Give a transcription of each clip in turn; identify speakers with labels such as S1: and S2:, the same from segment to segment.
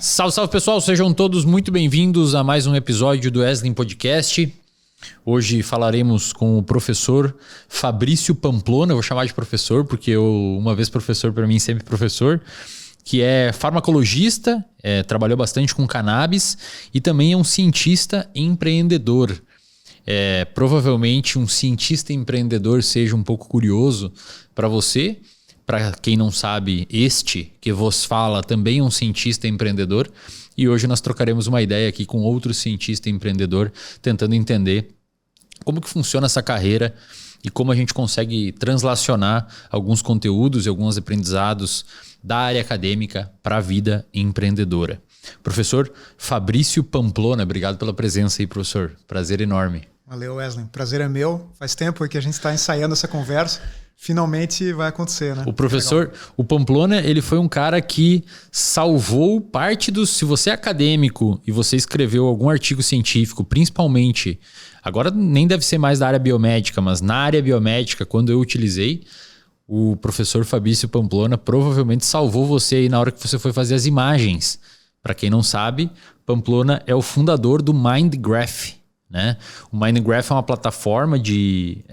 S1: Salve, salve pessoal, sejam todos muito bem-vindos a mais um episódio do Eslen Podcast. Hoje falaremos com o professor Fabrício Pamplona, eu vou chamar de professor porque uma vez professor para mim, sempre professor, que é farmacologista, trabalhou bastante com cannabis e também é um cientista empreendedor. Provavelmente um cientista empreendedor seja um pouco curioso para você. Para quem não sabe, este que vos fala também é um cientista empreendedor e hoje nós trocaremos uma ideia aqui com outro cientista empreendedor tentando entender como que funciona essa carreira e como a gente consegue translacionar alguns conteúdos e alguns aprendizados da área acadêmica para a vida empreendedora. Professor Fabrício Pamplona, obrigado pela presença aí, professor. Prazer enorme.
S2: Valeu, Wesley. Prazer é meu. Faz tempo que a gente está ensaiando essa conversa. Finalmente vai acontecer, né?
S1: O professor, o Pamplona, ele foi um cara que salvou parte dos... Se você é acadêmico e você escreveu algum artigo científico, principalmente... Agora nem deve ser mais da área biomédica, mas na área biomédica, quando eu utilizei, o professor Fabrício Pamplona provavelmente salvou você aí na hora que você foi fazer as imagens. Para quem não sabe, Pamplona é o fundador do MindGraph, né? O MindGraph é uma plataforma de...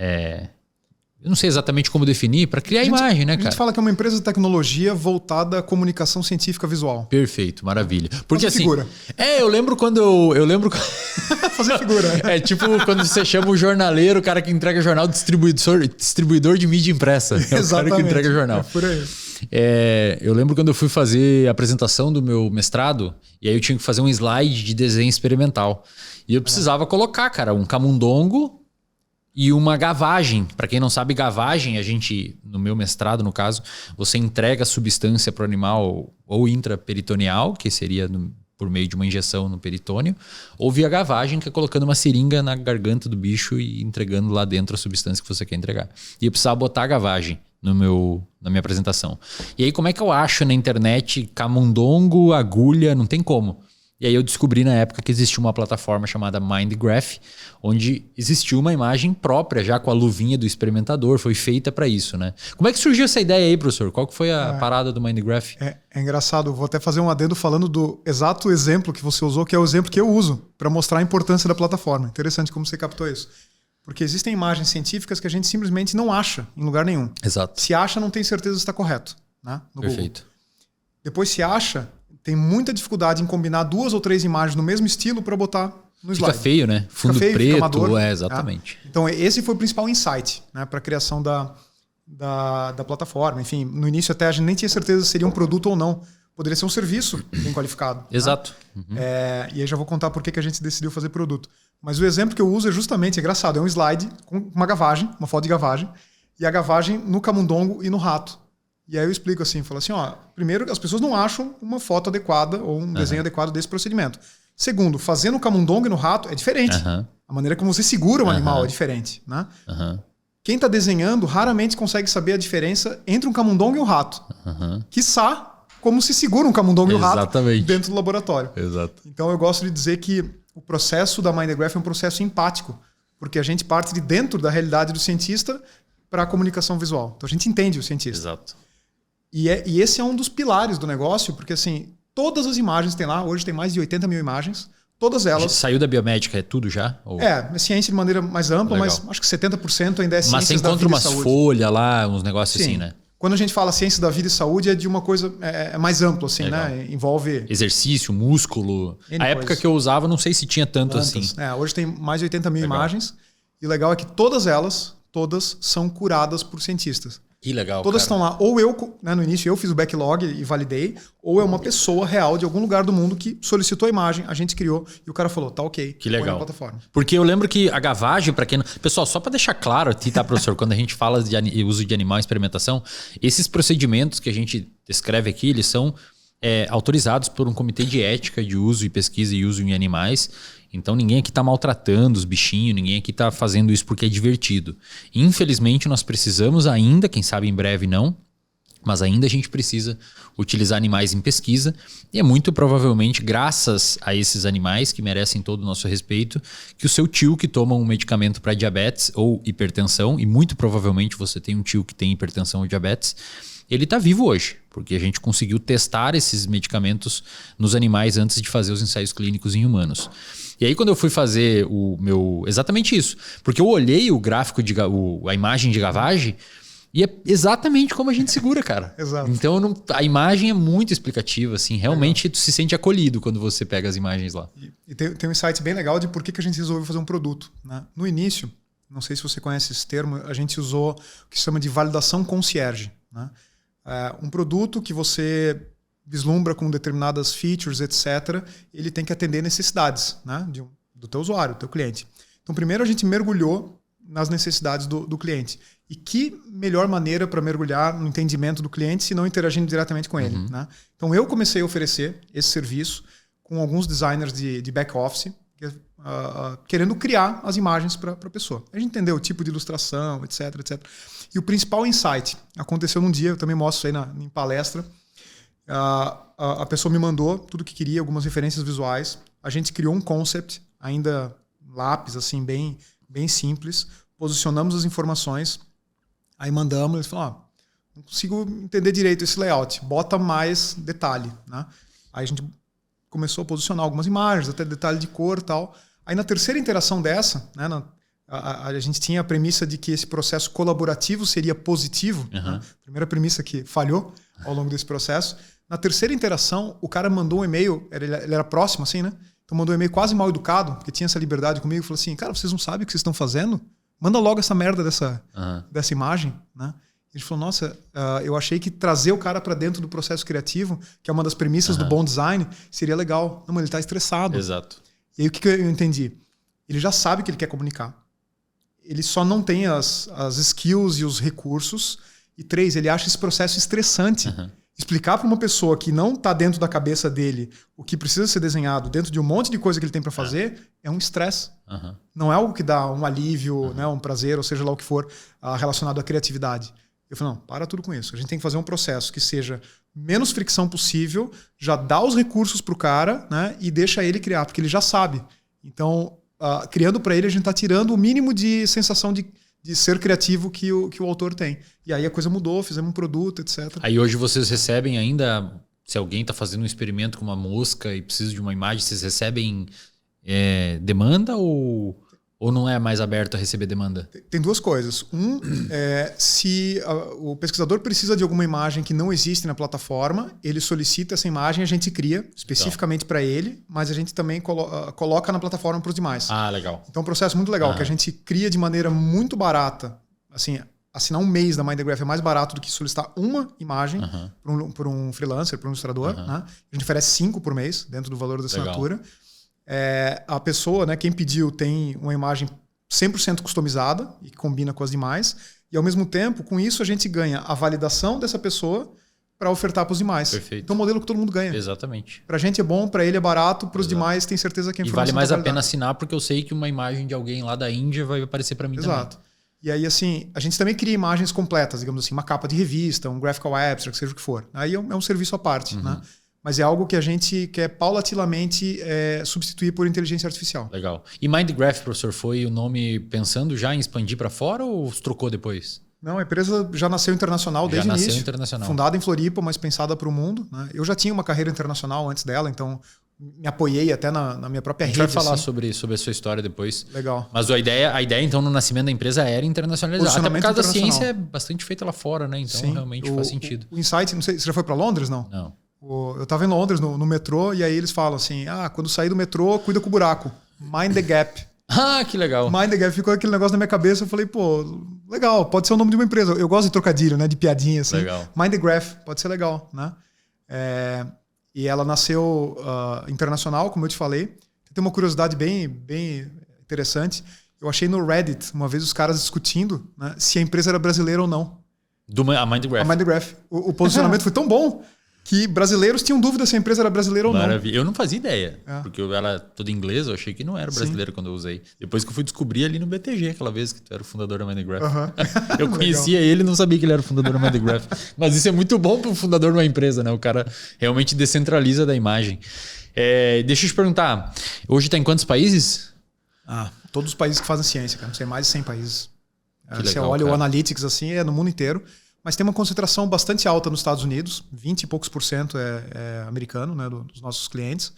S1: Eu não sei exatamente como definir, para criar imagem, né, cara?
S2: A gente fala que é uma empresa de tecnologia voltada à comunicação científica visual.
S1: Perfeito, maravilha. Porque
S2: fazer
S1: assim...
S2: figura.
S1: Eu lembro quando eu lembro...
S2: Fazer figura.
S1: É tipo quando você chama o jornaleiro, o cara que entrega jornal, distribuidor de mídia impressa. É o cara que entrega jornal.
S2: É por aí.
S1: Eu lembro quando eu fui fazer a apresentação do meu mestrado, e aí eu tinha que fazer um slide de desenho experimental. E eu precisava colocar, cara, um camundongo e uma gavagem. Para quem não sabe, gavagem, no meu mestrado, no caso, você entrega a substância para o animal ou intraperitoneal, que seria por meio de uma injeção no peritônio, ou via gavagem, que é colocando uma seringa na garganta do bicho e entregando lá dentro a substância que você quer entregar. E eu precisava botar a gavagem na minha apresentação. E aí, como é que eu acho na internet camundongo, agulha? Não tem como. E aí eu descobri na época que existia uma plataforma chamada MindGraph, onde existiu uma imagem própria já com a luvinha do experimentador, foi feita para isso, né? Como é que surgiu essa ideia aí, professor? Qual que foi a parada do MindGraph?
S2: É engraçado, vou até fazer um adendo falando do exato exemplo que você usou, que é o exemplo que eu uso para mostrar a importância da plataforma. Interessante como você captou isso. Porque existem imagens científicas que a gente simplesmente não acha em lugar nenhum.
S1: Exato.
S2: Se acha, não tem certeza se está correto, né? No
S1: Perfeito.
S2: Google. Depois se acha... Tem muita dificuldade em combinar 2 ou 3 imagens no mesmo estilo para botar no slide.
S1: Fica feio, né? Fundo
S2: feio,
S1: preto,
S2: amador,
S1: exatamente.
S2: Então esse foi o principal insight, né, para a criação da plataforma. Enfim, no início até a gente nem tinha certeza se seria um produto ou não. Poderia ser um serviço bem qualificado.
S1: Exato.
S2: Né? Uhum. E aí já vou contar por que a gente decidiu fazer produto. Mas o exemplo que eu uso é justamente, engraçado, é um slide com uma gavagem, uma foto de gavagem, e a gavagem no camundongo e no rato. E aí eu explico assim, falo assim, primeiro, as pessoas não acham uma foto adequada ou um desenho adequado desse procedimento. Segundo, fazer no camundongo e no rato é diferente. A maneira como você segura um animal é diferente. Né? Quem está desenhando raramente consegue saber a diferença entre um camundongo e um rato. Quiçá como se segura um camundongo e um rato dentro do laboratório.
S1: Exato.
S2: Então eu gosto de dizer que o processo da MindGraph é um processo empático, porque a gente parte de dentro da realidade do cientista para a comunicação visual. Então a gente entende o cientista.
S1: Exato.
S2: E esse é um dos pilares do negócio, porque assim, todas as imagens tem lá, hoje tem mais de 80 mil imagens, todas elas...
S1: Saiu da biomédica, é tudo já? Ou...
S2: ciência de maneira mais ampla, mas acho que 70% ainda é ciência da vida e saúde.
S1: Mas você encontra umas folhas lá, uns negócios assim, né?
S2: Quando a gente fala ciência da vida e saúde, é de uma coisa mais ampla, assim, né? Envolve...
S1: exercício, músculo. A época que eu usava, não sei se tinha tanto assim.
S2: Hoje tem mais de 80 mil imagens, e o legal é que todas são curadas por cientistas.
S1: Que legal,
S2: todas estão lá. Ou eu, né, no início, eu fiz o backlog e validei, ou é uma pessoa real de algum lugar do mundo que solicitou a imagem, a gente criou e o cara falou, tá ok.
S1: Que legal.
S2: Põe na plataforma.
S1: Porque eu lembro que a gavagem, para quem... Pessoal, só para deixar claro aqui, tá, professor? Quando a gente fala de uso de animal em experimentação, esses procedimentos que a gente descreve aqui, eles são autorizados por um comitê de ética de uso e pesquisa e uso em animais. Então ninguém aqui está maltratando os bichinhos, ninguém aqui está fazendo isso porque é divertido. Infelizmente nós precisamos ainda, quem sabe em breve não, mas ainda a gente precisa utilizar animais em pesquisa e é muito provavelmente graças a esses animais que merecem todo o nosso respeito que o seu tio que toma um medicamento para diabetes ou hipertensão, e muito provavelmente você tem um tio que tem hipertensão ou diabetes, ele está vivo hoje, porque a gente conseguiu testar esses medicamentos nos animais antes de fazer os ensaios clínicos em humanos. E aí quando eu fui fazer exatamente isso, porque eu olhei o gráfico, a imagem de gavagem, e é exatamente como a gente segura, cara.
S2: Exato.
S1: Então a imagem é muito explicativa, assim. Realmente tu se sente acolhido quando você pega as imagens lá.
S2: E tem um insight bem legal de por que a gente resolveu fazer um produto, né? No início, não sei se você conhece esse termo, a gente usou o que se chama de validação concierge, né? Um produto que você vislumbra com determinadas features, etc., ele tem que atender necessidades, né? Do teu usuário, do teu cliente. Então, primeiro a gente mergulhou nas necessidades do cliente. E que melhor maneira para mergulhar no entendimento do cliente se não interagindo diretamente com ele, né? Então eu comecei a oferecer esse serviço com alguns designers de back-office, querendo criar as imagens para a pessoa. A gente entendeu o tipo de ilustração, etc, etc. E o principal insight aconteceu num dia, eu também mostro isso aí em palestra. A pessoa me mandou tudo o que queria, algumas referências visuais. A gente criou um concept, ainda lápis, assim, bem simples. Posicionamos as informações. Aí mandamos, eles falaram, não consigo entender direito esse layout, bota mais detalhe, né? Aí a gente começou a posicionar algumas imagens, até detalhe de cor e tal. Aí na terceira interação dessa, né, a gente tinha a premissa de que esse processo colaborativo seria positivo, né? Primeira premissa que falhou ao longo desse processo. Na terceira interação, o cara mandou um e-mail, ele era próximo assim, né? Então mandou um e-mail quase mal educado, porque tinha essa liberdade comigo, falou assim, cara, vocês não sabem o que vocês estão fazendo? Manda logo essa merda dessa imagem, né? A gente falou, nossa, eu achei que trazer o cara para dentro do processo criativo, que é uma das premissas do bom design, seria legal. Não, mas ele tá estressado.
S1: Exato.
S2: E aí o que eu entendi? Ele já sabe o que ele quer comunicar. Ele só não tem as skills e os recursos. E 3, ele acha esse processo estressante. Explicar para uma pessoa que não está dentro da cabeça dele o que precisa ser desenhado dentro de um monte de coisa que ele tem para fazer é um estresse. Não é algo que dá um alívio, né, um prazer, ou seja lá o que for, relacionado à criatividade. Eu falei, não, para tudo com isso. A gente tem que fazer um processo que seja menos fricção possível, já dá os recursos para o cara, né, e deixa ele criar, porque ele já sabe. Então, criando para ele, a gente está tirando o mínimo de sensação de ser criativo que o autor tem. E aí a coisa mudou, fizemos um produto, etc.
S1: Aí hoje vocês recebem ainda, se alguém está fazendo um experimento com uma mosca e precisa de uma imagem, vocês recebem demanda ou não é mais aberto a receber demanda?
S2: Tem duas coisas. Se o pesquisador precisa de alguma imagem que não existe na plataforma, ele solicita essa imagem, a gente cria especificamente para ele, mas a gente também coloca na plataforma para os demais.
S1: Ah, legal.
S2: Então é um processo muito legal, que a gente cria de maneira muito barata. Assim, assinar um mês da MindTheGraph é mais barato do que solicitar uma imagem por um freelancer, por um ilustrador. Né? A gente oferece 5 por mês, dentro do valor da assinatura. A pessoa, né, quem pediu, tem uma imagem 100% customizada e que combina com as demais. E, ao mesmo tempo, com isso, a gente ganha a validação dessa pessoa para ofertar para os demais.
S1: Perfeito.
S2: Então, é um modelo que todo mundo ganha.
S1: Exatamente.
S2: Para a gente é bom, para ele é barato, para os demais tem certeza que a informação
S1: e vale mais a pena assinar porque eu sei que uma imagem de alguém lá da Índia vai aparecer para mim também.
S2: Exato. E aí, assim, a gente também cria imagens completas, digamos assim, uma capa de revista, um graphical abstract, seja o que for. Aí é um serviço à parte, né? Mas é algo que a gente quer paulatinamente substituir por inteligência artificial.
S1: Legal. E MindTheGraph, professor, foi o nome pensando já em expandir para fora ou trocou depois?
S2: Não, a empresa já nasceu internacional desde o início. Já nasceu
S1: internacional.
S2: Fundada em Floripa, mas pensada para o mundo. Né? Eu já tinha uma carreira internacional antes dela, então me apoiei até na minha própria rede.
S1: A gente vai falar sobre a sua história depois.
S2: Legal.
S1: Mas a ideia, então, no nascimento da empresa era internacionalizar. Até por causa da ciência é bastante feita lá fora, né? Então, realmente faz sentido.
S2: O insight, não sei, você já foi para Londres, não?
S1: Não.
S2: Eu estava em Londres, no metrô, e aí eles falam assim, quando sair do metrô, cuida com o buraco. Mind the gap.
S1: Ah, que legal.
S2: Mind the gap. Ficou aquele negócio na minha cabeça, eu falei, pô, legal, pode ser o nome de uma empresa. Eu gosto de trocadilho, né, de piadinha, assim.
S1: Legal.
S2: Mind the graph, pode ser legal, né? E ela nasceu internacional, como eu te falei. Tem uma curiosidade bem interessante. Eu achei no Reddit, uma vez, os caras discutindo, né, se a empresa era brasileira ou não.
S1: A MindTheGraph.
S2: A MindTheGraph. O posicionamento foi tão bom que brasileiros tinham dúvida se a empresa era brasileira ou não.
S1: Maravilha. Eu não fazia ideia, porque eu era todo inglês, eu achei que não era brasileira quando eu usei. Depois que eu fui descobrir ali no BTG, aquela vez que tu era o fundador da MindTheGraph. Eu conhecia ele e não sabia que ele era o fundador da MindTheGraph. Mas isso é muito bom para o fundador de uma empresa, né? O cara realmente descentraliza da imagem. Deixa eu te perguntar, hoje está em quantos países?
S2: Todos os países que fazem ciência, cara. Não sei, mais de 100 países. Você
S1: legal,
S2: olha
S1: cara.
S2: o Analytics, assim, é no mundo inteiro. mas tem uma concentração bastante alta nos Estados Unidos, 20 e poucos % é americano, né, dos nossos clientes,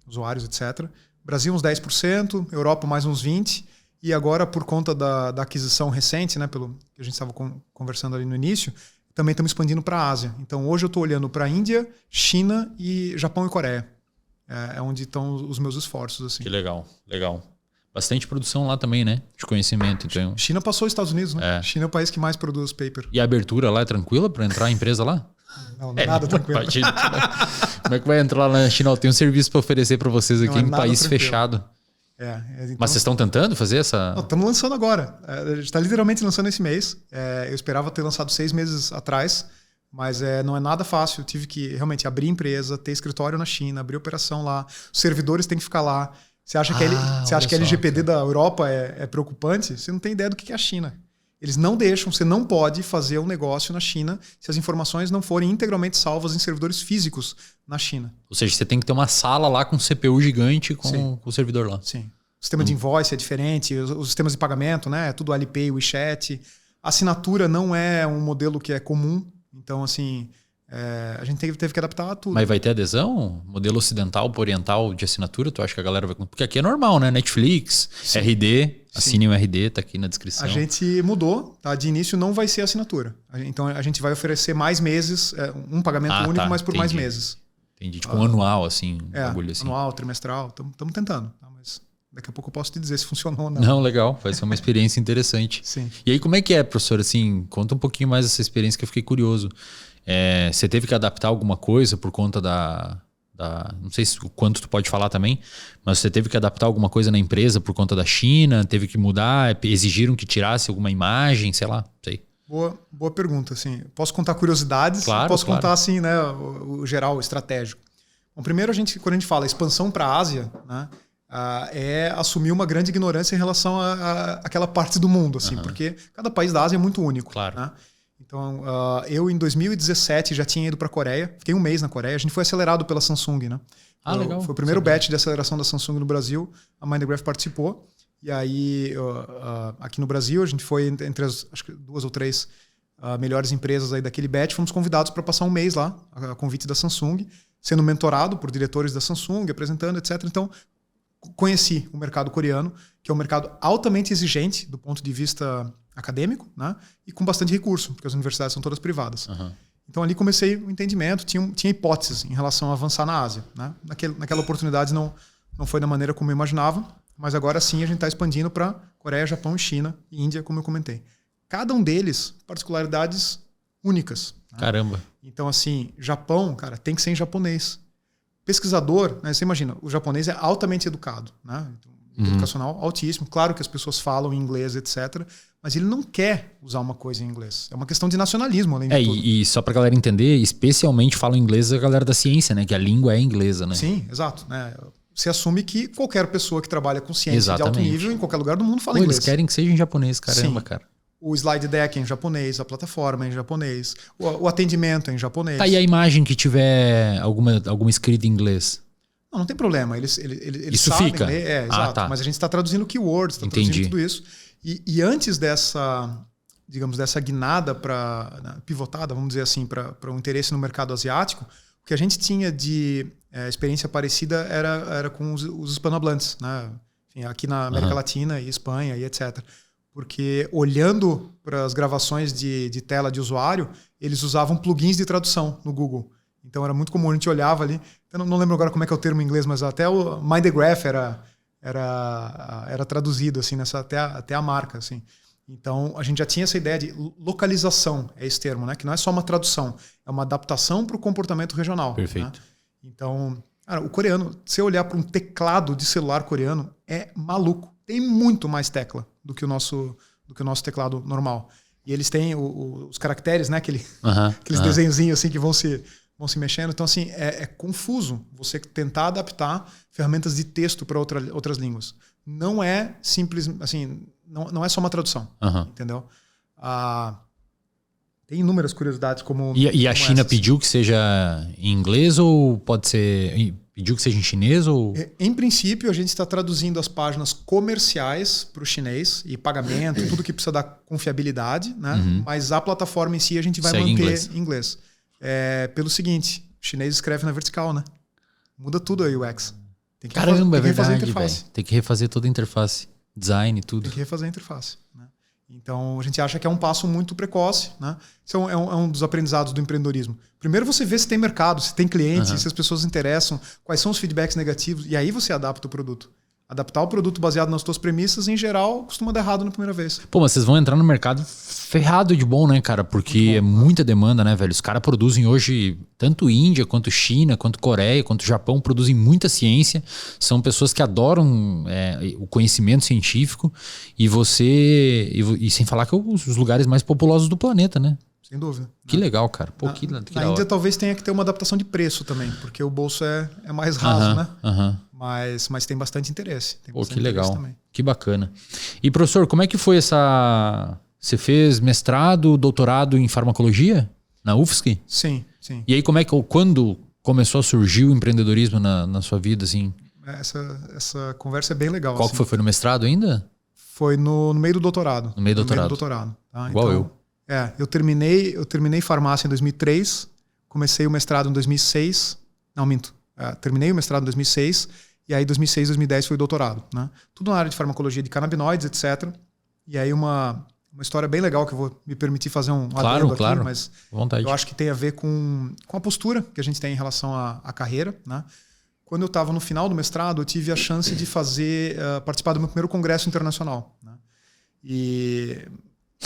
S2: usuários, etc. Brasil uns 10%, Europa mais uns 20%, e agora por conta da aquisição recente, né, pelo que a gente estava conversando ali no início, também estamos expandindo para a Ásia. Então hoje eu estou olhando para a Índia, China, e Japão e Coreia. É onde estão os meus esforços. Assim.
S1: Que legal, legal. Bastante produção lá também, né? De conhecimento. Então...
S2: China passou os Estados Unidos, né? China é o país que mais produz paper.
S1: E a abertura lá é tranquila para entrar a empresa lá?
S2: Não é nada tranquilo.
S1: Como é que vai entrar lá na China? Tem um serviço para oferecer para vocês aqui em país tranquilo. Fechado.
S2: Então...
S1: Mas vocês estão tentando fazer essa...
S2: Estamos lançando agora. A gente está literalmente lançando esse mês. Eu esperava ter lançado 6 meses atrás, mas não é nada fácil. Eu tive que realmente abrir empresa, ter escritório na China, abrir operação lá. Os servidores têm que ficar lá. Você acha que a LGPD da Europa é preocupante? Você não tem ideia do que é a China. Eles não deixam, você não pode fazer um negócio na China se as informações não forem integralmente salvas em servidores físicos na China.
S1: Ou seja, você tem que ter uma sala lá com CPU gigante com o servidor lá.
S2: Sim. O sistema de invoice é diferente, os sistemas de pagamento, né? É tudo Alipay, WeChat. A assinatura não é um modelo que é comum. Então, assim, a gente teve que adaptar a tudo.
S1: Mas vai ter adesão? Modelo ocidental para oriental de assinatura? Tu acha que a galera vai... Porque aqui é normal, né? Netflix, Sim. RD... Assine o RD, tá aqui na descrição.
S2: A gente mudou, tá? De início não vai ser assinatura. Então a gente vai oferecer mais meses, um pagamento único, mas por mais meses.
S1: Entendi. Tipo um anual, assim, um bagulho assim.
S2: Anual, trimestral, estamos tentando. Tá? Mas daqui a pouco eu posso te dizer se funcionou ou não.
S1: Não, legal. Vai ser uma experiência interessante.
S2: Sim.
S1: E aí, como é que é, professor? Assim, conta um pouquinho mais dessa experiência que eu fiquei curioso. Você teve que adaptar alguma coisa por conta não sei o quanto tu pode falar também, mas você teve que adaptar alguma coisa na empresa por conta da China? Teve que mudar? Exigiram que tirasse alguma imagem? Sei lá, sei.
S2: Boa pergunta. Assim, posso contar curiosidades?
S1: Claro,
S2: posso contar assim, né, o geral, o estratégico. Bom, primeiro, quando a gente fala expansão para a Ásia, né, é assumir uma grande ignorância em relação àquela parte do mundo, assim, porque cada país da Ásia é muito único.
S1: Claro.
S2: Né? Então, eu em 2017 já tinha ido para a Coreia, fiquei um mês na Coreia, a gente foi acelerado pela Samsung, né?
S1: Legal.
S2: Foi o primeiro batch de aceleração da Samsung no Brasil, a Mindgraph participou, e aí aqui no Brasil a gente foi entre acho que 2 ou 3 melhores empresas aí daquele batch, fomos convidados para passar um mês lá, a convite da Samsung, sendo mentorado por diretores da Samsung, apresentando, etc. Então, conheci o mercado coreano, que é um mercado altamente exigente do ponto de vista acadêmico, né? E com bastante recurso, porque as universidades são todas privadas. Então ali comecei o entendimento, tinha hipóteses em relação a avançar na Ásia. Né? Naquela oportunidade não foi da maneira como eu imaginava, mas agora sim a gente está expandindo para Coreia, Japão, China e Índia, como eu comentei. Cada um deles, particularidades únicas. Né?
S1: Caramba.
S2: Então assim, Japão, cara, tem que ser em japonês. Pesquisador, né, você imagina, o japonês é altamente educado, né? Educacional altíssimo. Claro que as pessoas falam inglês, etc. Mas ele não quer usar uma coisa em inglês. É uma questão de nacionalismo, além de tudo.
S1: E só pra galera entender, especialmente falam inglês a galera da ciência, né? Que a língua é inglesa, né?
S2: Sim, exato. Né? Você assume que qualquer pessoa que trabalha com ciência de alto nível, em qualquer lugar do mundo, fala inglês.
S1: Eles querem que seja em japonês, caramba,
S2: Sim.
S1: cara.
S2: O slide deck é em japonês, a plataforma é em japonês, o atendimento é em japonês.
S1: Tá, e a imagem que tiver alguma escrita em inglês?
S2: Não tem problema. Eles
S1: isso
S2: sabem
S1: fica?
S2: ler, exato. Tá. Mas a gente está traduzindo keywords, está traduzindo tudo isso. E antes dessa guinada pivotada, vamos dizer assim, para um interesse no mercado asiático, o que a gente tinha de experiência parecida era com os hispanohablantes, né? Enfim, aqui na América Latina e Espanha e etc. Porque olhando para as gravações de tela de usuário, eles usavam plugins de tradução no Google. Então era muito comum, a gente olhava ali. Eu não lembro agora como é que é o termo em inglês, mas até o Mindgraph era traduzido assim, até a marca. Assim. Então a gente já tinha essa ideia de localização, é esse termo, né? Que não é só uma tradução, é uma adaptação para o comportamento regional.
S1: Perfeito.
S2: Né? Então, cara, o coreano, se você olhar para um teclado de celular coreano, é maluco. Tem muito mais tecla do que o nosso teclado normal. E eles têm os caracteres, né? Aqueles desenhozinhos assim que vão se mexendo. Então, assim, é confuso você tentar adaptar ferramentas de texto para outras línguas. Não é simples, assim, não é só uma tradução, entendeu? Tem inúmeras curiosidades como...
S1: E a China pediu que seja em inglês ou pode ser... pediu que seja em chinês ou...
S2: Em princípio, a gente está traduzindo as páginas comerciais para o chinês e pagamento, tudo que precisa dar confiabilidade, né? Mas a plataforma em si a gente vai manter em inglês. Pelo seguinte, o chinês escreve na vertical, né? Muda tudo a UX.
S1: Caramba, é verdade, velho. Tem que refazer toda a interface, design e tudo.
S2: Tem que refazer a interface, né? Então, a gente acha que é um passo muito precoce, né? Isso é um dos aprendizados do empreendedorismo. Primeiro você vê se tem mercado, se tem cliente, se as pessoas se interessam, quais são os feedbacks negativos, e aí você adapta o produto. Adaptar o produto baseado nas suas premissas, em geral, costuma dar errado na primeira vez.
S1: Pô, mas vocês vão entrar no mercado ferrado de bom, né, cara? Porque é muita demanda, né, velho? Os caras produzem hoje, tanto Índia, quanto China, quanto Coreia, quanto Japão, produzem muita ciência. São pessoas que adoram o conhecimento científico. E e sem falar que é os lugares mais populosos do planeta, né?
S2: Sem dúvida.
S1: Que legal, cara. Pô,
S2: na Índia talvez tenha que ter uma adaptação de preço também, porque o bolso é mais raso, né? Mas tem bastante interesse.
S1: Pô, que legal. Também. Que bacana. E, professor, como é que foi essa... Você fez mestrado, doutorado em farmacologia na UFSC?
S2: Sim.
S1: E aí, quando começou a surgir o empreendedorismo na sua vida, assim?
S2: Essa conversa é bem legal.
S1: Qual que foi? Foi no mestrado ainda?
S2: Foi no meio do doutorado.
S1: No meio do doutorado.
S2: Tá?
S1: Igual eu.
S2: Eu terminei farmácia em 2003, comecei o mestrado em 2006. Não, minto. Terminei o mestrado em 2006 e aí 2006, 2010 foi o doutorado, né? Tudo na área de farmacologia de canabinoides, etc. E aí uma história bem legal que eu vou me permitir fazer um adendo aqui, mas
S1: vontade.
S2: Eu acho que tem a ver com a postura que a gente tem em relação à carreira, né? Quando eu estava no final do mestrado, eu tive a chance de participar do meu primeiro congresso internacional, né? E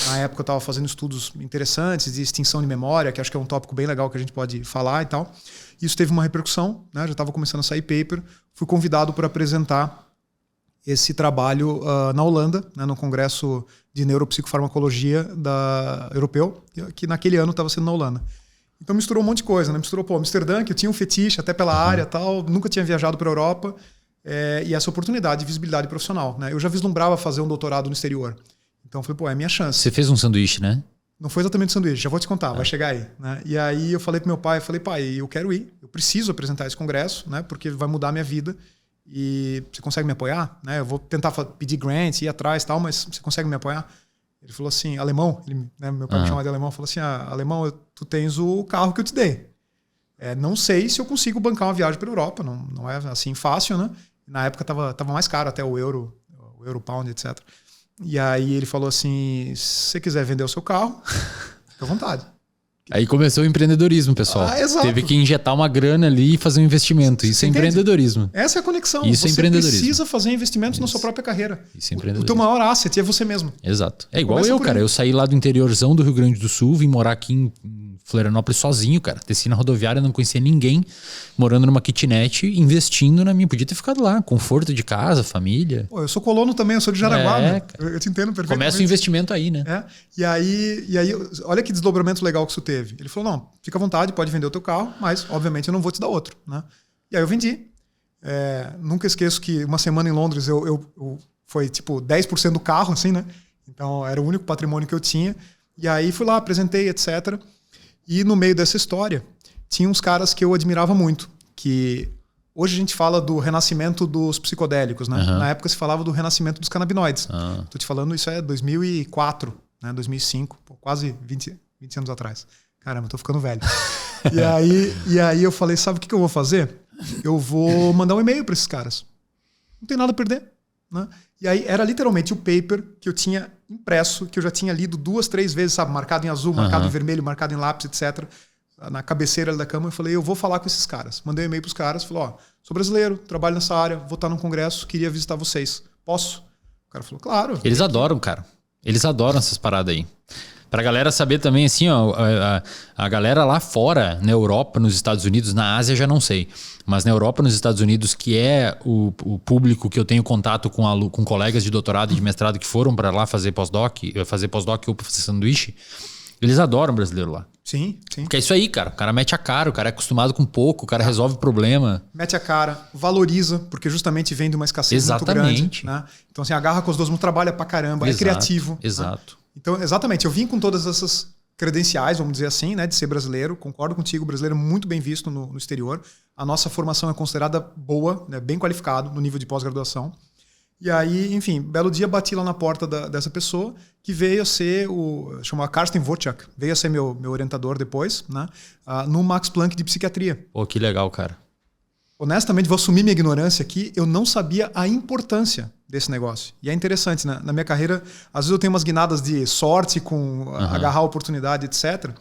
S2: na época eu estava fazendo estudos interessantes de extinção de memória, que acho que é um tópico bem legal que a gente pode falar e tal. Isso teve uma repercussão, né? Já estava começando a sair paper. Fui convidado para apresentar esse trabalho na Holanda, né? No Congresso de Neuropsicofarmacologia europeu, que naquele ano estava sendo na Holanda. Então misturou um monte de coisa, né? Misturou, Amsterdã, que eu tinha um fetiche até pela área e tal, nunca tinha viajado para a Europa, e essa oportunidade de visibilidade profissional, né? Eu já vislumbrava fazer um doutorado no exterior. Então eu falei, é minha chance.
S1: Você fez um sanduíche, né?
S2: Não foi exatamente sanduíche, já vou te contar, vai chegar aí, né? E aí eu falei pro meu pai, pai, eu quero ir, eu preciso apresentar esse congresso, né? Porque vai mudar a minha vida e você consegue me apoiar, né? Eu vou tentar pedir grant, ir atrás e tal, mas você consegue me apoiar? Ele falou assim, alemão, meu pai me chamava de alemão, falou assim, alemão, tu tens o carro que eu te dei. Não sei se eu consigo bancar uma viagem para a Europa, não é assim fácil, né? Na época tava mais caro até o euro pound, etc. E aí ele falou assim, se você quiser vender o seu carro, fica à vontade.
S1: Aí começou o empreendedorismo, pessoal.
S2: Exato.
S1: Teve que injetar uma grana ali e fazer um investimento. Isso é empreendedorismo.
S2: Essa é a conexão.
S1: Isso é empreendedorismo.
S2: Você precisa fazer investimentos na sua própria carreira.
S1: Isso é empreendedorismo.
S2: O teu maior asset é você mesmo.
S1: Exato. É igual eu, cara. Eu saí lá do interiorzão do Rio Grande do Sul, vim morar aqui em Florianópolis sozinho, cara. Desci na rodoviária, não conhecia ninguém, morando numa kitnet, investindo na minha. Podia ter ficado lá, conforto de casa, família.
S2: Pô, eu sou colono também, eu sou de Jaraguá, né? Eu te entendo perfeitamente.
S1: Começa o investimento aí, né?
S2: E aí, olha que desdobramento legal que isso teve. Ele falou, não, fica à vontade, pode vender o teu carro, mas obviamente eu não vou te dar outro, né? E aí eu vendi. Nunca esqueço que uma semana em Londres eu foi tipo 10% do carro, assim, né? Então era o único patrimônio que eu tinha. E aí fui lá, apresentei, etc. E no meio dessa história, tinha uns caras que eu admirava muito, que hoje a gente fala do renascimento dos psicodélicos, né? Na época se falava do renascimento dos canabinoides. Tô te falando, isso é 2004, né? 2005, quase 20 anos atrás. Caramba, eu tô ficando velho. E aí eu falei, sabe o que eu vou fazer? Eu vou mandar um e-mail para esses caras. Não tem nada a perder, né? E aí era literalmente o paper que eu tinha impresso, que eu já tinha lido 2, 3 vezes, sabe? Marcado em azul, marcado em vermelho, marcado em lápis, etc. Na cabeceira da cama, eu falei, eu vou falar com esses caras. Mandei um e-mail pros caras, falei, sou brasileiro, trabalho nessa área, vou estar num congresso, queria visitar vocês. Posso? O cara falou, claro.
S1: Eles adoram, cara. Eles adoram essas paradas aí. Pra galera saber também, assim, a galera lá fora, na Europa, nos Estados Unidos, na Ásia já não sei, mas na Europa, nos Estados Unidos, que é o público que eu tenho contato com colegas de doutorado e de mestrado que foram pra lá fazer pós-doc ou fazer sanduíche, eles adoram brasileiro lá.
S2: Sim.
S1: Porque é isso aí, cara. O cara mete a cara, o cara é acostumado com pouco, o cara resolve o problema.
S2: Mete a cara, valoriza, porque justamente vem de uma escassez muito grande. Né? Então, assim, agarra com as duas mãos, trabalha pra caramba, é criativo.
S1: Exato.
S2: Né? Então, exatamente, eu vim com todas essas credenciais, vamos dizer assim, né, de ser brasileiro. Concordo contigo, o brasileiro é muito bem visto no exterior. A nossa formação é considerada boa, né, bem qualificado no nível de pós-graduação. E aí, enfim, belo dia bati lá na porta dessa pessoa que veio a ser chama Karsten Wojciak, veio a ser meu orientador depois, né, no Max Planck de psiquiatria.
S1: Pô, que legal, cara.
S2: Honestamente, vou assumir minha ignorância aqui, eu não sabia a importância desse negócio. E é interessante, né? Na minha carreira, às vezes eu tenho umas guinadas de sorte com agarrar a oportunidade, etc.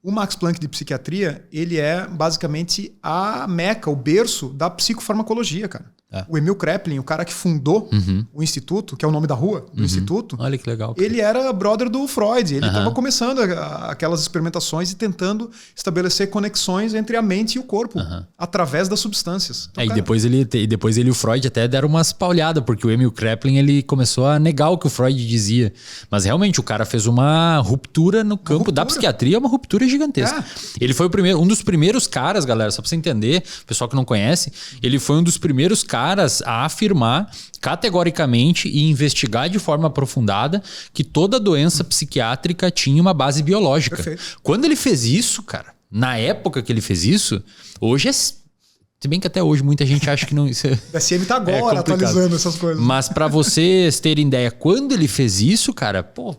S2: O Max Planck de psiquiatria, ele é basicamente a meca, o berço da psicofarmacologia, cara. O Emil Kraepelin, o cara que fundou o instituto, que é o nome da rua do instituto.
S1: Olha que legal. Cara.
S2: Ele era brother do Freud. Ele estava começando aquelas experimentações e tentando estabelecer conexões entre a mente e o corpo através das substâncias. Então,
S1: e depois ele e o Freud até deram umas paulhadas, porque o Emil Kraepelin ele começou a negar o que o Freud dizia. Mas realmente o cara fez uma ruptura no campo da psiquiatria, uma ruptura gigantesca. Ele foi um dos primeiros caras, galera, só pra você entender, pessoal que não conhece, ele foi um dos primeiros caras a afirmar categoricamente e investigar de forma aprofundada que toda doença psiquiátrica tinha uma base biológica.
S2: Perfeito.
S1: Quando ele fez isso, cara, na época que ele fez isso, hoje se bem que até hoje muita gente acha que não... Isso
S2: a SM tá agora atualizando essas coisas.
S1: Mas para vocês terem ideia, quando ele fez isso, cara, pô...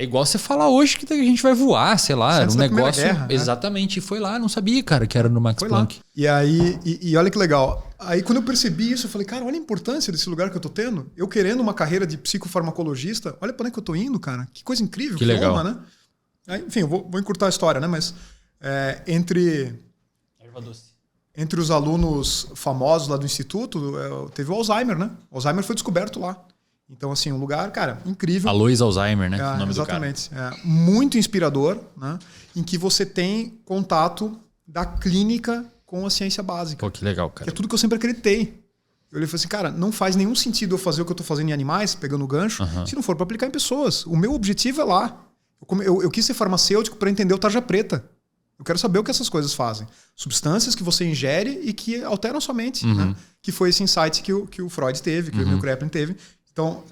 S1: É igual você falar hoje que a gente vai voar, sei lá, era um negócio... Guerra, exatamente, foi lá, não sabia, cara, que era no Max Planck.
S2: Lá. E aí, e olha que legal, aí quando eu percebi isso, eu falei, cara, olha a importância desse lugar que eu tô tendo, eu querendo uma carreira de psicofarmacologista, olha para onde que eu tô indo, cara, que coisa incrível,
S1: que legal.
S2: Honra, né? Aí, enfim, eu vou encurtar a história, né, mas entre os alunos famosos lá do instituto, teve o Alzheimer, né? O Alzheimer foi descoberto lá. Então, assim, um lugar, cara, incrível.
S1: Alois Alzheimer, né? O nome
S2: exatamente.
S1: do cara.
S2: Muito inspirador, né? Em que você tem contato da clínica com a ciência básica.
S1: Pô, que legal, cara.
S2: Que é tudo que eu sempre acreditei. Eu falei assim, cara, não faz nenhum sentido eu fazer o que eu estou fazendo em animais, pegando o gancho, se não for para aplicar em pessoas. O meu objetivo é lá. Eu quis ser farmacêutico para entender o tarja preta. Eu quero saber o que essas coisas fazem. Substâncias que você ingere e que alteram a sua mente. Né? Que foi esse insight que o Freud teve, que o Emil Kraepelin teve. Então,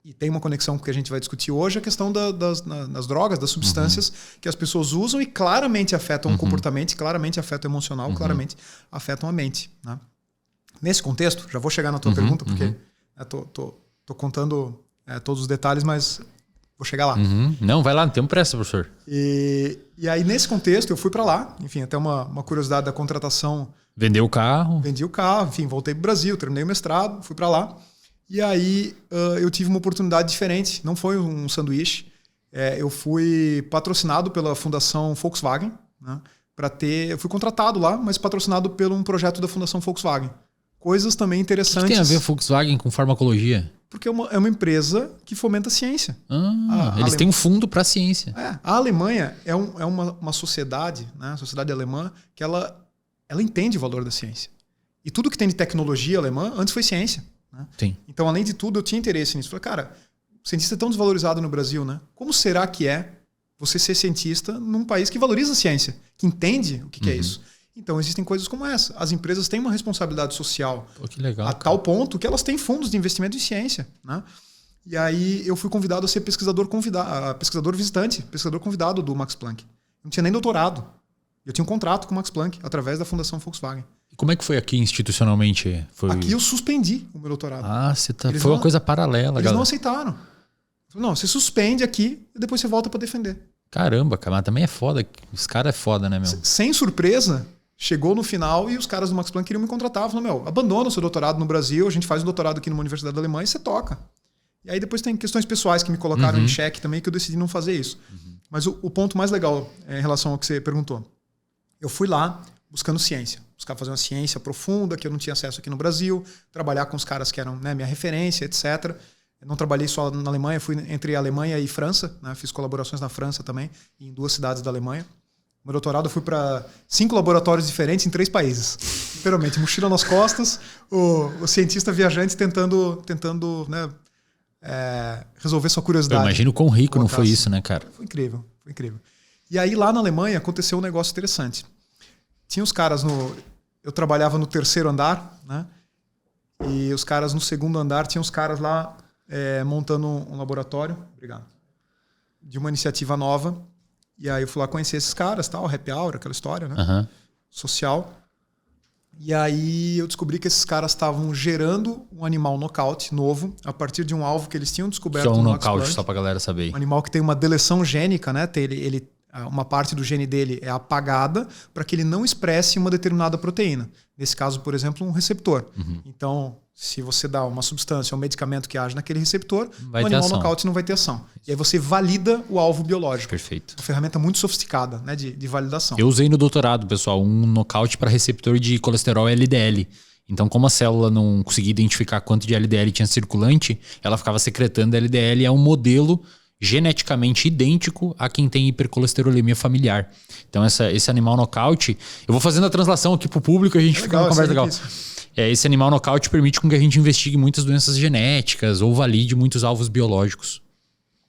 S2: e tem uma conexão que a gente vai discutir hoje, a questão das drogas, das substâncias que as pessoas usam e claramente afetam o comportamento, claramente afetam o emocional, claramente afetam a mente. Né? Nesse contexto, já vou chegar na tua pergunta, porque tô contando todos os detalhes, mas vou chegar lá.
S1: Não, vai lá, não temos pressa, professor.
S2: E aí, nesse contexto, eu fui para lá, enfim, até uma curiosidade da contratação.
S1: Vendeu o carro.
S2: Vendi o carro, enfim, voltei para o Brasil, terminei o mestrado, fui para lá. E aí eu tive uma oportunidade diferente, não foi um sanduíche. Eu fui patrocinado pela Fundação Volkswagen, né, eu fui contratado lá, mas patrocinado por um projeto da Fundação Volkswagen. Coisas também interessantes.
S1: O que tem a ver Volkswagen com farmacologia?
S2: Porque é uma empresa que fomenta a ciência.
S1: Eles têm um fundo para a ciência.
S2: A Alemanha é uma sociedade, né, a sociedade alemã, que ela entende o valor da ciência. E tudo que tem de tecnologia alemã antes foi ciência. Né?
S1: Sim.
S2: Então, além de tudo, eu tinha interesse nisso. Falei, cara, o cientista é tão desvalorizado no Brasil, né? Como será que é você ser cientista num país que valoriza a ciência, que entende o que é isso? Então, existem coisas como essa. As empresas têm uma responsabilidade social.
S1: Pô, que legal,
S2: tal ponto que elas têm fundos de investimento em ciência. Né? E aí eu fui convidado a ser pesquisador visitante, pesquisador convidado do Max Planck. Não tinha nem doutorado. Eu tinha um contrato com o Max Planck através da Fundação Volkswagen.
S1: E como é que foi aqui institucionalmente?
S2: Aqui eu suspendi o meu doutorado.
S1: Foi uma coisa paralela.
S2: Eles não aceitaram. Não, você suspende aqui e depois você volta para defender.
S1: Caramba, cara, mas também é foda. Os caras é foda, né, meu?
S2: Sem surpresa, chegou no final e os caras do Max Planck queriam me contratar. Falaram, abandona o seu doutorado no Brasil, a gente faz um doutorado aqui numa universidade da Alemanha e você toca. E aí depois tem questões pessoais que me colocaram em xeque também, que eu decidi não fazer isso. Mas o ponto mais legal em relação ao que você perguntou. Eu fui lá buscando ciência. Buscar fazer uma ciência profunda, que eu não tinha acesso aqui no Brasil, trabalhar com os caras que eram, né, minha referência, etc. Eu não trabalhei só na Alemanha, fui entre Alemanha e França, né, fiz colaborações na França também, em 2 cidades da Alemanha. No meu doutorado eu fui para 5 laboratórios diferentes em 3 países. Literalmente, mochila nas costas, o cientista viajante tentando né, resolver sua curiosidade.
S1: Eu imagino quão rico não foi isso, né, cara?
S2: Foi incrível, foi incrível. E aí lá na Alemanha aconteceu um negócio interessante. Tinha os caras eu trabalhava no 3º andar, né? E os caras no 2º andar, tinha os caras lá montando um laboratório. Obrigado. de uma iniciativa nova. E aí eu fui lá conhecer esses caras, tal, happy hour, aquela história, né?
S1: Uhum.
S2: Social. E aí eu descobri que esses caras estavam gerando um animal nocaute novo a partir de um alvo que eles tinham descoberto.
S1: Que é um
S2: no Max
S1: nocaute,
S2: Planck.
S1: só pra galera saber.
S2: Um animal que tem uma deleção gênica, né? Uma parte do gene dele é apagada para que ele não expresse uma determinada proteína. Nesse caso, por exemplo, um receptor.
S1: Uhum.
S2: Então, se você dá uma substância, um medicamento que age naquele receptor,
S1: Vai
S2: o
S1: ter
S2: animal
S1: ação.
S2: nocaute não vai ter ação. E aí você valida o alvo biológico.
S1: Perfeito.
S2: Uma ferramenta muito sofisticada, né, de validação.
S1: Eu usei no doutorado, pessoal, um nocaute para receptor de colesterol LDL. Então, como a célula não conseguia identificar quanto de LDL tinha circulante, ela ficava secretando LDL. É um modelo geneticamente idêntico a quem tem hipercolesterolemia familiar. Então, esse animal nocaute... Eu vou fazendo a translação aqui pro público e a gente fica numa conversa legal. Esse animal nocaute permite com que a gente investigue muitas doenças genéticas ou valide muitos alvos biológicos.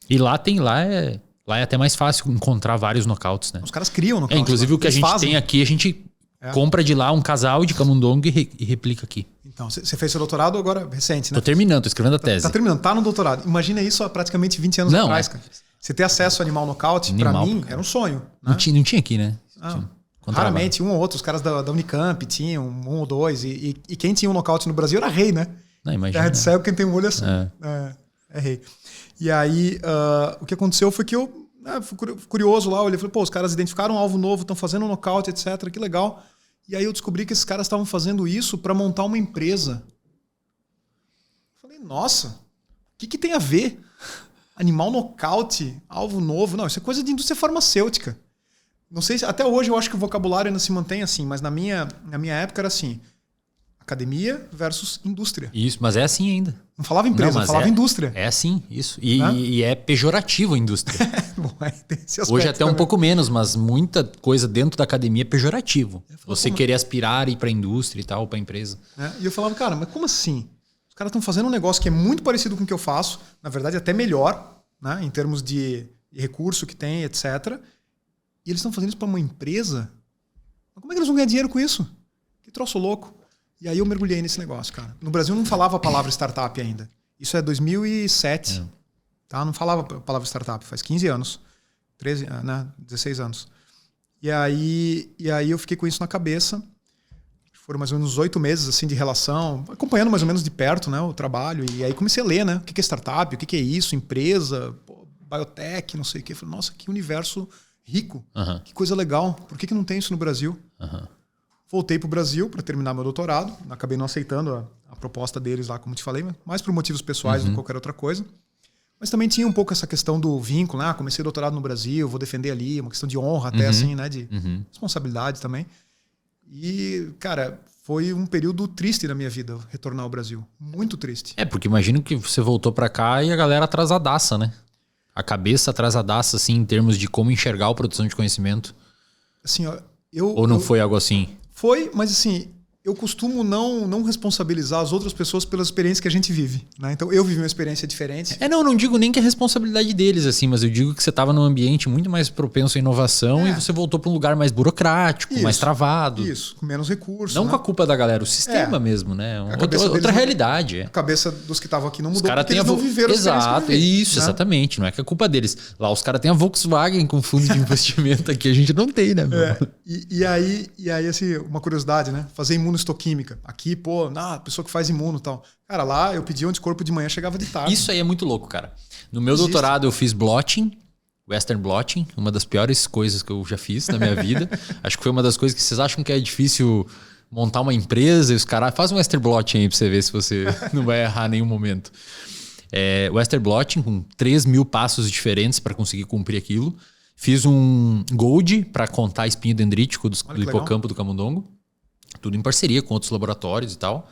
S1: E lá é até mais fácil encontrar vários nocautes, né?
S2: Os caras criam nocaute.
S1: Inclusive o que a gente tem aqui, a gente compra de lá um casal de camundongo e replica aqui.
S2: Então, você fez seu doutorado agora recente, né?
S1: Tô terminando, tô escrevendo a tese.
S2: Tá terminando, tá no doutorado. Imagina isso há praticamente 20 anos atrás, cara. Você ter acesso ao animal nocaute, pra mim, era um sonho. Né?
S1: Não tinha aqui, né?
S2: Raramente, um ou outro. Os caras da Unicamp tinham um ou dois. E quem tinha um nocaute no Brasil era rei, né?
S1: Não, imagina.
S2: Terra de cego, quem tem um olho é só. É rei. E aí, o que aconteceu foi que eu fui curioso lá. Olhei e falei, pô, os caras identificaram um alvo novo, estão fazendo um nocaute, etc. Que legal. E aí eu descobri que esses caras estavam fazendo isso para montar uma empresa. Falei, nossa, o que tem a ver? Animal nocaute, alvo novo. Não, isso é coisa de indústria farmacêutica. Não sei se até hoje eu acho que o vocabulário ainda se mantém assim, mas na minha época era assim: academia versus indústria.
S1: Isso, mas é assim ainda.
S2: Não falava empresa, falava indústria.
S1: É assim, isso. E é pejorativo a indústria.
S2: Bom, tem esse aspecto
S1: hoje até
S2: também.
S1: um pouco menos, mas muita coisa dentro da academia é pejorativo. Você querer aspirar e ir para a indústria e tal, para a empresa.
S2: E eu falava, cara, mas como assim? Os caras estão fazendo um negócio que é muito parecido com o que eu faço, na verdade até melhor, né, em termos de recurso que tem, etc. E eles estão fazendo isso para uma empresa? Mas como é que eles vão ganhar dinheiro com isso? Que troço louco. E aí eu mergulhei nesse negócio, cara. No Brasil não falava a palavra startup ainda. Isso é 2007. Tá? Não falava a palavra startup. Faz 15 anos. 13, né? 16 anos. E aí eu fiquei com isso na cabeça. Foram mais ou menos 8 meses assim, de relação, acompanhando mais ou menos de perto, né, o trabalho. E aí comecei a ler, né? O que é startup? O que é isso? Empresa? Biotech? Não sei o quê. Falei, nossa, que universo rico. Que coisa legal. Por que não tem isso no Brasil? Voltei para o Brasil para terminar meu doutorado. Acabei não aceitando a proposta deles lá, como te falei, mais por motivos pessoais do que qualquer outra coisa. Mas também tinha um pouco essa questão do vínculo, né? Comecei doutorado no Brasil, vou defender ali, uma questão de honra até, assim, né? De responsabilidade também. E, cara, foi um período triste na minha vida, retornar ao Brasil. Muito triste.
S1: Porque imagino que você voltou para cá e a galera atrasadaça, né? A cabeça atrasadaça, assim, em termos de como enxergar a produção de conhecimento.
S2: Assim, ó,
S1: Ou não foi algo assim?
S2: Foi, mas assim, eu costumo não responsabilizar as outras pessoas pelas experiências que a gente vive, né? Então eu vivi uma experiência diferente.
S1: Não digo nem que é responsabilidade deles, assim, mas eu digo que você estava num ambiente muito mais propenso à inovação e você voltou para um lugar mais burocrático, mais travado.
S2: Isso, com menos recursos.
S1: Não
S2: né?
S1: com a culpa da galera, o sistema mesmo, né? Outra realidade.
S2: A cabeça dos que estavam aqui não mudou,
S1: porque eles
S2: não viveram
S1: Exato, isso, né? Exatamente. Não é que é culpa deles. Lá os caras têm a Volkswagen com fundo de investimento aqui, a gente não tem, né?
S2: E aí, assim, uma curiosidade, né? Fazer imunohistoquímica. Aqui, a pessoa que faz imuno e tal. Cara, lá eu pedia um anticorpo de manhã, chegava de tarde.
S1: Isso aí é muito louco, cara. No meu doutorado eu fiz blotting, Western blotting, uma das piores coisas que eu já fiz na minha vida. Acho que foi uma das coisas que vocês acham que é difícil montar uma empresa e os caras... Faz um Western blotting aí pra você ver se você não vai errar em nenhum momento. Western blotting com 3.000 passos diferentes para conseguir cumprir aquilo. Fiz um Gold para contar espinho dendrítico do hipocampo do camundongo. Tudo em parceria com outros laboratórios e tal.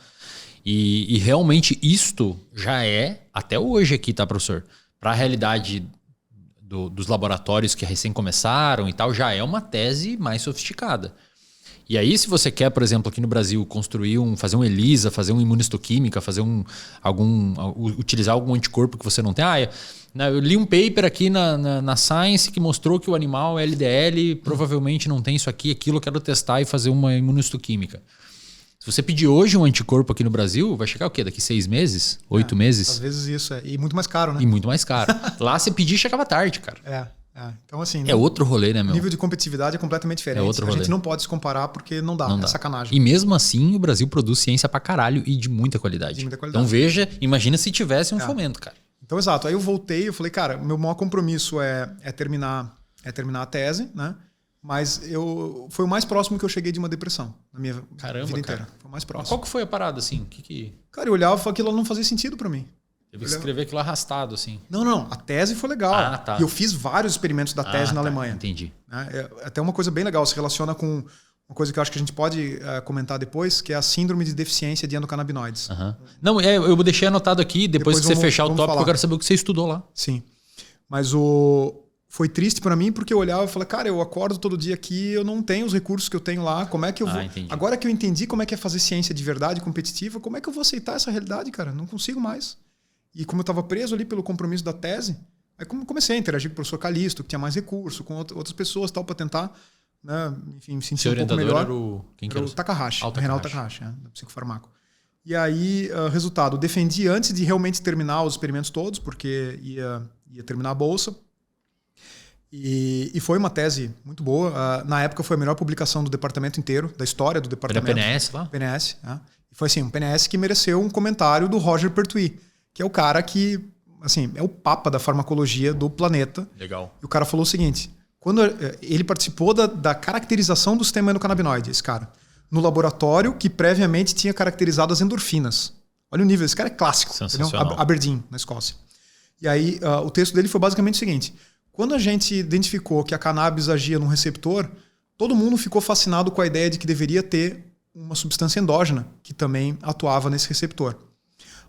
S1: E realmente isto já é, até hoje aqui, tá, professor? Para a realidade dos laboratórios que recém começaram e tal, já é uma tese mais sofisticada. E aí, se você quer, por exemplo, aqui no Brasil, fazer um ELISA, fazer uma imunistoquímica, utilizar algum anticorpo que você não tem. Eu li um paper aqui na Science que mostrou que o animal LDL provavelmente não tem isso aqui, aquilo, eu quero testar e fazer uma imunistoquímica. Se você pedir hoje um anticorpo aqui no Brasil, vai chegar o quê? Daqui 6 meses? 8 meses?
S2: Às vezes isso. E muito mais caro, né?
S1: E muito mais caro. Lá você pedir, chegava tarde, cara.
S2: Então, assim...
S1: É outro rolê, né, meu?
S2: O nível de competitividade é completamente diferente.
S1: É outro rolê.
S2: A gente não pode se comparar porque não dá. É sacanagem.
S1: E mesmo assim, o Brasil produz ciência pra caralho e de muita qualidade.
S2: De muita qualidade.
S1: Então veja, imagina se tivesse um fomento, cara.
S2: Então, exato. Aí eu voltei, eu falei, cara, meu maior compromisso é terminar a tese, né? Mas foi o mais próximo que eu cheguei de uma depressão na minha vida inteira. Foi o mais próximo.
S1: Mas qual que foi a parada, assim?
S2: Cara, eu olhava e falava que aquilo não fazia sentido pra mim.
S1: Teve que escrever aquilo arrastado, assim.
S2: Não. A tese foi legal.
S1: Tá.
S2: E eu fiz vários experimentos da tese na Alemanha.
S1: Entendi.
S2: É até uma coisa bem legal. Se relaciona com uma coisa que eu acho que a gente pode comentar depois, que é a síndrome de deficiência de endocannabinoides.
S1: Não, eu deixei anotado aqui. Depois que você fechar o tópico, eu quero saber o que você estudou lá.
S2: Sim. Mas foi triste pra mim porque eu olhava e falei, cara, eu acordo todo dia aqui, eu não tenho os recursos que eu tenho lá, como é que eu vou...
S1: Entendi.
S2: Agora que eu entendi como é que é fazer ciência de verdade, competitiva, como é que eu vou aceitar essa realidade, cara? Não consigo mais. E como eu estava preso ali pelo compromisso da tese, aí comecei a interagir com o professor Calixto, que tinha mais recurso, com outras pessoas tal, para tentar, né, enfim, me sentir um pouco melhor.
S1: Quem era
S2: o Takahashi, o Reinaldo Takahashi, da Psicofarmaco. E aí, resultado, defendi antes de realmente terminar os experimentos todos, porque ia terminar a bolsa. E foi uma tese muito boa. Na época foi a melhor publicação do departamento inteiro, da história do departamento.
S1: Foi na PNS lá?
S2: PNS. E foi assim, um PNS que mereceu um comentário do Roger Pertwee, que é o cara que, assim, é o papa da farmacologia do planeta.
S1: Legal.
S2: E o cara falou o seguinte, quando ele participou da caracterização do sistema endocannabinoide, esse cara, no laboratório que previamente tinha caracterizado as endorfinas. Olha o nível, esse cara é clássico.
S1: Sensacional.
S2: Aberdeen, na Escócia. E aí, o texto dele foi basicamente o seguinte, quando a gente identificou que a cannabis agia num receptor, todo mundo ficou fascinado com a ideia de que deveria ter uma substância endógena que também atuava nesse receptor.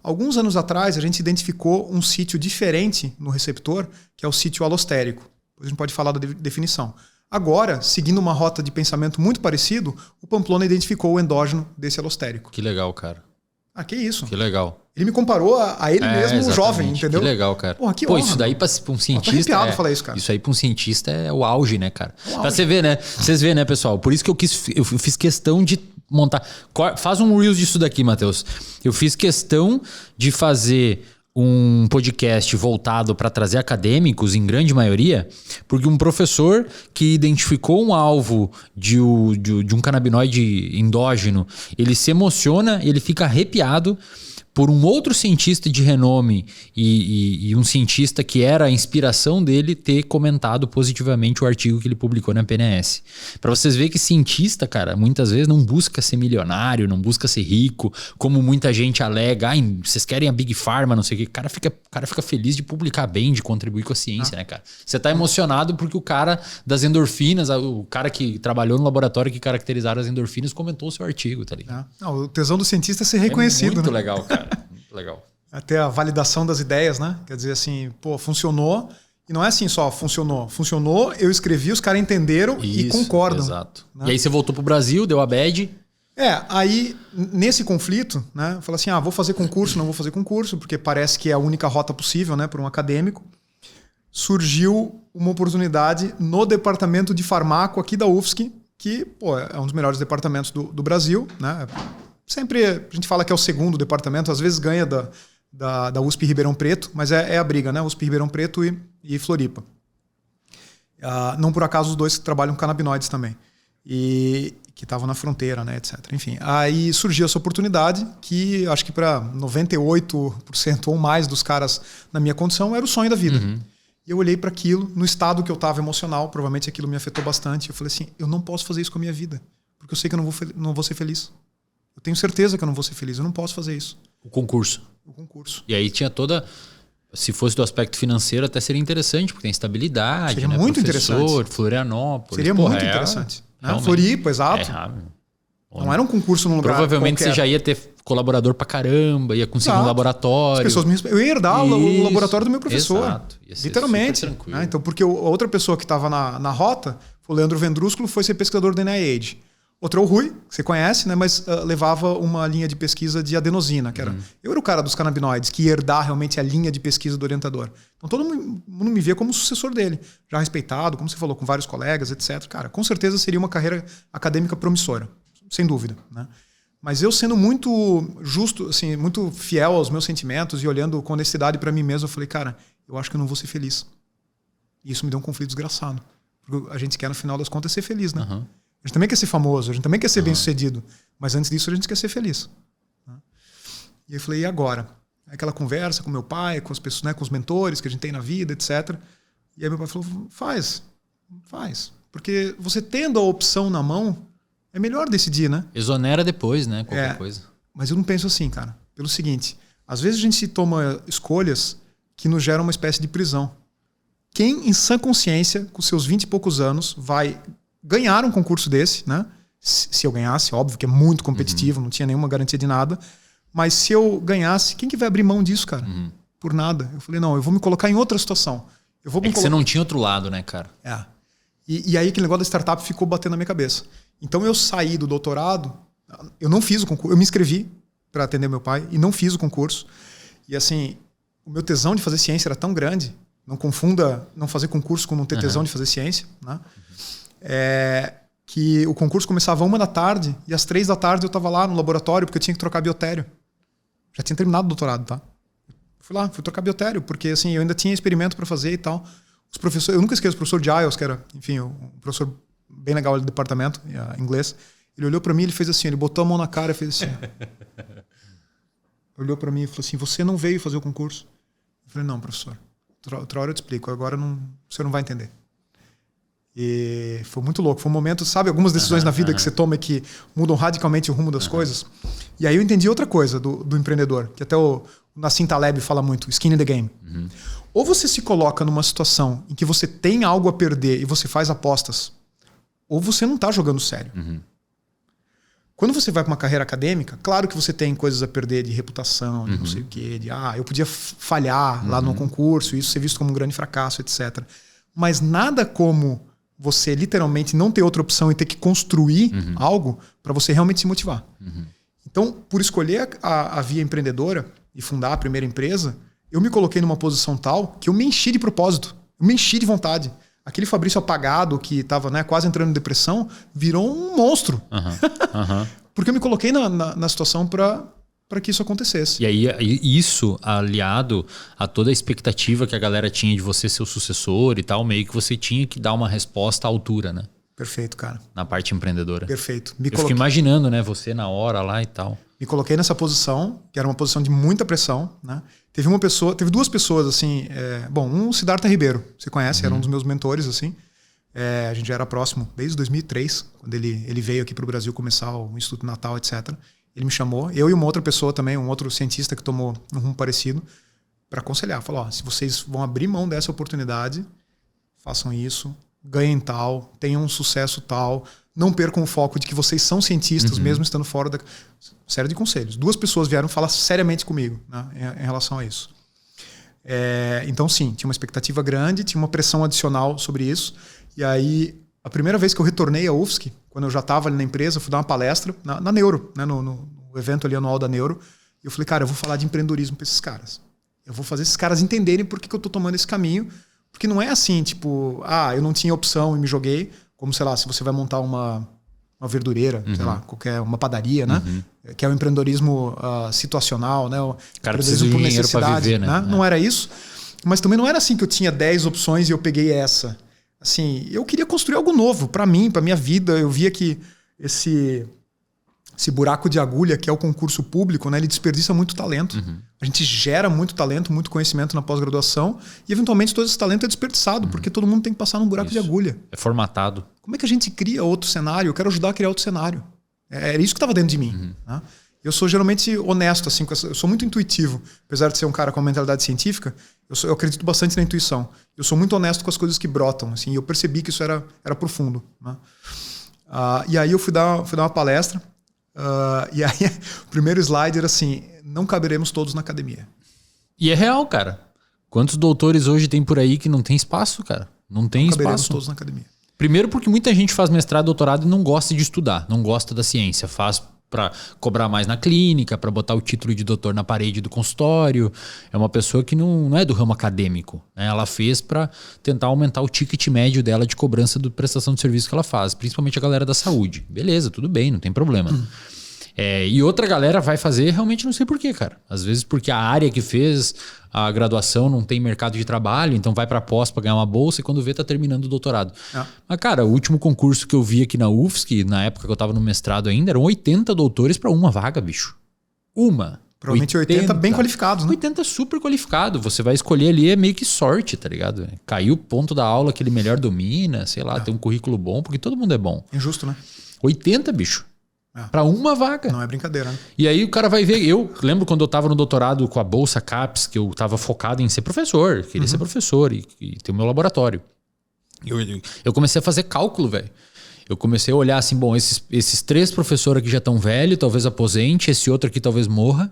S2: Alguns anos atrás, a gente identificou um sítio diferente no receptor, que é o sítio alostérico. Depois a gente pode falar da definição. Agora, seguindo uma rota de pensamento muito parecido, o Pamplona identificou o endógeno desse alostérico.
S1: Que legal, cara.
S2: Que isso.
S1: Que legal.
S2: Ele me comparou a ele mesmo, jovem, entendeu?
S1: Que legal, cara.
S2: Porra, que honra,
S1: isso daí pra um cientista...
S2: falar isso, cara.
S1: Isso aí pra um cientista é o auge, né, cara? Pra você ver, né? Vocês verem, né, pessoal? Por isso que eu fiz questão de montar... Faz um Reels disso daqui, Matheus. Eu fiz questão de fazer um podcast voltado para trazer acadêmicos, em grande maioria, porque um professor que identificou um alvo de um canabinoide endógeno, ele se emociona, ele fica arrepiado por um outro cientista de renome e um cientista que era a inspiração dele ter comentado positivamente o artigo que ele publicou na PNS. Para vocês verem que cientista, cara, muitas vezes não busca ser milionário, não busca ser rico, como muita gente alega, vocês querem a Big Pharma, não sei o quê. O cara fica feliz de publicar bem, de contribuir com a ciência, né, cara? Você tá emocionado porque o cara das endorfinas, o cara que trabalhou no laboratório que caracterizaram as endorfinas, comentou o seu artigo, tá ligado?
S2: O tesão do cientista é ser reconhecido,
S1: muito
S2: né?
S1: legal, cara. Muito legal.
S2: Até a validação das ideias, né? Quer dizer assim, funcionou. E não é assim só, funcionou. Funcionou, eu escrevi, os caras entenderam e concordam.
S1: Exato.
S2: Né?
S1: E aí você voltou pro Brasil, deu a bad.
S2: Aí nesse conflito, né? Eu falei assim, vou fazer concurso, não vou fazer concurso, porque parece que é a única rota possível, né? Para um acadêmico. Surgiu uma oportunidade no departamento de farmaco aqui da UFSC, que é um dos melhores departamentos do Brasil, né? Sempre a gente fala que é o segundo departamento, às vezes ganha da USP Ribeirão Preto, mas é a briga, né? USP Ribeirão Preto e Floripa. Não por acaso os dois que trabalham com canabinoides também. E que estavam na fronteira, né, etc. Enfim, aí surgiu essa oportunidade que acho que para 98% ou mais dos caras na minha condição era o sonho da vida.
S1: Uhum.
S2: E eu olhei para aquilo, no estado que eu estava emocional, provavelmente aquilo me afetou bastante. Eu falei assim, eu não posso fazer isso com a minha vida, porque eu sei que eu não vou ser feliz. Eu tenho certeza que eu não vou ser feliz. Eu não posso fazer isso.
S1: O concurso.
S2: E
S1: aí tinha toda... Se fosse do aspecto financeiro, até seria interessante, porque tem estabilidade,
S2: seria
S1: né?
S2: muito
S1: Professor,
S2: interessante.
S1: Florianópolis.
S2: Seria muito interessante. Né? Floripa, exato. Não era um concurso num lugar
S1: provavelmente
S2: qualquer.
S1: Você já ia ter colaborador pra caramba, ia conseguir um laboratório.
S2: As pessoas eu ia herdar o laboratório do meu professor.
S1: Exato. Ia ser
S2: literalmente.
S1: tranquilo.
S2: Então, porque a outra pessoa que estava na rota, o Leandro Vendrúsculo, foi ser pesquisador do NIH. Outro é o Rui, que você conhece, né? Mas levava uma linha de pesquisa de adenosina, que era... Eu era o cara dos canabinoides, que ia herdar realmente a linha de pesquisa do orientador. Então todo mundo me via como sucessor dele, já respeitado, como você falou, com vários colegas, etc. Cara, com certeza seria uma carreira acadêmica promissora, sem dúvida, né? Mas eu sendo muito justo, assim, muito fiel aos meus sentimentos e olhando com honestidade para mim mesmo, eu falei, cara, eu acho que eu não vou ser feliz. E isso me deu um conflito desgraçado. Porque a gente quer, no final das contas, ser feliz, né?
S1: Uhum.
S2: A gente também quer ser famoso, a gente também quer ser bem-sucedido. Mas antes disso, a gente quer ser feliz. E eu falei, e agora? Aquela conversa com meu pai, com as pessoas, né, com os mentores que a gente tem na vida, etc. E aí meu pai falou, faz. Porque você tendo a opção na mão, é melhor decidir, né?
S1: Exonera depois, né? Qualquer coisa.
S2: Mas eu não penso assim, cara. Pelo seguinte, às vezes a gente toma escolhas que nos geram uma espécie de prisão. Quem, em sã consciência, com seus 20 e poucos anos, vai ganhar um concurso desse, né? Se eu ganhasse, óbvio que é muito competitivo, não tinha nenhuma garantia de nada. Mas se eu ganhasse, quem que vai abrir mão disso, cara? Por nada. Eu falei, não, eu vou me colocar em outra situação.
S1: Você não tinha outro lado, né, cara?
S2: E aí aquele negócio da startup ficou batendo na minha cabeça. Então eu saí do doutorado, eu não fiz o concurso, eu me inscrevi para atender meu pai e não fiz o concurso. E assim, o meu tesão de fazer ciência era tão grande, não confunda não fazer concurso com não ter tesão de fazer ciência, né? Que o concurso começava 1 da tarde e às 3 da tarde eu estava lá no laboratório porque eu tinha que trocar biotério. Já tinha terminado o doutorado, tá? Fui trocar biotério, porque assim, eu ainda tinha experimento para fazer e tal. Os professores, eu nunca esqueço o professor Giles, que era, enfim, um professor bem legal do departamento, inglês. Ele olhou para mim, ele fez assim, ele botou a mão na cara e fez assim. Olhou para mim e falou assim, você não veio fazer o concurso? Eu falei, não, professor, outra hora eu te explico, agora o senhor não vai entender. E foi muito louco, foi um momento, sabe, algumas decisões na vida que você toma que mudam radicalmente o rumo das coisas. E aí eu entendi outra coisa do empreendedor, que até o Nassim Taleb fala muito, skin in the game. Ou você se coloca numa situação em que você tem algo a perder e você faz apostas, ou você não está jogando sério. Quando você vai para uma carreira acadêmica, claro que você tem coisas a perder de reputação, de não sei o quê, de eu podia falhar lá no concurso, isso ser visto como um grande fracasso, etc. Mas nada como você literalmente não ter outra opção e ter que construir algo para você realmente se motivar. Então, por escolher a via empreendedora e fundar a primeira empresa, eu me coloquei numa posição tal que eu me enchi de propósito, eu me enchi de vontade. Aquele Fabrício apagado que estava, né, quase entrando em depressão, virou um monstro. Porque eu me coloquei na situação para que isso acontecesse.
S1: E aí isso aliado a toda a expectativa que a galera tinha de você ser o sucessor e tal, meio que você tinha que dar uma resposta à altura, né?
S2: Perfeito, cara.
S1: Na parte empreendedora.
S2: Perfeito.
S1: Eu fico imaginando, né? Você na hora lá e tal.
S2: Me coloquei nessa posição, que era uma posição de muita pressão, né? Teve duas pessoas, assim... o Siddhartha Ribeiro, você conhece, era um dos meus mentores, assim. A gente já era próximo desde 2003, quando ele veio aqui para o Brasil começar o Instituto Natal, etc. Ele me chamou, eu e uma outra pessoa também, um outro cientista que tomou um rumo parecido, para aconselhar. Falou, se vocês vão abrir mão dessa oportunidade, façam isso, ganhem tal, tenham um sucesso tal, não percam o foco de que vocês são cientistas, mesmo estando fora da... Série de conselhos. 2 pessoas vieram falar seriamente comigo, né, em relação a isso. Então, sim, tinha uma expectativa grande, tinha uma pressão adicional sobre isso. E aí, a primeira vez que eu retornei à UFSC, quando eu já estava ali na empresa, eu fui dar uma palestra na Neuro, né, no evento ali anual da Neuro. E eu falei, cara, eu vou falar de empreendedorismo para esses caras. Eu vou fazer esses caras entenderem por que eu estou tomando esse caminho. Porque não é assim, tipo, eu não tinha opção e me joguei. Como, sei lá, se você vai montar uma verdureira, sei lá, uma padaria, né? Que é o empreendedorismo situacional, né? O
S1: cara precisa de dinheiro para viver, né?
S2: Não era isso. Mas também não era assim que eu tinha 10 opções e eu peguei essa. Assim, eu queria construir algo novo para mim, para minha vida. Eu via que esse buraco de agulha que é o concurso público, né? Ele desperdiça muito talento. A gente gera muito talento, muito conhecimento na pós-graduação e eventualmente todo esse talento é desperdiçado porque todo mundo tem que passar num buraco de agulha.
S1: É formatado.
S2: Como é que a gente cria outro cenário? Eu quero ajudar a criar outro cenário. Era isso que estava dentro de mim. Né? Eu sou geralmente honesto, assim, eu sou muito intuitivo. Apesar de ser um cara com uma mentalidade científica, eu acredito bastante na intuição. Eu sou muito honesto com as coisas que brotam. Assim, e eu percebi que isso era profundo. Né? E aí eu fui dar uma palestra. E aí o primeiro slide era assim, não caberemos todos na academia.
S1: E é real, cara. Quantos doutores hoje tem por aí que não tem espaço, cara? Não tem espaço.
S2: Caberemos todos na academia.
S1: Primeiro porque muita gente faz mestrado, doutorado e não gosta de estudar, não gosta da ciência. Faz para cobrar mais na clínica, para botar o título de doutor na parede do consultório. É uma pessoa que não é do ramo acadêmico, né? Ela fez para tentar aumentar o ticket médio dela de cobrança de prestação de serviço que ela faz, principalmente a galera da saúde. Beleza, tudo bem, não tem problema. E outra galera vai fazer, realmente não sei porquê, cara. Às vezes porque a área que fez a graduação não tem mercado de trabalho, então vai pra pós pra ganhar uma bolsa e quando vê tá terminando o doutorado. Mas, cara, o último concurso que eu vi aqui na UFSC, na época que eu tava no mestrado ainda, eram 80 doutores pra uma vaga, bicho. Uma.
S2: Provavelmente 80 bem qualificados, né?
S1: 80 super qualificado. Você vai escolher ali, é meio que sorte, tá ligado? Caiu o ponto da aula que ele melhor domina, sei lá, tem um currículo bom, porque todo mundo é bom.
S2: Injusto, né?
S1: 80, bicho. Pra uma vaga.
S2: Não é brincadeira, né?
S1: E aí o cara vai ver. Eu lembro quando eu tava no doutorado com a Bolsa CAPES, que eu tava focado em ser professor. Queria ser professor e ter o meu laboratório. Eu comecei a fazer cálculo, velho. Eu comecei a olhar assim, bom, esses 3 professores aqui já estão velhos, talvez aposente, esse outro aqui talvez morra.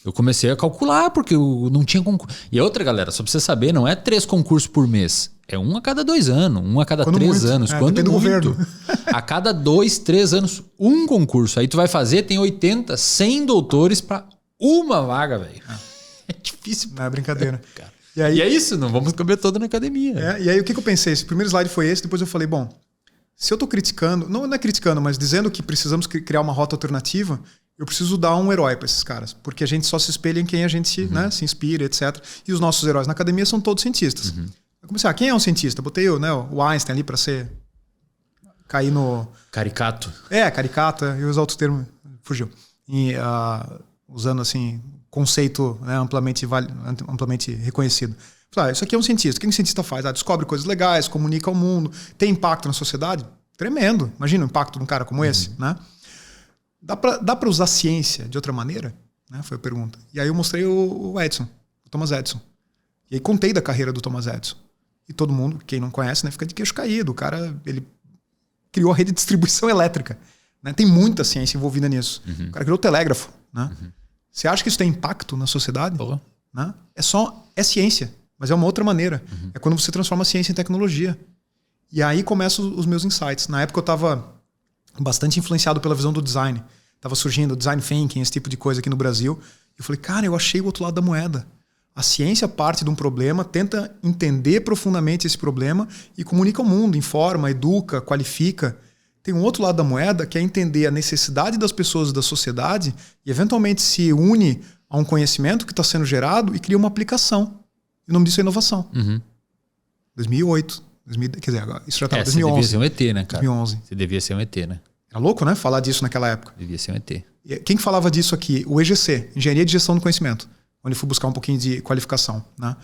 S1: Eu comecei a calcular, porque eu não tinha concurso. E outra, galera, só pra você saber, não é 3 concursos por mês. É 1 a cada 2 anos, 1 a cada 3 anos. Quando
S2: depende do governo.
S1: A cada 2, 3 anos, um concurso. Aí tu vai fazer, tem 80, 100 doutores pra uma vaga, velho. É difícil.
S2: Não é brincadeira.
S1: Cara.
S2: E aí,
S1: é isso, não vamos caber todo na academia.
S2: E aí o que eu pensei? Esse primeiro slide foi esse, depois eu falei, bom, se eu tô criticando, não é criticando, mas dizendo que precisamos criar uma rota alternativa, eu preciso dar um herói para esses caras. Porque a gente só se espelha em quem a gente se inspira, etc. E os nossos heróis na academia são todos cientistas. Eu comecei, quem é um cientista? Botei o Einstein ali para ser... Cair no...
S1: Caricato.
S2: Caricato. Eu usar outro termo, fugiu. E, usando assim, conceito amplamente reconhecido. Falei, isso aqui é um cientista. O que um cientista faz? Descobre coisas legais, comunica ao mundo, tem impacto na sociedade? Tremendo. Imagina o impacto de um cara como esse, né? Dá para usar ciência de outra maneira? Né? Foi a pergunta. E aí eu mostrei o Edison, o Thomas Edison. E aí contei da carreira do Thomas Edison. E todo mundo, quem não conhece, fica de queixo caído. O cara, ele criou a rede de distribuição elétrica. Né? Tem muita ciência envolvida nisso. O cara criou o telégrafo. Né? Você acha que isso tem impacto na sociedade? Né? É ciência, mas é uma outra maneira. É quando você transforma a ciência em tecnologia. E aí começam os meus insights. Na época eu estava bastante influenciado pela visão do design. Estava surgindo design thinking, esse tipo de coisa aqui no Brasil. Eu falei, cara, eu achei o outro lado da moeda. A ciência parte de um problema, tenta entender profundamente esse problema e comunica ao mundo, informa, educa, qualifica. Tem um outro lado da moeda que é entender a necessidade das pessoas e da sociedade e eventualmente se une a um conhecimento que está sendo gerado e cria uma aplicação. O nome disso é inovação. 2008. Quer dizer, agora, isso já estava em 2011.
S1: Você devia ser um ET, né, cara?
S2: 2011.
S1: Você devia ser um ET, né?
S2: Era louco, né? Falar disso naquela época.
S1: Devia ser um ET.
S2: Quem que falava disso aqui? O EGC, Engenharia de Gestão do Conhecimento, onde eu fui buscar um pouquinho de qualificação. Né?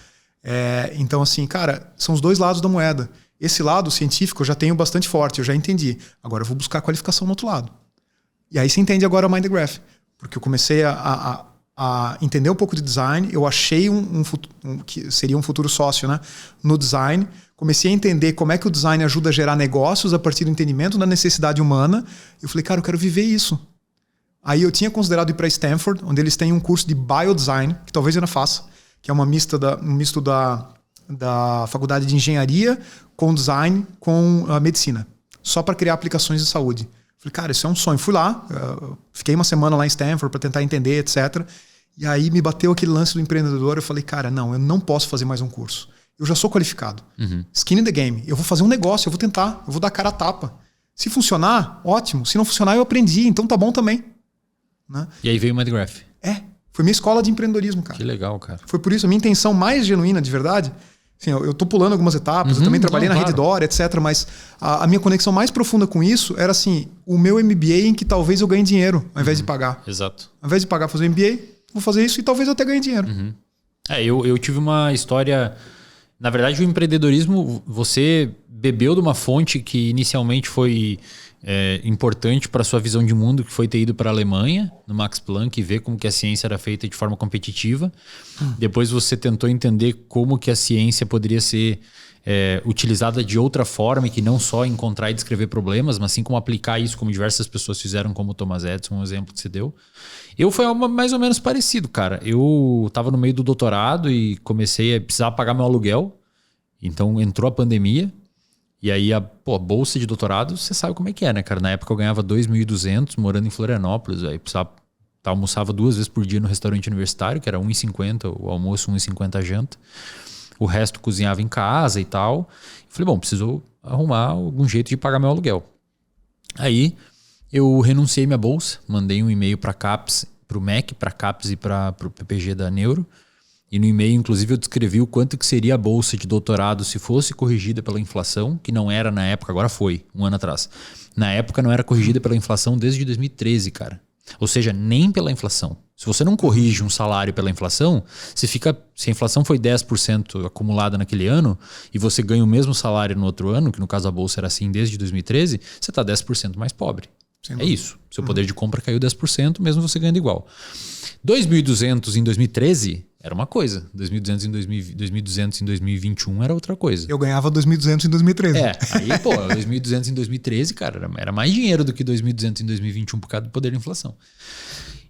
S2: Então, assim, cara, são os dois lados da moeda. Esse lado científico eu já tenho bastante forte, eu já entendi. Agora eu vou buscar qualificação no outro lado. E aí você entende agora o Mind the Graph. Porque eu comecei a entender um pouco de design, eu achei que seria um futuro sócio, né, no design. Comecei a entender como é que o design ajuda a gerar negócios a partir do entendimento da necessidade humana. Eu falei, cara, eu quero viver isso. Aí eu tinha considerado ir para Stanford, onde eles têm um curso de biodesign, que talvez eu ainda faça, que é um misto da faculdade de engenharia com design com a medicina, só para criar aplicações de saúde. Falei, cara, isso é um sonho. Fui lá, fiquei uma semana lá em Stanford para tentar entender, etc. E aí me bateu aquele lance do empreendedor. Eu falei, cara, não, eu não posso fazer mais um curso. Eu já sou qualificado. Skin in the game. Eu vou fazer um negócio, eu vou tentar, eu vou dar cara a tapa. Se funcionar, ótimo. Se não funcionar, eu aprendi, então tá bom também. Né?
S1: E aí veio o Mind the Graph.
S2: Foi minha escola de empreendedorismo, cara.
S1: Que legal, cara.
S2: Foi por isso, a minha intenção mais genuína, de verdade, assim, eu tô pulando algumas etapas, eu também trabalhei na Redditor, etc, mas a minha conexão mais profunda com isso era assim, o meu MBA em que talvez eu ganhe dinheiro, ao invés de pagar.
S1: Exato.
S2: Ao invés de pagar fazer o MBA, vou fazer isso e talvez eu até ganhe dinheiro.
S1: Eu tive uma história... Na verdade, o empreendedorismo, você bebeu de uma fonte que inicialmente foi importante para a sua visão de mundo, que foi ter ido para a Alemanha, no Max Planck, e ver como que a ciência era feita de forma competitiva. Depois você tentou entender como que a ciência poderia ser utilizada de outra forma, e que não só encontrar e descrever problemas, mas sim como aplicar isso, como diversas pessoas fizeram, como o Thomas Edison, um exemplo que você deu. Foi algo mais ou menos parecido, cara. Eu estava no meio do doutorado e comecei a precisar pagar meu aluguel. Então entrou a pandemia. E aí a bolsa de doutorado, você sabe como é que é, né, cara? Na época eu ganhava 2.200 morando em Florianópolis. Aí almoçava 2 vezes por dia no restaurante universitário, que era R$1,50 o almoço, R$1,50 a janta. O resto cozinhava em casa e tal. Falei, bom, preciso arrumar algum jeito de pagar meu aluguel. Aí Eu renunciei minha bolsa, mandei um e-mail para CAPES, para o MEC, para CAPES e para o PPG da Neuro. E no e-mail, inclusive, eu descrevi o quanto que seria a bolsa de doutorado se fosse corrigida pela inflação, que não era na época, agora foi, um ano atrás. Na época não era corrigida pela inflação desde 2013, cara. Ou seja, nem pela inflação. Se você não corrige um salário pela inflação, se a inflação foi 10% acumulada naquele ano e você ganha o mesmo salário no outro ano, que no caso a bolsa era assim desde 2013, você está 10% mais pobre. É isso. Seu poder de compra caiu 10%, mesmo você ganhando igual. 2.200 em 2013 era uma coisa. 2.200 em 2021 era outra coisa.
S2: Eu ganhava 2.200 em 2013.
S1: Aí, 2.200 em 2013, cara, era mais dinheiro do que 2.200 em 2021 por causa do poder da inflação.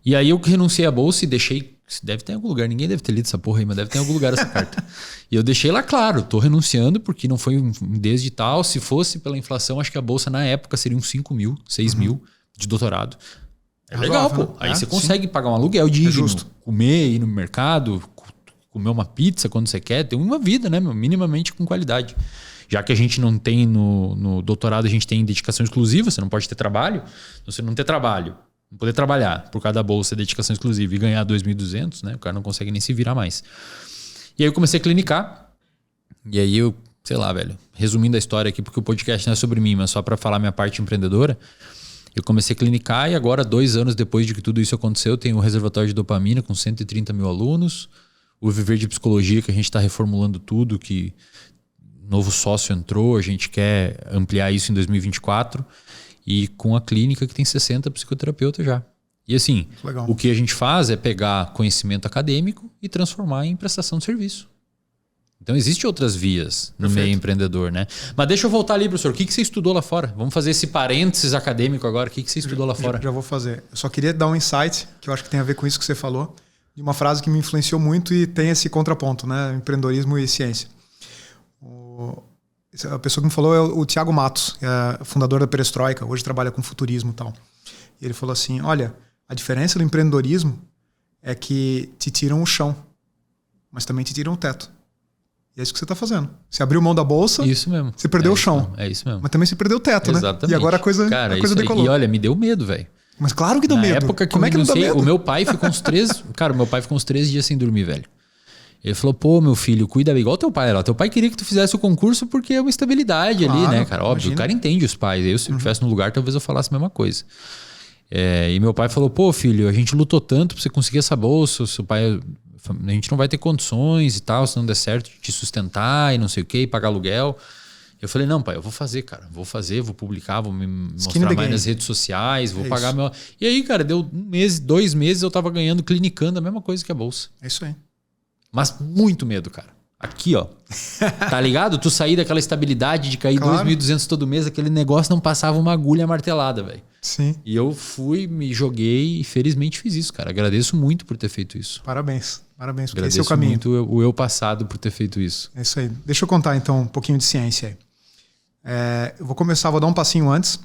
S1: E aí eu renunciei à bolsa e deixei... Deve ter em algum lugar, ninguém deve ter lido essa porra aí, mas deve ter em algum lugar essa carta. E eu deixei lá claro, tô renunciando porque não foi desde tal. Se fosse pela inflação, acho que a bolsa na época seria uns 5 mil, 6 mil de doutorado. É legal, pô. Aí você consegue pagar um aluguel digno, comer, ir no mercado, comer uma pizza quando você quer, ter uma vida, né, minimamente com qualidade. Já que a gente não tem no doutorado, a gente tem dedicação exclusiva, você não pode ter trabalho. Você não ter trabalho, não poder trabalhar por causa da bolsa, dedicação exclusiva e ganhar 2.200, né? O cara não consegue nem se virar mais. E aí eu comecei a clinicar. E aí eu, sei lá, velho, resumindo a história aqui, porque o podcast não é sobre mim, mas só para falar minha parte empreendedora. Eu comecei a clinicar e agora, 2 anos depois de que tudo isso aconteceu, eu tenho um reservatório de dopamina com 130 mil alunos, o Viver de Psicologia, que a gente está reformulando tudo, que novo sócio entrou, a gente quer ampliar isso em 2024, e com a clínica que tem 60 psicoterapeutas já. E assim, legal. O que a gente faz é pegar conhecimento acadêmico e transformar em prestação de serviço. Então, existem outras vias no meio empreendedor, né? Mas deixa eu voltar ali, professor. O que você estudou lá fora? Vamos fazer esse parênteses acadêmico agora. O que você estudou lá fora?
S2: Já vou fazer. Eu só queria dar um insight, que eu acho que tem a ver com isso que você falou, de uma frase que me influenciou muito e tem esse contraponto, né? Empreendedorismo e ciência. A pessoa que me falou é o Thiago Matos, que é fundador da Perestroika, hoje trabalha com futurismo e tal. E ele falou assim, olha, a diferença do empreendedorismo é que te tiram o chão, mas também te tiram o teto. E é isso que você está fazendo. Você abriu mão da bolsa,
S1: isso mesmo.
S2: Você perdeu o chão.
S1: É isso mesmo.
S2: Mas também você perdeu o teto,
S1: exatamente.
S2: Né? E agora a coisa decolou.
S1: E olha, me deu medo, velho.
S2: Mas claro que deu medo.
S1: Na época que
S2: como é que não dá medo?
S1: O meu pai ficou uns 3... Cara, o meu pai ficou uns 3 dias sem dormir, velho. Ele falou, pô, meu filho, cuida bem. Igual teu pai lá. Teu pai queria que tu fizesse o concurso porque é uma estabilidade ali, né, cara? Óbvio, o cara entende os pais. Eu, se eu estivesse no lugar, talvez eu falasse a mesma coisa. E meu pai falou, pô, filho, a gente lutou tanto pra você conseguir essa bolsa. Seu pai... A gente não vai ter condições e tal, se não der certo, te sustentar e não sei o que, e pagar aluguel. Eu falei, não, pai, eu vou fazer, cara. Vou publicar, vou me mostrar mais nas redes sociais, vou pagar meu... E aí, cara, deu 1 mês, 2 meses, eu tava ganhando, clinicando a mesma coisa que a bolsa.
S2: É isso aí.
S1: Mas muito medo, cara. Aqui, ó. Tá ligado? Tu sair daquela estabilidade de cair 2.200 todo mês, aquele negócio não passava uma agulha martelada, velho.
S2: Sim.
S1: E eu fui, me joguei e felizmente fiz isso, cara. Agradeço muito por ter feito isso.
S2: Parabéns, porque
S1: agradeço
S2: esse é o caminho.
S1: Muito o eu passado por ter feito isso.
S2: É isso aí. Deixa eu contar então um pouquinho de ciência aí. Eu vou dar um passinho antes.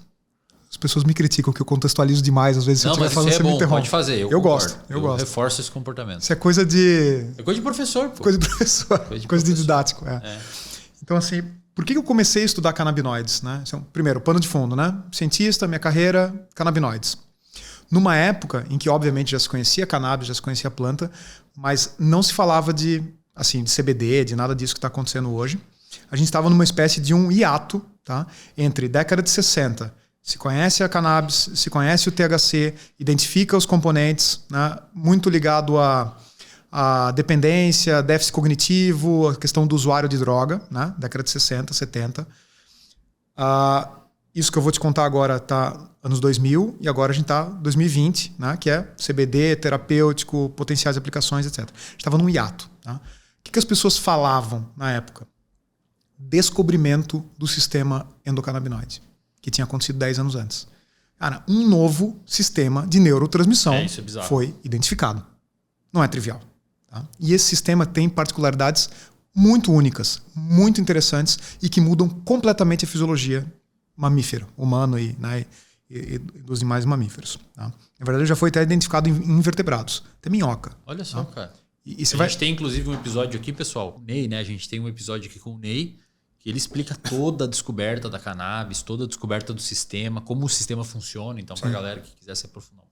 S2: As pessoas me criticam que eu contextualizo demais, às vezes se eu estiver falando, você me interrompe.
S1: Pode fazer,
S2: eu gosto. Eu
S1: reforço esse comportamento.
S2: Isso é coisa de...
S1: É coisa de professor, pô.
S2: Coisa de professor. Coisa de didático, Então assim, por que eu comecei a estudar canabinoides, né? Primeiro, pano de fundo, né? Cientista, minha carreira, canabinoides. Numa época em que, obviamente, já se conhecia cannabis, já se conhecia a planta, mas não se falava de CBD, de nada disso que está acontecendo hoje. A gente estava numa espécie de um hiato, tá? Entre década de 60, se conhece a cannabis, se conhece o THC, identifica os componentes, né? Muito ligado a dependência, déficit cognitivo, a questão do usuário de droga, né? Década de 60, 70. Isso que eu vou te contar agora está anos 2000 e agora a gente está em 2020, né? Que é CBD, terapêutico, potenciais aplicações, etc. A gente estava num hiato. Tá? O que as pessoas falavam na época? Descobrimento do sistema endocannabinoide, que tinha acontecido 10 anos antes. Cara, um novo sistema de neurotransmissão foi identificado. Não é trivial. Tá? E esse sistema tem particularidades muito únicas, muito interessantes e que mudam completamente a fisiologia mamífero, humano e dos demais mamíferos. Tá? Na verdade, já foi até identificado em invertebrados, até minhoca.
S1: Olha só,
S2: tá?
S1: cara. A gente tem inclusive um episódio aqui, pessoal, o Ney, né? A gente tem um episódio aqui com o Ney, que ele explica toda a descoberta da cannabis, toda a descoberta do sistema, como o sistema funciona. Então, para a galera que quiser se aprofundar.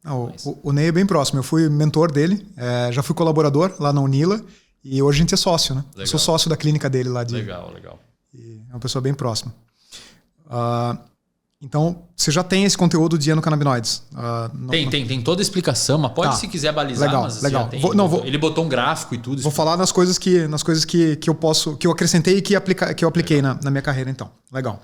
S2: O Ney é bem próximo. Eu fui mentor dele, já fui colaborador lá na Unila e hoje a gente é sócio, né? Eu sou sócio da clínica dele lá.
S1: Legal.
S2: E é uma pessoa bem próxima. Então, você já tem esse conteúdo de endocannabinoides?
S1: Tem toda a explicação, mas pode, se quiser balizar.
S2: Legal.
S1: Ele botou um gráfico e tudo.
S2: Vou falar nas coisas que eu acrescentei e que eu apliquei na minha carreira, então. Legal.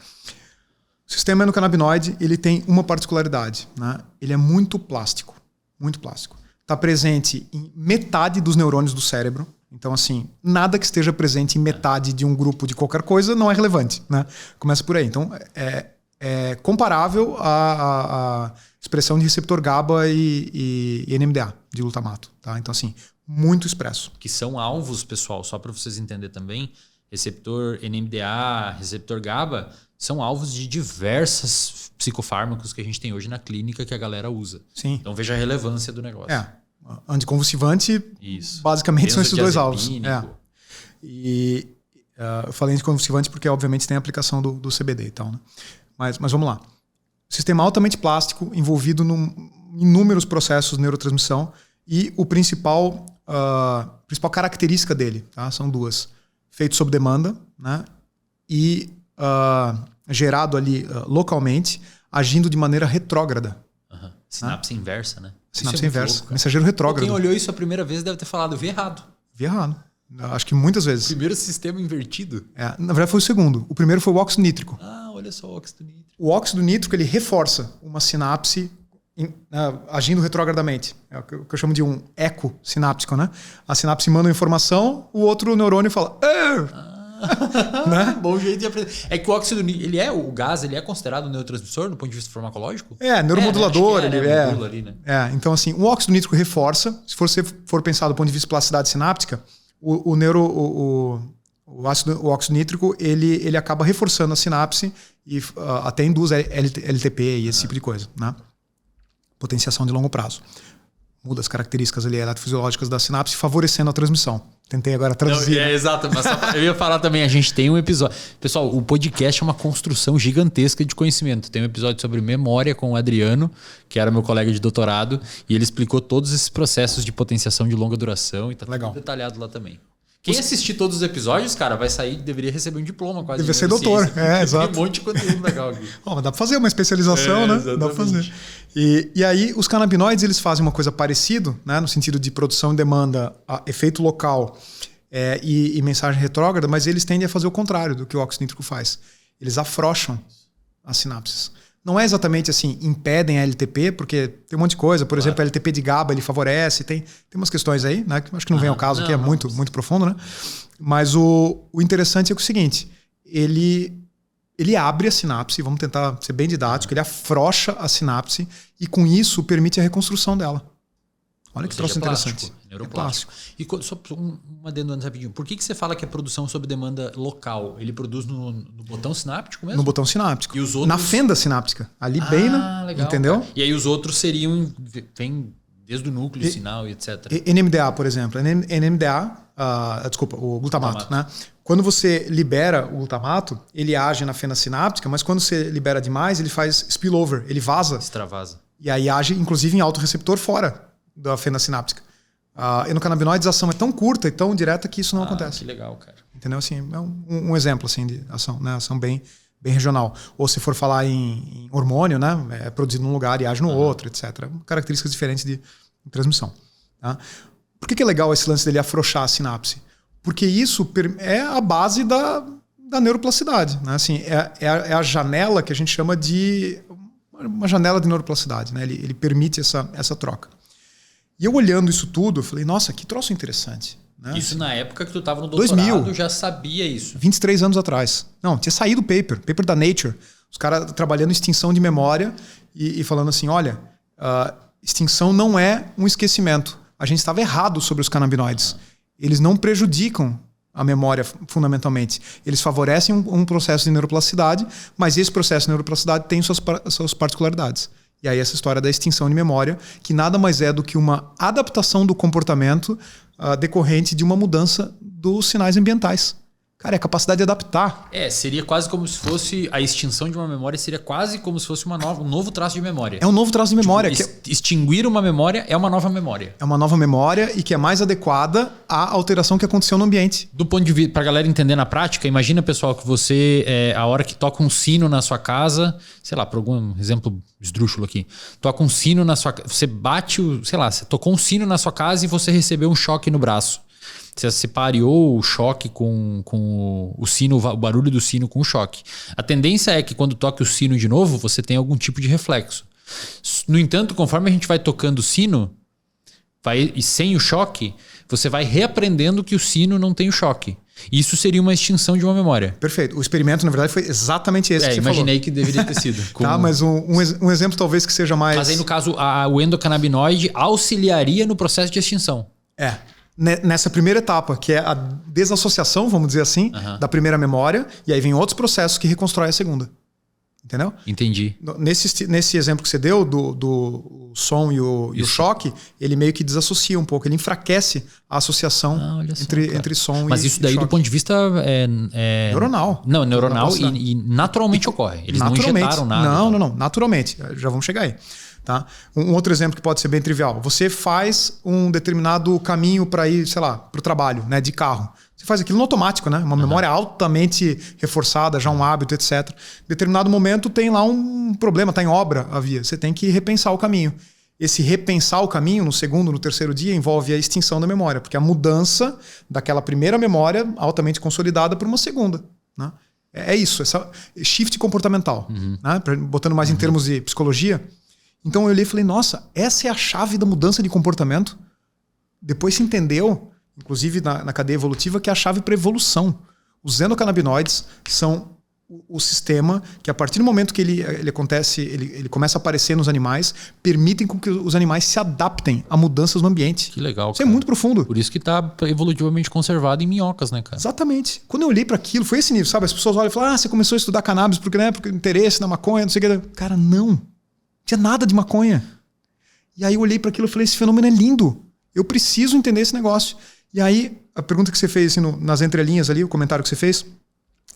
S2: O sistema endocannabinoide, ele tem uma particularidade, né? Ele é muito plástico. Muito plástico. Está presente em metade dos neurônios do cérebro. Então, assim, nada que esteja presente em metade de um grupo de qualquer coisa não é relevante, né? Começa por aí. Então, é comparável à expressão de receptor GABA e NMDA, de glutamato. Tá? Então, assim, muito expresso.
S1: Que são alvos, pessoal, só para vocês entenderem também, receptor NMDA, receptor GABA, são alvos de diversos psicofármacos que a gente tem hoje na clínica que a galera usa.
S2: Sim.
S1: Então, veja a relevância do negócio.
S2: Anticonvulsivante, basicamente são esses dois alvos. Eu falei anticonvulsivante porque, obviamente, tem a aplicação do CBD e tal, né? Mas vamos lá. Sistema altamente plástico, envolvido em inúmeros processos de neurotransmissão e a principal característica dele, tá? São duas. Feito sob demanda, né? E gerado ali localmente, agindo de maneira retrógrada.
S1: Sinapse inversa, né?
S2: Sinapse inversa. Louco, mensageiro retrógrado.
S1: Quem olhou isso a primeira vez deve ter falado, vi errado.
S2: Acho que muitas vezes.
S1: Primeiro sistema invertido?
S2: Na verdade foi o segundo. O primeiro foi o óxido nítrico.
S1: Olha só o óxido nítrico.
S2: O óxido nítrico, ele reforça uma sinapse agindo retrogradamente. É o que eu chamo de um eco sináptico, né? A sinapse manda uma informação, o outro neurônio fala... né?
S1: Bom jeito de aprender. É que o óxido nítrico, o gás, ele é considerado neurotransmissor do ponto de vista farmacológico?
S2: Neuromodulador.
S1: Modula ali, né?
S2: Então, assim, o óxido nítrico reforça. Se você for pensar do ponto de vista de plasticidade sináptica, o óxido nítrico, ele acaba reforçando a sinapse e até induz LTP e esse tipo de coisa, né? Potenciação de longo prazo. Muda as características ali eletrofisiológicas da sinapse, favorecendo a transmissão. Tentei agora traduzir.
S1: Exato, mas eu ia falar também, a gente tem um episódio. Pessoal, o podcast é uma construção gigantesca de conhecimento. Tem um episódio sobre memória com o Adriano, que era meu colega de doutorado, e ele explicou todos esses processos de potenciação de longa duração e tá tudo detalhado lá também. Quem assistir todos os episódios, cara, vai sair, deveria receber um diploma quase.
S2: Deveria ser doutor, exato.
S1: Tem um monte de conteúdo legal aqui.
S2: Mas dá pra fazer uma especialização, né?
S1: Exatamente.
S2: Dá pra fazer. E aí, os canabinoides, eles fazem uma coisa parecida, né? No sentido de produção e demanda, efeito local e mensagem retrógrada, mas eles tendem a fazer o contrário do que o óxido nítrico faz. Eles afrouxam as sinapses. Não é exatamente assim, impedem a LTP, porque tem um monte de coisa. Por exemplo, a LTP de GABA ele favorece. Tem umas questões aí, né? Que acho que não vem ao caso, que é muito profundo, né? Mas o interessante é o seguinte: ele abre a sinapse, vamos tentar ser bem didático, ele afrouxa a sinapse e com isso permite a reconstrução dela. Olha que troço interessante.
S1: Neuroplástico. E só uma adendo antes rapidinho. Por que você fala que é produção sob demanda local? Ele produz no botão sináptico mesmo?
S2: No botão sináptico.
S1: E os outros...
S2: Na fenda sináptica. Ali bem,
S1: legal,
S2: entendeu?
S1: Cara. E aí os outros vem desde o núcleo, sinal e etc.
S2: NMDA, por exemplo. O glutamato. Né? Quando você libera o glutamato, ele age na fenda sináptica, mas quando você libera demais, ele faz spillover, ele vaza.
S1: Extravasa.
S2: E aí age, inclusive, em autorreceptor fora da fenda sináptica. A endocannabinoides, a ação é tão curta e tão direta que isso não acontece.
S1: Que legal, cara.
S2: Entendeu? Assim, é um exemplo assim, de ação, né? Ação bem regional. Ou se for falar em hormônio, né? É produzido num lugar e age no outro, etc. Características diferentes de transmissão. Tá? Por que é legal esse lance dele afrouxar a sinapse? Porque isso é a base da neuroplasticidade. Né? Assim, é a janela que a gente chama de uma janela de neuroplasticidade. Né? Ele permite essa troca. E eu olhando isso tudo, eu falei, nossa, que troço interessante. Né?
S1: Isso na época que tu estava no doutorado,
S2: 2000,
S1: já sabia isso.
S2: 23 anos atrás. Não, tinha saído o paper da Nature. Os caras trabalhando em extinção de memória e falando assim, olha, extinção não é um esquecimento. A gente estava errado sobre os canabinoides. Eles não prejudicam a memória fundamentalmente. Eles favorecem um processo de neuroplasticidade, mas esse processo de neuroplasticidade tem suas particularidades. E aí essa história da extinção de memória, que nada mais é do que uma adaptação do comportamento decorrente de uma mudança dos sinais ambientais. Cara, é a capacidade de adaptar.
S1: Seria quase como se fosse a extinção de uma memória, seria quase como se fosse um novo traço de memória.
S2: É um novo traço de memória.
S1: Extinguir uma memória é uma nova memória.
S2: É uma nova memória e que é mais adequada à alteração que aconteceu no ambiente.
S1: Do ponto de vista, pra galera entender na prática, imagina, pessoal, que você, a hora que toca um sino na sua casa, sei lá, por algum exemplo esdrúxulo aqui, toca um sino na sua casa, você bate, você tocou um sino na sua casa e você recebeu um choque no braço. Você separou o choque com o sino, o barulho do sino com o choque. A tendência é que quando toque o sino de novo, você tem algum tipo de reflexo. No entanto, conforme a gente vai tocando o sino, e sem o choque, você vai reaprendendo que o sino não tem o choque. Isso seria uma extinção de uma memória.
S2: Perfeito. O experimento, na verdade, foi exatamente esse que você
S1: imaginei
S2: falou.
S1: que deveria ter sido.
S2: Tá, mas um exemplo talvez que seja mais...
S1: Mas aí, no caso, o endocannabinoide auxiliaria no processo de extinção.
S2: Nessa primeira etapa, que é a desassociação, vamos dizer assim, da primeira memória, e aí vem outros processos que reconstroem a segunda. Entendeu?
S1: Entendi.
S2: Nesse exemplo que você deu, do som e o choque, ele meio que desassocia um pouco, ele enfraquece a associação entre som e choque.
S1: Mas isso daí, do ponto de vista...
S2: neuronal.
S1: Não, neuronal e naturalmente ocorre. Eles não injetaram nada.
S2: Não, naturalmente. Já vamos chegar aí. Tá? Um outro exemplo que pode ser bem trivial. Você faz um determinado caminho para ir, sei lá, para o trabalho, né, de carro. Você faz aquilo no automático, né? Uma memória altamente reforçada, já um hábito, etc. Em determinado momento tem lá um problema, está em obra a via. Você tem que repensar o caminho. Esse repensar o caminho no segundo, no terceiro dia envolve a extinção da memória, porque a mudança daquela primeira memória altamente consolidada para uma segunda. Né? É isso, essa shift comportamental. Né? Botando mais em termos de psicologia. Então eu olhei e falei, nossa, essa é a chave da mudança de comportamento. Depois se entendeu, inclusive na cadeia evolutiva, que é a chave para evolução. Os endocannabinoides são o sistema que, a partir do momento que ele acontece, ele começa a aparecer nos animais, permitem com que os animais se adaptem a mudanças no ambiente.
S1: Que legal,
S2: Isso é muito profundo.
S1: Por isso que está evolutivamente conservado em minhocas, né, cara?
S2: Exatamente. Quando eu olhei para aquilo, foi esse nível, sabe? As pessoas olham e falam, você começou a estudar cannabis porque interesse na maconha, não sei o que. Cara, não tinha nada de maconha. E aí eu olhei para aquilo e falei, esse fenômeno é lindo. Eu preciso entender esse negócio. E aí, a pergunta que você fez assim, nas entrelinhas ali, o comentário que você fez,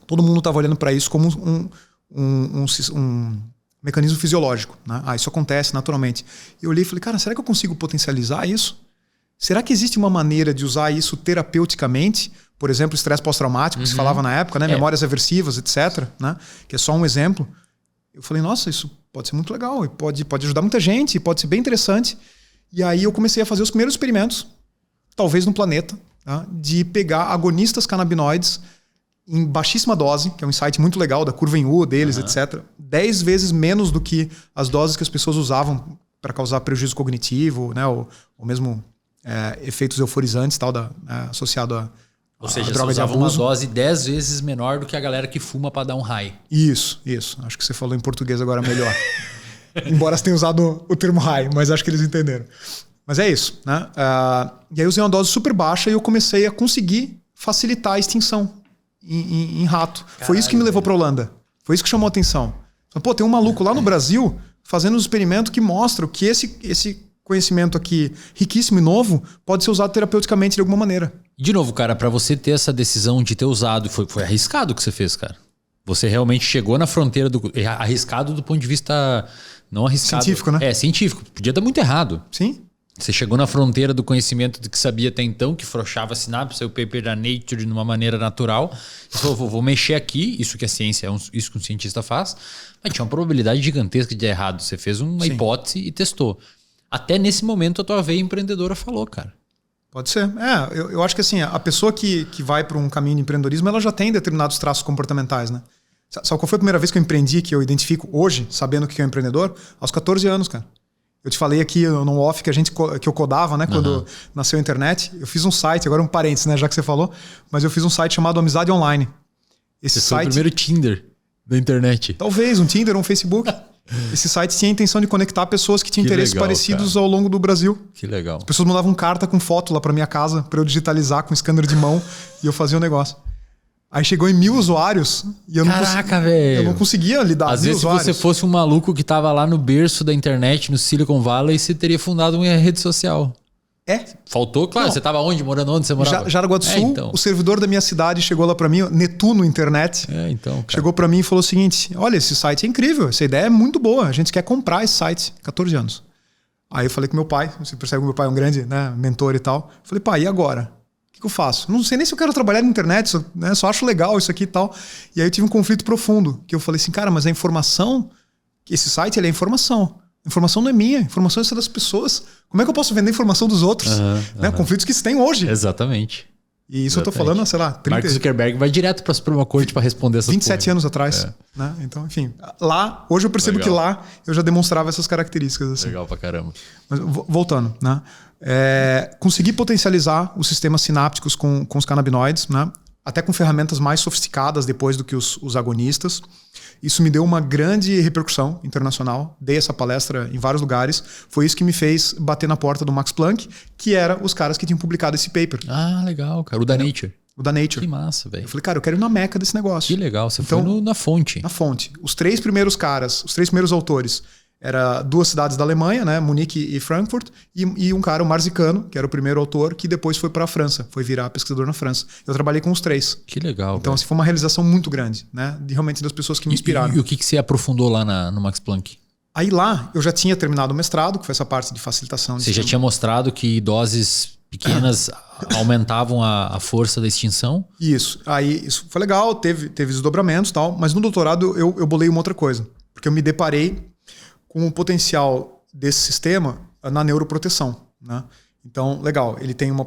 S2: todo mundo estava olhando para isso como um mecanismo fisiológico. Né? Isso acontece naturalmente. Eu olhei e falei, cara, será que eu consigo potencializar isso? Será que existe uma maneira de usar isso terapeuticamente? Por exemplo, estresse pós-traumático, que se falava na época, né? Memórias aversivas, etc. Né? Que é só um exemplo. Eu falei, nossa, isso pode ser muito legal, e pode ajudar muita gente, pode ser bem interessante. E aí eu comecei a fazer os primeiros experimentos, talvez no planeta, tá? De pegar agonistas canabinoides em baixíssima dose, que é um insight muito legal da curva em U deles, etc. 10 vezes menos do que as doses que as pessoas usavam para causar prejuízo cognitivo, né? ou mesmo efeitos euforizantes tal, associado a
S1: Ou seja,
S2: droga
S1: você usava
S2: de abuso.
S1: uma dose 10 vezes menor do que a galera que fuma para dar um high.
S2: Isso. Acho que você falou em português agora melhor. Embora você tenha usado o termo high, mas acho que eles entenderam. Mas é isso. Né? E aí eu usei uma dose super baixa e eu comecei a conseguir facilitar a extinção em rato. Caralho, foi isso que me levou para a Holanda. Foi isso que chamou a atenção. Pô, tem um maluco lá no Brasil fazendo um experimento que mostra que esse conhecimento aqui riquíssimo e novo pode ser usado terapeuticamente de alguma maneira.
S1: De novo, cara, para você ter essa decisão de ter usado, foi arriscado o que você fez, cara. Você realmente chegou na fronteira do... Arriscado do ponto de vista... Não arriscado.
S2: Científico, né?
S1: Científico. Podia dar muito errado.
S2: Sim.
S1: Você chegou na fronteira do conhecimento do que sabia até então, que frouxava a sinapse, o paper da Nature de uma maneira natural. Você falou, vou mexer aqui, isso que a ciência, isso que um cientista faz. Mas tinha uma probabilidade gigantesca de dar errado. Você fez uma hipótese e testou. Até nesse momento a tua veia empreendedora falou, cara.
S2: Pode ser. Eu acho que assim, a pessoa que vai para um caminho de empreendedorismo, ela já tem determinados traços comportamentais, né? Sabe qual foi a primeira vez que eu empreendi, que eu identifico hoje, sabendo o que é um empreendedor? Aos 14 anos, cara. Eu te falei aqui no off que eu codava, né? Quando nasceu a internet. Eu fiz um site, agora um parênteses, né? Já que você falou. Mas eu fiz um site chamado Amizade Online.
S1: Esse site foi o primeiro Tinder da internet.
S2: Talvez, um Tinder, um Facebook. Esse site tinha a intenção de conectar pessoas que tinham interesses parecidos, cara, ao longo do Brasil.
S1: Que legal.
S2: As pessoas mandavam carta com foto lá pra minha casa, pra eu digitalizar com scanner de mão e eu fazia o negócio. Aí chegou em 1000 usuários e eu não conseguia lidar.
S1: Às vezes,
S2: usuários.
S1: Se você fosse um maluco que tava lá no berço da internet, no Silicon Valley, você teria fundado uma rede social. Faltou? Claro,
S2: Não.
S1: você estava onde? Morando onde você morava?
S2: Jaraguá do Sul,
S1: então.
S2: o servidor da minha cidade chegou lá para mim, Netuno Internet,
S1: Então, cara.
S2: chegou para mim e falou o seguinte, olha, esse site é incrível, essa ideia é muito boa, a gente quer comprar esse site, 14 anos. Aí eu falei com meu pai, você percebe que meu pai é um grande, né, mentor e tal. Eu falei, pai, e agora? O que eu faço? Não sei nem se eu quero trabalhar na internet, só acho legal isso aqui e tal. E aí eu tive um conflito profundo, que eu falei assim, cara, mas a informação, esse site ele é informação. A informação não é minha, a informação é das pessoas. Como é que eu posso vender a informação dos outros? Conflitos que se tem hoje.
S1: Exatamente.
S2: E isso eu tô falando, sei lá, 30...
S1: Mark Zuckerberg vai direto para a Suprema Corte para responder essas
S2: 27 anos atrás. Né? Então, enfim, hoje eu percebo que lá eu já demonstrava essas características. Assim.
S1: Legal pra caramba.
S2: Mas, voltando, né? Consegui potencializar os sistemas sinápticos com os canabinoides, né? Até com ferramentas mais sofisticadas depois do que os agonistas. Isso me deu uma grande repercussão internacional. Dei essa palestra em vários lugares. Foi isso que me fez bater na porta do Max Planck, que era os caras que tinham publicado esse paper.
S1: Ah, legal, cara. O da Nature.
S2: O da Nature.
S1: Que massa, velho.
S2: Eu falei, cara, eu quero ir na meca desse negócio.
S1: Que legal. Você foi na fonte.
S2: Na fonte. Os 3 primeiros caras, os 3 primeiros autores, era 2 cidades da Alemanha, né, Munique e Frankfurt, e um cara, o Marzicano, que era o primeiro autor, que depois foi para a França, foi virar pesquisador na França. Eu trabalhei com os 3.
S1: Que legal.
S2: Então, assim, foi uma realização muito grande, né, realmente das pessoas que me inspiraram.
S1: E o que você aprofundou lá no Max Planck?
S2: Aí lá, eu já tinha terminado o mestrado, que foi essa parte de facilitação.
S1: Você já tinha mostrado que doses pequenas aumentavam a força da extinção? Isso.
S2: Aí, isso foi legal, teve desdobramentos e tal, mas no doutorado eu bolei uma outra coisa, porque eu me deparei com o potencial desse sistema na neuroproteção. Né? Então, legal, ele tem uma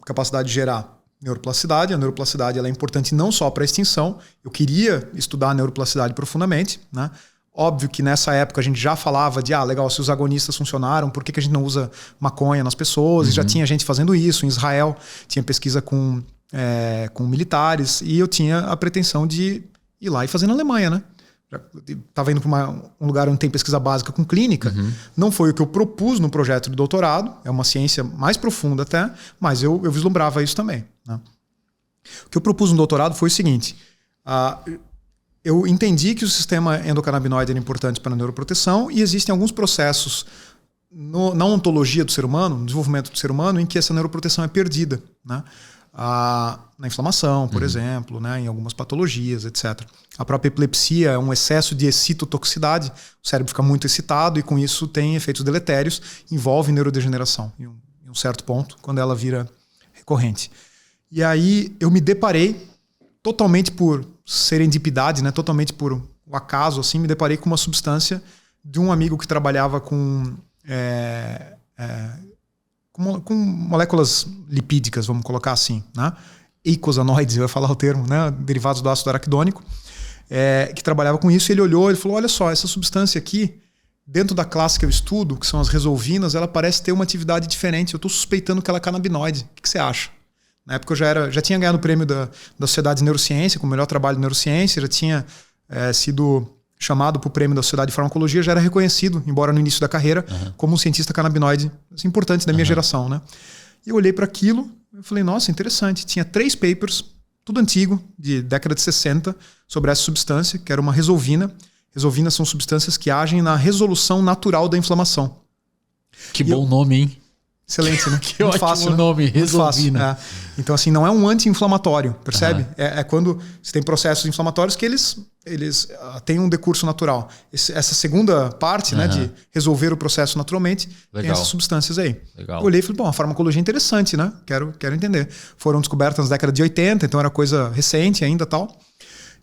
S2: capacidade de gerar neuroplasticidade. A neuroplasticidade ela é importante não só para a extinção. Eu queria estudar a neuroplasticidade profundamente. Né? Óbvio que nessa época a gente já falava de, legal, se os agonistas funcionaram, por que a gente não usa maconha nas pessoas? E já tinha gente fazendo isso. Em Israel tinha pesquisa com militares. E eu tinha a pretensão de ir lá e fazer na Alemanha, né? Estava indo para um lugar onde tem pesquisa básica com clínica. Não foi o que eu propus no projeto de doutorado. É uma ciência mais profunda até, mas eu vislumbrava isso também. Né? O que eu propus no doutorado foi o seguinte. Eu entendi que o sistema endocannabinoide era importante para a neuroproteção e existem alguns processos na ontologia do ser humano, no desenvolvimento do ser humano, em que essa neuroproteção é perdida. Né? Na inflamação, por exemplo, né, em algumas patologias, etc. A própria epilepsia é um excesso de excitotoxicidade, o cérebro fica muito excitado e com isso tem efeitos deletérios, envolve neurodegeneração em um certo ponto, quando ela vira recorrente. E aí eu me deparei, totalmente por serendipidade, né, totalmente por um acaso, assim, me deparei com uma substância de um amigo que trabalhava com moléculas lipídicas, vamos colocar assim, né? Eicosanoides, eu ia falar o termo, né? Derivados do ácido araquidônico, que trabalhava com isso. Ele olhou e falou, olha só, essa substância aqui, dentro da classe que eu estudo, que são as resolvinas, ela parece ter uma atividade diferente. Eu estou suspeitando que ela é canabinoide. O que você acha? Na época eu já tinha ganhado o prêmio da Sociedade de Neurociência, com o melhor trabalho de neurociência, já tinha sido chamado para o prêmio da Sociedade de Farmacologia, já era reconhecido, embora no início da carreira, como um cientista canabinoide assim, importante da minha geração. Né? E eu olhei para aquilo e falei, nossa, interessante. Tinha 3 papers, tudo antigo, de década de 60, sobre essa substância, que era uma resolvina. Resolvinas são substâncias que agem na resolução natural da inflamação.
S1: Que bom nome, hein?
S2: Excelente, né?
S1: Que ótimo fácil, nome, resolvina.
S2: Então, assim, não é um anti-inflamatório, percebe? É quando você tem processos inflamatórios que eles têm um decurso natural. Essa segunda parte, né, de resolver o processo naturalmente, tem essas substâncias aí.
S1: Legal.
S2: Eu olhei e falei, bom, a farmacologia é interessante, né? Quero entender. Foram descobertas na década de 80, então era coisa recente ainda e tal.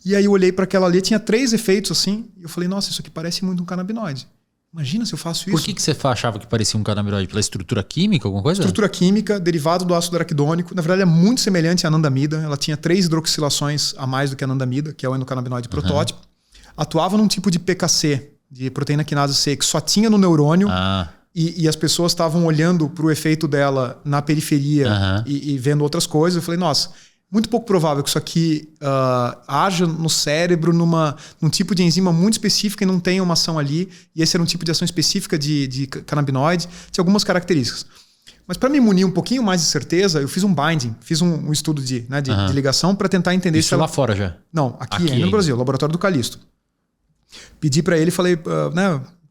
S2: E aí eu olhei para aquela ali, tinha 3 efeitos assim, e eu falei, nossa, isso aqui parece muito um canabinoide. Imagina se eu faço isso.
S1: Por que você achava que parecia um canabinoide? Pela estrutura química, alguma coisa?
S2: Estrutura química, derivado do ácido araquidônico. Na verdade, é muito semelhante à anandamida. Ela tinha 3 hidroxilações a mais do que a anandamida, que é o endocannabinoide protótipo. Atuava num tipo de PKC, de proteína quinase C, que só tinha no neurônio. E as pessoas estavam olhando para o efeito dela na periferia e vendo outras coisas. Eu falei, nossa, muito pouco provável que isso aqui haja no cérebro num tipo de enzima muito específica e não tenha uma ação ali. E esse era um tipo de ação específica de canabinoide. Tinha algumas características. Mas para me munir um pouquinho mais de certeza, eu fiz um binding, fiz um estudo de ligação para tentar entender
S1: isso lá fora já?
S2: Não, aqui ainda no Brasil, Laboratório do Calixto. Pedi para ele, falei,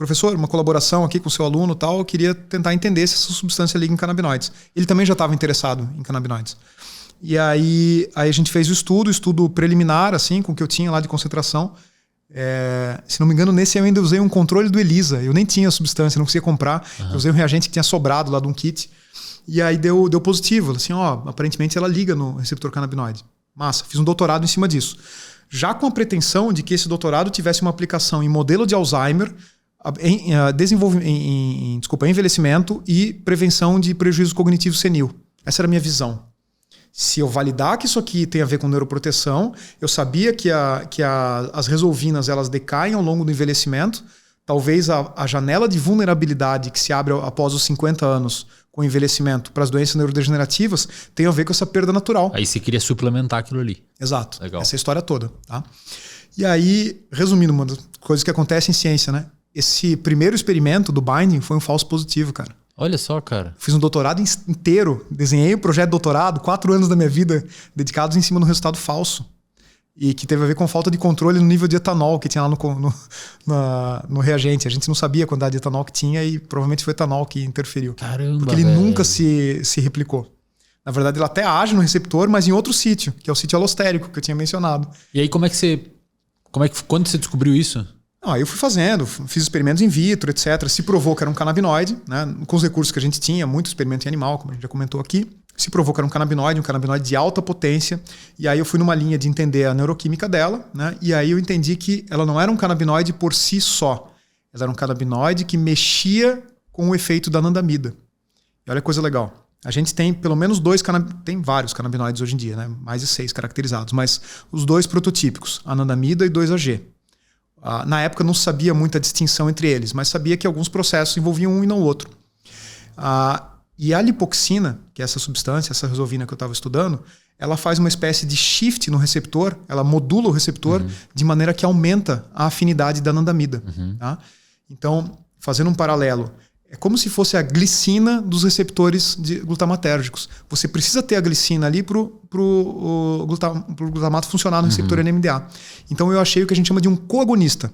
S2: professor, uma colaboração aqui com o seu aluno e tal, eu queria tentar entender se essa substância liga em canabinoides. Ele também já estava interessado em canabinoides. E aí a gente fez o estudo preliminar, assim, com o que eu tinha lá de concentração. Se não me engano, nesse eu ainda usei um controle do ELISA. Eu nem tinha a substância, não conseguia comprar. Eu usei um reagente que tinha sobrado lá de um kit. E aí deu positivo. Assim, aparentemente ela liga no receptor canabinoide. Massa, fiz um doutorado em cima disso. Já com a pretensão de que esse doutorado tivesse uma aplicação em modelo de Alzheimer, envelhecimento e prevenção de prejuízo cognitivo senil. Essa era a minha visão. Se eu validar que isso aqui tem a ver com neuroproteção, eu sabia que as resolvinas elas decaem ao longo do envelhecimento. Talvez a janela de vulnerabilidade que se abre após os 50 anos com o envelhecimento para as doenças neurodegenerativas tem a ver com essa perda natural.
S1: Aí você queria suplementar aquilo ali.
S2: Exato.
S1: Legal.
S2: Essa é a história toda. Tá? E aí, resumindo, uma das coisas que acontece em ciência, né? Esse primeiro experimento do binding foi um falso positivo, cara.
S1: Olha só, cara.
S2: Fiz um doutorado inteiro, desenhei o projeto de doutorado, 4 anos da minha vida dedicados em cima de um resultado falso. E que teve a ver com falta de controle no nível de etanol que tinha lá no reagente. A gente não sabia a quantidade de etanol que tinha e provavelmente foi o etanol que interferiu.
S1: Caramba,
S2: porque ele nunca se replicou. Na verdade, ele até age no receptor, mas em outro sítio, que é o sítio alostérico, que eu tinha mencionado.
S1: E aí, quando você descobriu isso?
S2: Aí eu fui fazendo, fiz experimentos in vitro, etc. Se provou que era um canabinoide, né? Com os recursos que a gente tinha, muito experimento em animal, como a gente já comentou aqui. Se provou que era um canabinoide de alta potência. E aí eu fui numa linha de entender a neuroquímica dela, né? E aí eu entendi que ela não era um canabinoide por si só. Ela era um canabinoide que mexia com o efeito da anandamida. E olha que coisa legal. A gente tem pelo menos tem vários canabinoides hoje em dia, né? Mais de 6 caracterizados, mas os 2 prototípicos, anandamida e 2-AG. Na época não sabia muita distinção entre eles, mas sabia que alguns processos envolviam um e não o outro. E a lipoxina, que é essa substância, essa resolvina que eu estava estudando, ela faz uma espécie de shift no receptor, ela modula o receptor de maneira que aumenta a afinidade da anandamida. Tá? Então, fazendo um paralelo, é como se fosse a glicina dos receptores glutamatérgicos. Você precisa ter a glicina ali para o glutamato funcionar no receptor NMDA. Então eu achei o que a gente chama de um coagonista.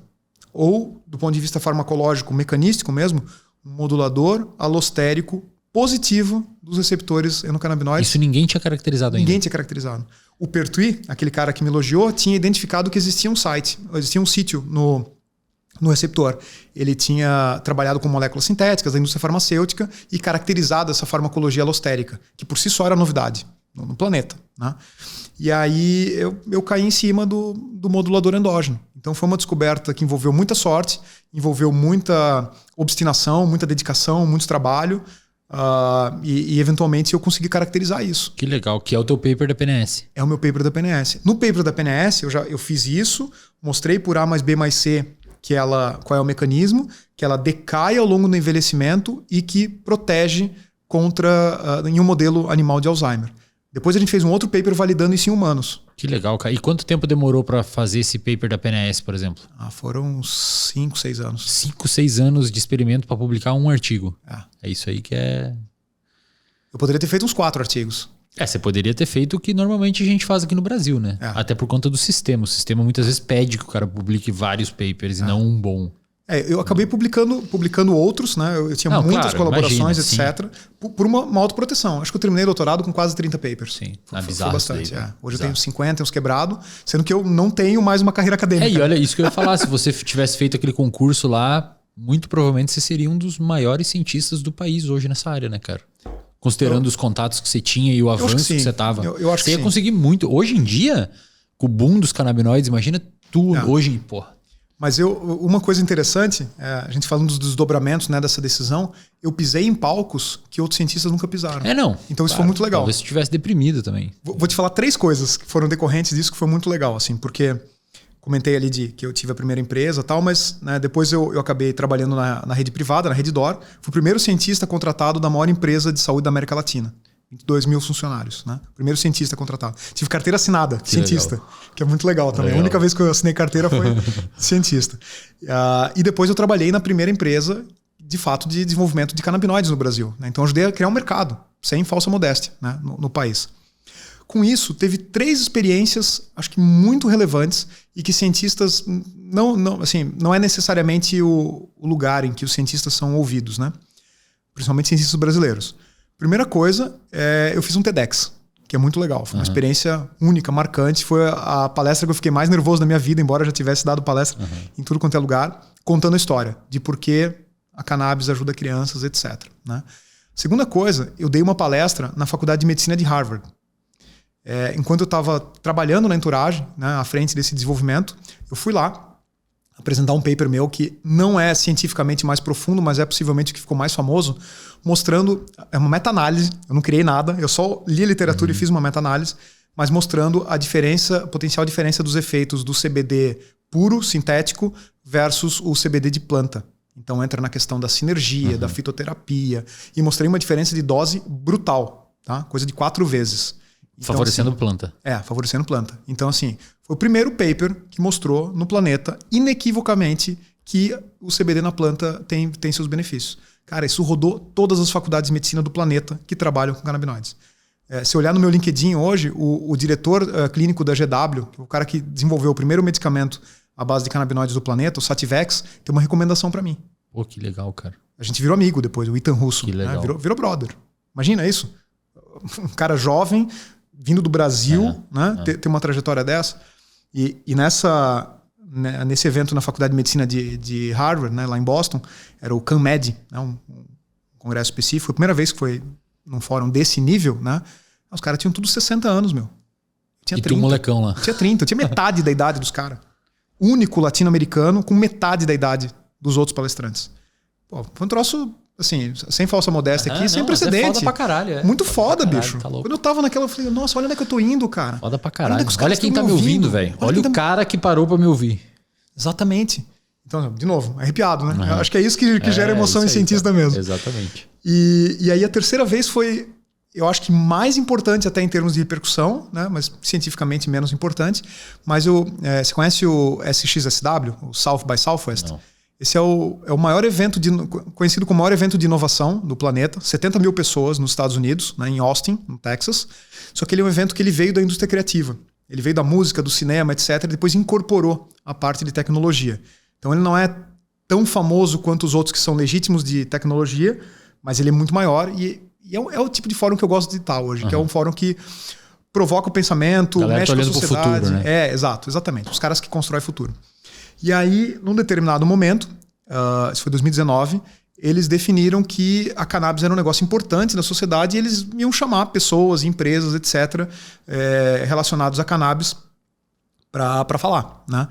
S2: Ou, do ponto de vista farmacológico, mecanístico mesmo, um modulador alostérico positivo dos receptores endocannabinoides.
S1: Isso ninguém tinha caracterizado ainda.
S2: Ninguém tinha caracterizado. O Pertuis, aquele cara que me elogiou, tinha identificado que existia um sítio no receptor. Ele tinha trabalhado com moléculas sintéticas da indústria farmacêutica e caracterizado essa farmacologia alostérica, que por si só era novidade no planeta. Né? E aí eu caí em cima do modulador endógeno. Então foi uma descoberta que envolveu muita sorte, envolveu muita obstinação, muita dedicação, muito trabalho. E eventualmente eu consegui caracterizar isso.
S1: Que legal, que é o teu paper da PNS.
S2: É o meu paper da PNS. No paper da PNS eu fiz isso, mostrei por A mais B mais C qual é o mecanismo, que ela decai ao longo do envelhecimento e que protege em um modelo animal de Alzheimer. Depois a gente fez um outro paper validando isso em humanos.
S1: Que legal, cara. E quanto tempo demorou para fazer esse paper da PNS, por exemplo?
S2: Foram uns 5, 6 anos.
S1: 5, 6 anos de experimento para publicar um artigo. É isso aí que é...
S2: Eu poderia ter feito uns 4 artigos.
S1: Você poderia ter feito o que normalmente a gente faz aqui no Brasil, né? Até por conta do sistema. O sistema muitas vezes pede que o cara publique vários papers e não um bom.
S2: Eu acabei publicando outros, né? Eu tinha muitas colaborações, etc. Por uma autoproteção. Acho que eu terminei o doutorado com quase 30 papers.
S1: Sim,
S2: foi bastante. Hoje eu tenho 50, uns quebrado, sendo que eu não tenho mais uma carreira acadêmica.
S1: E olha, isso que eu ia falar. Se você tivesse feito aquele concurso lá, muito provavelmente você seria um dos maiores cientistas do país hoje nessa área, né, cara? Considerando os contatos que você tinha e o avanço que você estava.
S2: Eu acho
S1: você ia
S2: sim.
S1: conseguir muito. Hoje em dia, com o boom dos canabinoides, imagina hoje, porra.
S2: Mas uma coisa interessante, a gente falando dos desdobramentos, né, dessa decisão, eu pisei em palcos que outros cientistas nunca pisaram.
S1: Não.
S2: Então isso foi muito legal.
S1: Talvez você estivesse deprimido também.
S2: Vou te falar 3 coisas que foram decorrentes disso que foi muito legal, assim, porque comentei ali que eu tive a primeira empresa e tal, mas né, depois eu acabei trabalhando na rede privada, na Redditor. Fui o primeiro cientista contratado da maior empresa de saúde da América Latina. 22 mil funcionários, né? Primeiro cientista contratado. Tive carteira assinada, cientista, legal. Que é muito legal também. Legal. A única vez que eu assinei carteira foi cientista. E depois eu trabalhei na primeira empresa, de fato, de desenvolvimento de canabinoides no Brasil. Né? Então eu ajudei a criar um mercado, sem falsa modéstia, né? no país. Com isso, teve 3 experiências, acho que muito relevantes, e que cientistas, não é necessariamente o lugar em que os cientistas são ouvidos, né? Principalmente cientistas brasileiros. Primeira coisa, eu fiz um TEDx, que é muito legal. Foi uma experiência única, marcante. Foi a palestra que eu fiquei mais nervoso na minha vida, embora eu já tivesse dado palestra em tudo quanto é lugar, contando a história de por que a cannabis ajuda crianças, etc. Né? Segunda coisa, eu dei uma palestra na Faculdade de Medicina de Harvard. Enquanto eu estava trabalhando na Entourage, né, à frente desse desenvolvimento, eu fui lá apresentar um paper meu que não é cientificamente mais profundo, mas é possivelmente o que ficou mais famoso, mostrando, é uma meta-análise, eu não criei nada, eu só li a literatura e fiz uma meta-análise, mas mostrando a diferença, a potencial diferença dos efeitos do CBD puro, sintético, versus o CBD de planta. Então entra na questão da sinergia, da fitoterapia, e mostrei uma diferença de dose brutal, tá? Coisa de 4 vezes. Então,
S1: favorecendo
S2: assim,
S1: planta.
S2: Favorecendo planta. Então, assim, foi o primeiro paper que mostrou no planeta, inequivocamente, que o CBD na planta tem seus benefícios. Cara, isso rodou todas as faculdades de medicina do planeta que trabalham com canabinoides. Se olhar no meu LinkedIn hoje, o diretor clínico da GW, o cara que desenvolveu o primeiro medicamento à base de canabinoides do planeta, o Sativex, tem uma recomendação para mim.
S1: Pô, que legal, cara.
S2: A gente virou amigo depois, o Ethan Russo.
S1: Que legal.
S2: Né? Virou brother. Imagina isso. Um cara jovem, vindo do Brasil, né? Ter uma trajetória dessa. E nesse evento na Faculdade de Medicina de Harvard, né, lá em Boston, era o CanMed, né, um congresso específico. Foi a primeira vez que foi num fórum desse nível, né? Os caras tinham tudo 60 anos, meu. Tinha 30.
S1: Tu molecão lá.
S2: Tinha 30, tinha metade da idade dos caras. Único latino-americano com metade da idade dos outros palestrantes. Pô, foi um troço, assim, sem falsa modéstia aqui, sem precedente.
S1: É foda pra caralho.
S2: Muito foda,
S1: caralho,
S2: bicho.
S1: Tá louco.
S2: Quando eu tava naquela, eu falei, nossa, olha onde é que eu tô indo, cara.
S1: Foda pra caralho.
S2: Olha,
S1: olha quem tá me ouvindo, velho. Olha o cara que parou pra me ouvir.
S2: Exatamente. Então, de novo, arrepiado, né? Eu acho que é isso que gera emoção em cientista mesmo.
S1: Exatamente.
S2: E aí a terceira vez foi, eu acho que mais importante até em termos de repercussão, né? Mas cientificamente menos importante. Mas você conhece o SXSW, o South by Southwest?
S1: Não.
S2: Esse é o maior evento, conhecido como o maior evento de inovação do planeta. 70 mil pessoas nos Estados Unidos, né, em Austin, no Texas. Só que ele é um evento que ele veio da indústria criativa. Ele veio da música, do cinema, etc. E depois incorporou a parte de tecnologia. Então ele não é tão famoso quanto os outros que são legítimos de tecnologia, mas ele é muito maior. E é o tipo de fórum que eu gosto de estar hoje, que é um fórum que provoca o pensamento, mexe com a sociedade.
S1: Futuro, né?
S2: Exatamente. Os caras que constroem o futuro. E aí, num determinado momento, isso foi 2019, eles definiram que a cannabis era um negócio importante na sociedade e eles iam chamar pessoas, empresas, etc., relacionados a cannabis para falar, né?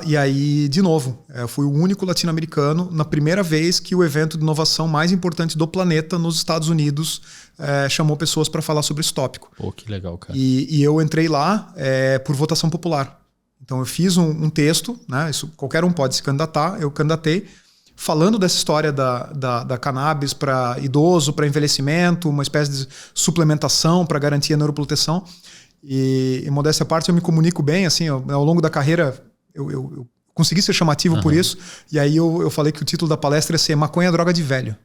S2: E aí, de novo, eu fui o único latino-americano na primeira vez que o evento de inovação mais importante do planeta nos Estados Unidos chamou pessoas para falar sobre esse tópico.
S1: Pô, que legal, cara.
S2: E eu entrei lá por votação popular. Então eu fiz um texto, né? Isso, qualquer um pode se candidatar, eu candidatei, falando dessa história da cannabis para idoso, para envelhecimento, uma espécie de suplementação para garantir a neuroproteção. E modéstia à parte, eu me comunico bem, assim, ao longo da carreira eu consegui ser chamativo por isso, e aí eu falei que o título da palestra ia ser Maconha é droga de velho.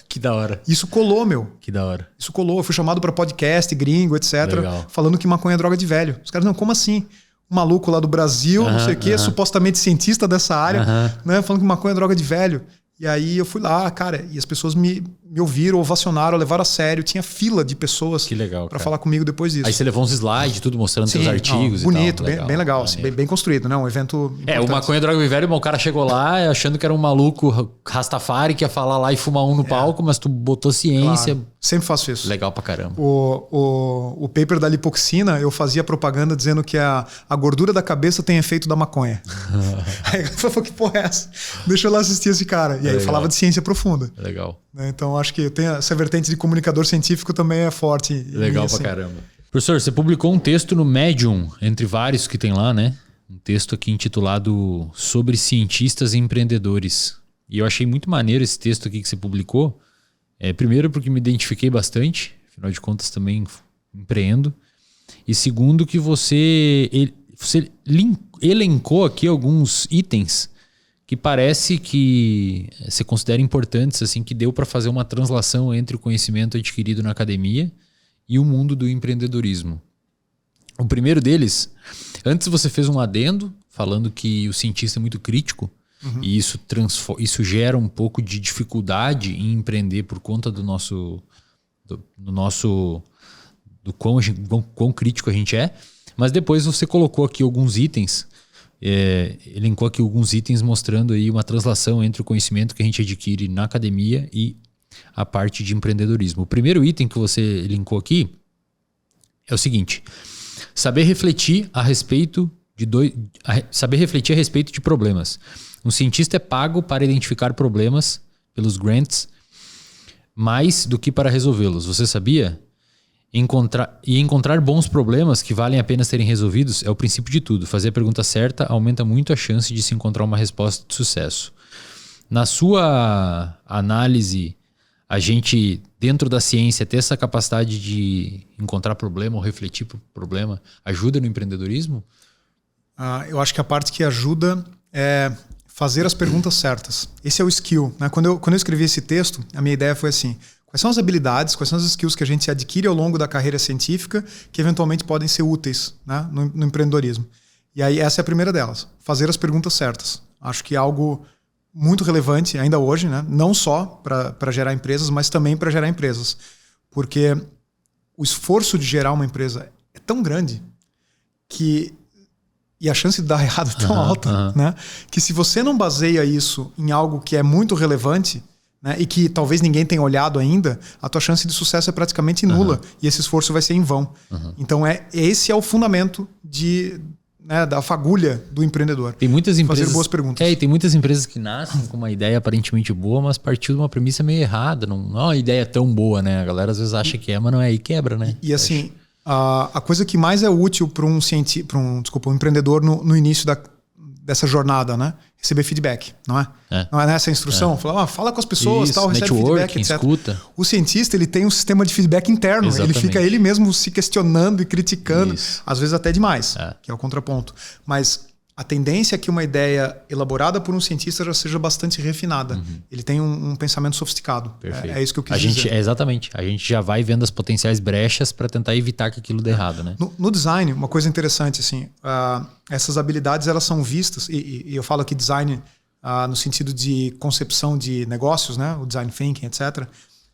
S1: Que da hora.
S2: Isso colou, meu.
S1: Que da hora.
S2: Isso colou, eu fui chamado para podcast, gringo, etc.
S1: Legal. Falando
S2: que maconha é droga de velho. Os caras, não, como assim? Um maluco lá do Brasil, não sei o quê, supostamente cientista dessa área, né, falando que maconha é droga de velho. E aí eu fui lá, cara, e as pessoas me ouviram, ovacionaram, levaram a sério. Tinha fila de pessoas para falar comigo depois disso.
S1: Aí você levou uns slides, tudo mostrando seus artigos
S2: bonito,
S1: e tal.
S2: Bem legal, assim, bem construído, né? Um evento importante.
S1: O Maconha Droga de Velho, o cara chegou lá achando que era um maluco Rastafari que ia falar lá e fumar um no palco, mas tu botou ciência.
S2: Claro. Sempre faço isso.
S1: Legal pra caramba.
S2: O paper da lipoxina, eu fazia propaganda dizendo que a gordura da cabeça tem efeito da maconha. Aí eu falei, que porra é essa? Deixa eu lá assistir esse cara. E aí eu falava de ciência profunda.
S1: Legal.
S2: Então acho que tem essa vertente de comunicador científico também é forte.
S1: Legal pra caramba. Professor, você publicou um texto no Medium, entre vários que tem lá, né? Um texto aqui intitulado Sobre Cientistas e Empreendedores. E eu achei muito maneiro esse texto aqui que você publicou. Primeiro porque me identifiquei bastante, afinal de contas também empreendo. E segundo que você elencou aqui alguns itens que parece que você considera importantes, assim, que deu para fazer uma translação entre o conhecimento adquirido na academia e o mundo do empreendedorismo. O primeiro deles, antes você fez um adendo falando que o cientista é muito crítico e isso gera um pouco de dificuldade em empreender por conta do quão crítico a gente é. Mas depois você colocou aqui alguns itens, elencou aqui alguns itens mostrando aí uma translação entre o conhecimento que a gente adquire na academia e a parte de empreendedorismo. O primeiro item que você elencou aqui é o seguinte: saber refletir a respeito de problemas. Um cientista é pago para identificar problemas pelos grants mais do que para resolvê-los. Você sabia? Encontrar bons problemas que valem a pena serem resolvidos é o princípio de tudo. Fazer a pergunta certa aumenta muito a chance de se encontrar uma resposta de sucesso. Na sua análise, a gente, dentro da ciência, ter essa capacidade de encontrar problema ou refletir por problema ajuda no empreendedorismo?
S2: Eu acho que a parte que ajuda é fazer as perguntas certas. Esse é o skill, né? Quando eu escrevi esse texto, a minha ideia foi assim: quais são as habilidades, quais são as skills que a gente adquire ao longo da carreira científica que eventualmente podem ser úteis, né, no empreendedorismo? E aí essa é a primeira delas, fazer as perguntas certas. Acho que é algo muito relevante ainda hoje, né? Não só para gerar empresas, mas também para gerar empresas. Porque o esforço de gerar uma empresa é tão grande e a chance de dar errado é tão alta, né? Que se você não baseia isso em algo que é muito relevante, né, e que talvez ninguém tenha olhado ainda, a tua chance de sucesso é praticamente nula e esse esforço vai ser em vão. Então esse é o fundamento da fagulha do empreendedor.
S1: Tem muitas empresas,
S2: fazer boas perguntas.
S1: E tem muitas empresas que nascem com uma ideia aparentemente boa, mas partiu de uma premissa meio errada. Não é uma ideia tão boa, né? A galera às vezes acha que é, mas não é, e quebra, né?
S2: E assim, a coisa que mais é útil para um empreendedor no início dessa jornada, né? Receber feedback, não é? Não é nessa instrução? Fala com as pessoas,
S1: isso,
S2: tal, recebe feedback, etc.
S1: Escuta.
S2: O cientista, ele tem um sistema de feedback interno.
S1: Exatamente.
S2: Ele fica ele mesmo se questionando e criticando,
S1: Isso.
S2: às vezes até demais, que é o contraponto. Mas a tendência é que uma ideia elaborada por um cientista já seja bastante refinada. Ele tem um pensamento sofisticado.
S1: Perfeito.
S2: É isso que eu quis dizer.
S1: Exatamente. A gente já vai vendo as potenciais brechas para tentar evitar que aquilo dê errado, né?
S2: No design, uma coisa interessante, assim, essas habilidades elas são vistas, e eu falo aqui design no sentido de concepção de negócios, né? O design thinking, etc.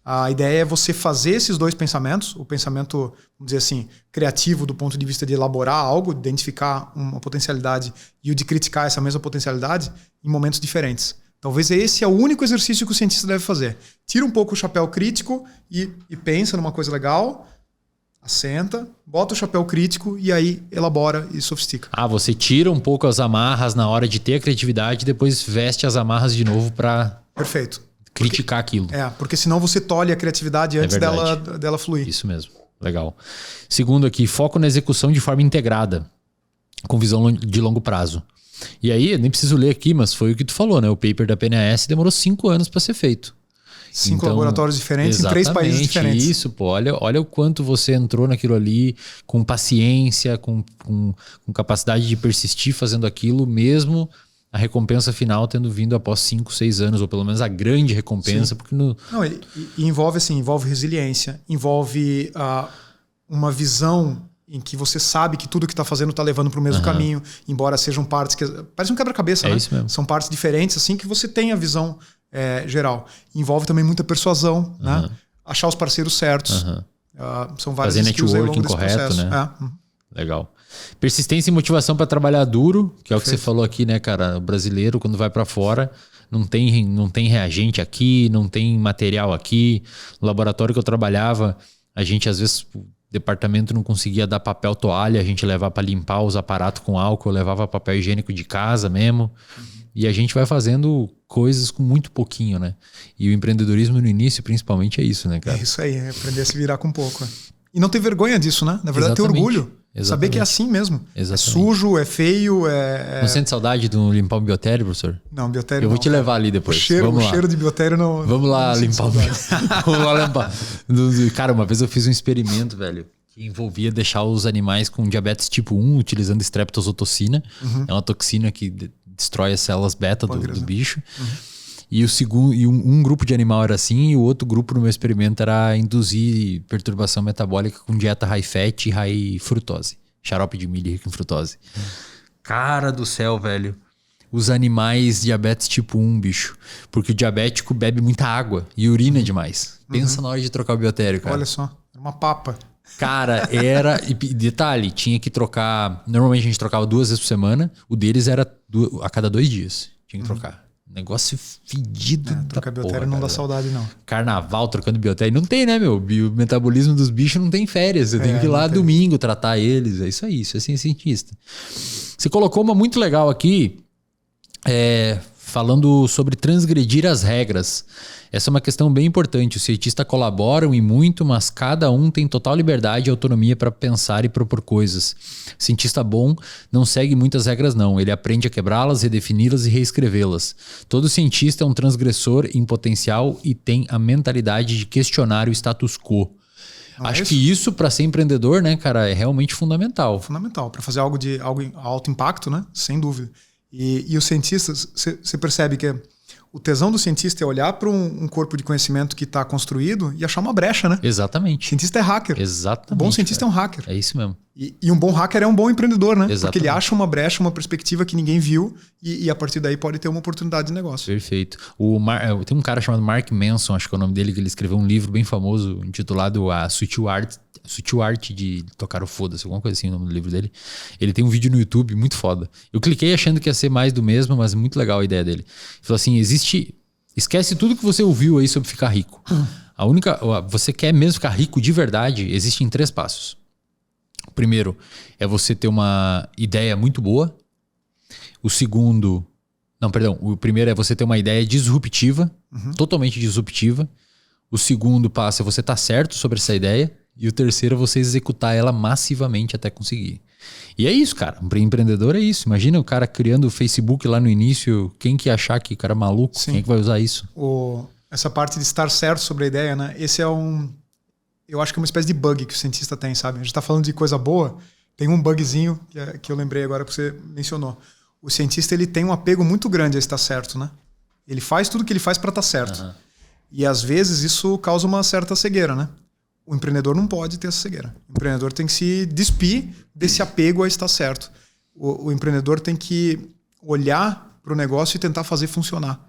S2: A ideia é você fazer esses dois pensamentos, o pensamento, vamos dizer assim, criativo do ponto de vista de elaborar algo, identificar uma potencialidade e o de criticar essa mesma potencialidade em momentos diferentes. Talvez esse é o único exercício que o cientista deve fazer. Tira um pouco o chapéu crítico e pensa numa coisa legal, assenta, bota o chapéu crítico e aí elabora e sofistica.
S1: Você tira um pouco as amarras na hora de ter a criatividade e depois veste as amarras de novo para...
S2: Perfeito.
S1: Criticar aquilo.
S2: Porque senão você tolhe a criatividade antes dela fluir.
S1: Isso mesmo. Legal. Segundo aqui, foco na execução de forma integrada, com visão de longo prazo. E aí, eu nem preciso ler aqui, mas foi o que tu falou, né? O paper da PNAS demorou 5 anos para ser feito.
S2: 5 laboratórios diferentes em 3 países diferentes.
S1: Isso, pô. Olha o quanto você entrou naquilo ali com paciência, com capacidade de persistir fazendo aquilo mesmo... A recompensa final tendo vindo após 5, 6 anos, ou pelo menos a grande recompensa. Porque
S2: envolve resiliência, envolve uma visão em que você sabe que tudo que está fazendo está levando para o mesmo caminho, embora sejam partes que... Parece um quebra-cabeça, né?
S1: Isso mesmo.
S2: São partes diferentes, assim que você tem a visão geral. Envolve também muita persuasão, né? Achar os parceiros certos. São várias
S1: fazer
S2: skills aí ao longo
S1: networking
S2: desse
S1: correto,
S2: processo.
S1: né? Legal. Persistência e motivação para trabalhar duro, que é o que você falou aqui, né, cara? O brasileiro, quando vai para fora, não tem reagente aqui, não tem material aqui. No laboratório que eu trabalhava, a gente, às vezes, o departamento não conseguia dar papel toalha, a gente levava para limpar os aparatos com álcool, eu levava papel higiênico de casa mesmo. E a gente vai fazendo coisas com muito pouquinho, né? E o empreendedorismo no início, principalmente, é isso, né, cara?
S2: É isso aí, aprender a se virar com pouco. E não ter vergonha disso, né? Na verdade, ter orgulho. Saber que é assim mesmo.
S1: Exatamente.
S2: É sujo, é feio,
S1: Não sente saudade de limpar um biotério, professor?
S2: Não, biotério
S1: eu vou te levar ali depois.
S2: O cheiro de biotério não...
S1: Vamos lá limpar o biotério. Vamos lá limpar. Cara, uma vez eu fiz um experimento, velho, que envolvia deixar os animais com diabetes tipo 1 utilizando streptozotocina. É uma toxina que destrói as células beta do bicho. E, um grupo de animal era assim, e o outro grupo no meu experimento era induzir perturbação metabólica com dieta high fat e high frutose. Xarope de milho rico em frutose. Cara do céu, velho. Os animais diabetes tipo 1, bicho. Porque o diabético bebe muita água e urina demais. Pensa na hora de trocar o biotério, cara.
S2: Olha só, era uma papa.
S1: Cara, era... E detalhe, tinha que trocar... Normalmente a gente trocava 2 vezes por semana. O deles era a cada 2 dias. Tinha que trocar. Negócio fedido da
S2: trocar biotério
S1: porra,
S2: não
S1: cara.
S2: dá saudade, não. Carnaval
S1: trocando biotério. Não tem, né, meu? O metabolismo dos bichos não tem férias. Você tem que ir lá domingo tratar eles. É isso aí, isso é ser cientista. Você colocou uma muito legal aqui... falando sobre transgredir as regras. Essa é uma questão bem importante. Os cientistas colaboram e muito, mas cada um tem total liberdade e autonomia para pensar e propor coisas. Cientista bom não segue muitas regras, não. Ele aprende a quebrá-las, redefini-las e reescrevê-las. Todo cientista é um transgressor em potencial e tem a mentalidade de questionar o status quo. Acho que isso, para ser empreendedor, né, cara, é realmente fundamental.
S2: Fundamental. Para fazer algo de alto impacto, né? Sem dúvida. E os cientistas, você percebe que o tesão do cientista é olhar para um corpo de conhecimento que está construído e achar uma brecha, né?
S1: Exatamente.
S2: O cientista é hacker.
S1: Exatamente.
S2: O bom cientista é um hacker.
S1: É isso mesmo.
S2: E um bom hacker é um bom empreendedor, né?
S1: Exatamente.
S2: Porque ele acha uma brecha, uma perspectiva que ninguém viu e a partir daí pode ter uma oportunidade de negócio.
S1: Perfeito. Tem um cara chamado Mark Manson, acho que é o nome dele, que ele escreveu um livro bem famoso intitulado A Sutil Arte de Tocar o Foda-se, alguma coisa assim o nome do livro dele. Ele tem um vídeo no YouTube muito foda. Eu cliquei achando que ia ser mais do mesmo, mas muito legal a ideia dele. Ele falou assim, esquece tudo que você ouviu aí sobre ficar rico. Você quer mesmo ficar rico de verdade, existem 3 passos. O primeiro é você ter uma ideia muito boa. O primeiro é você ter uma ideia disruptiva, totalmente disruptiva. O segundo passo é você estar certo sobre essa ideia. E o terceiro é você executar ela massivamente até conseguir. E é isso, cara. Um empreendedor é isso. Imagina o cara criando o Facebook lá no início. Quem que ia achar que o cara é maluco? Sim. Quem é que vai usar isso?
S2: Essa parte de estar certo sobre a ideia, né? Esse é eu acho que é uma espécie de bug que o cientista tem, sabe? A gente está falando de coisa boa. Tem um bugzinho que eu lembrei agora que você mencionou. O cientista ele tem um apego muito grande a estar certo, né? Ele faz tudo que ele faz para estar certo. Uhum. E às vezes isso causa uma certa cegueira, né? O empreendedor não pode ter essa cegueira. O empreendedor tem que se despir desse apego a estar certo. O empreendedor tem que olhar para o negócio e tentar fazer funcionar.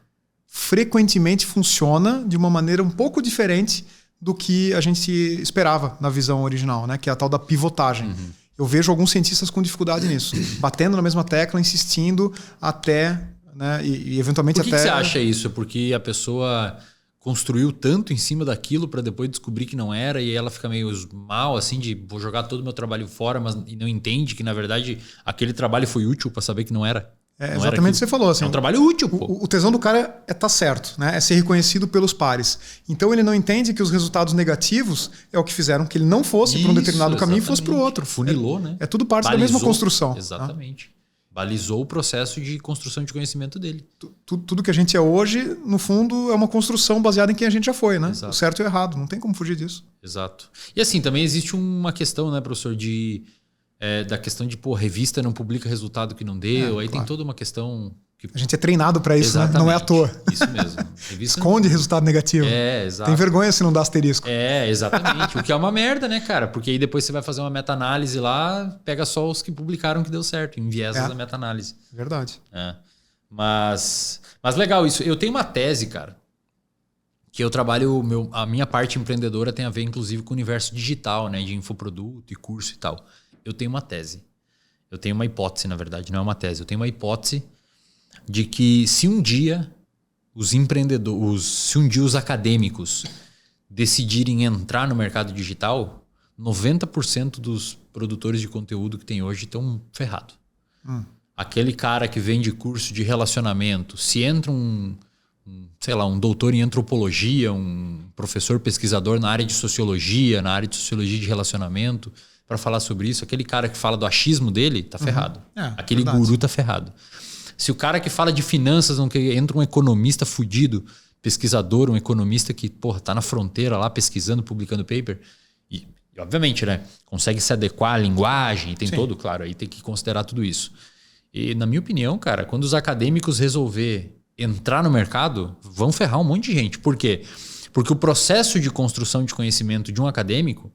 S2: Frequentemente funciona de uma maneira um pouco diferente do que a gente esperava na visão original, né? Que é a tal da pivotagem. Uhum. Eu vejo alguns cientistas com dificuldade nisso. Batendo na mesma tecla, insistindo até... Né? E eventualmente
S1: até... Por que você acha isso? Porque a pessoa... construiu tanto em cima daquilo para depois descobrir que não era e ela fica meio mal, assim, de vou jogar todo o meu trabalho fora, mas e não entende que, na verdade, aquele trabalho foi útil para saber que não era.
S2: Exatamente o que você falou. Assim,
S1: é um trabalho útil, pô.
S2: O tesão do cara é estar certo, né? É ser reconhecido pelos pares. Então ele não entende que os resultados negativos é o que fizeram que ele não fosse para um determinado caminho e fosse para o outro.
S1: Funilou, né?
S2: É tudo parte da mesma construção.
S1: Exatamente. Tá? Balizou o processo de construção de conhecimento dele.
S2: Tudo que a gente é hoje, no fundo, é uma construção baseada em quem a gente já foi, né?
S1: Exato.
S2: O certo e o errado. Não tem como fugir disso.
S1: Exato. E assim, também existe uma questão, né, professor, da questão de, revista não publica resultado que não deu. Aí claro. Tem toda uma questão...
S2: A gente é treinado para isso, né? Não é à toa.
S1: Isso mesmo.
S2: Esconde resultado negativo.
S1: Exato.
S2: Tem vergonha se não dá asterisco.
S1: Exatamente. O que é uma merda, né, cara? Porque aí depois você vai fazer uma meta-análise lá, pega só os que publicaram que deu certo, enviesa da meta-análise.
S2: Verdade.
S1: Mas legal isso. Eu tenho uma tese, cara, que eu trabalho... A minha parte empreendedora tem a ver, inclusive, com o universo digital, né? De infoproduto e curso e tal. Eu tenho uma tese. Eu tenho uma hipótese, na verdade. Não é uma tese. Eu tenho uma hipótese de que se um dia os acadêmicos decidirem entrar no mercado digital, 90% dos produtores de conteúdo que tem hoje estão ferrados. Aquele cara que vende curso de relacionamento, se entra um doutor em antropologia, um professor pesquisador na área de sociologia de relacionamento, para falar sobre isso, aquele cara que fala do achismo dele, tá ferrado. Aquele guru tá ferrado. Se o cara que fala de finanças, entra um economista fudido, pesquisador, um economista que tá na fronteira lá pesquisando, publicando paper, e obviamente, né, consegue se adequar à linguagem, tem claro, aí tem que considerar tudo isso. E na minha opinião, cara, quando os acadêmicos resolver entrar no mercado, vão ferrar um monte de gente. Por quê? Porque o processo de construção de conhecimento de um acadêmico,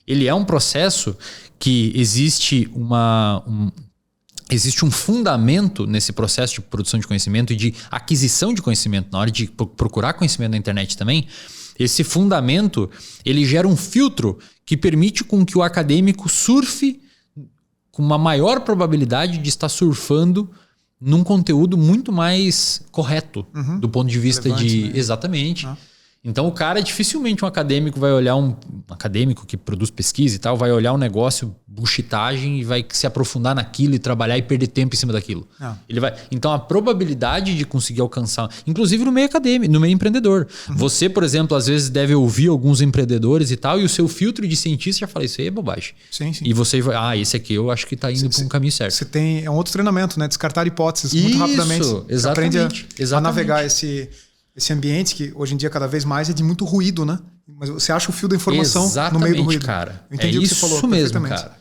S1: ele é um processo que existe existe um fundamento nesse processo de produção de conhecimento e de aquisição de conhecimento, na hora de procurar conhecimento na internet também. Esse fundamento, ele gera um filtro que permite com que o acadêmico surfe com uma maior probabilidade de estar surfando num conteúdo muito mais correto do ponto de vista de... Né? Exatamente. Então o cara, dificilmente um acadêmico vai olhar um acadêmico que produz pesquisa e tal, vai olhar um negócio, bullshitagem, e vai se aprofundar naquilo e trabalhar e perder tempo em cima daquilo. Ele vai. Então a probabilidade de conseguir alcançar, inclusive no meio acadêmico, no meio empreendedor. Você, por exemplo, às vezes deve ouvir alguns empreendedores e tal, e o seu filtro de cientista já fala, isso aí é bobagem.
S2: Sim.
S1: E você vai, esse aqui eu acho que está indo para um caminho certo.
S2: Você tem, é um outro treinamento, né? Descartar hipóteses muito rapidamente. Você aprende a navegar esse ambiente que hoje em dia cada vez mais é de muito ruído, né? Mas você acha o fio da informação no meio do ruído.
S1: Cara.
S2: Eu entendi o que você falou.
S1: Isso mesmo, cara.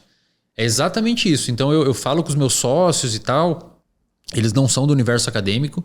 S1: É exatamente isso. Então eu falo com os meus sócios e tal, eles não são do universo acadêmico,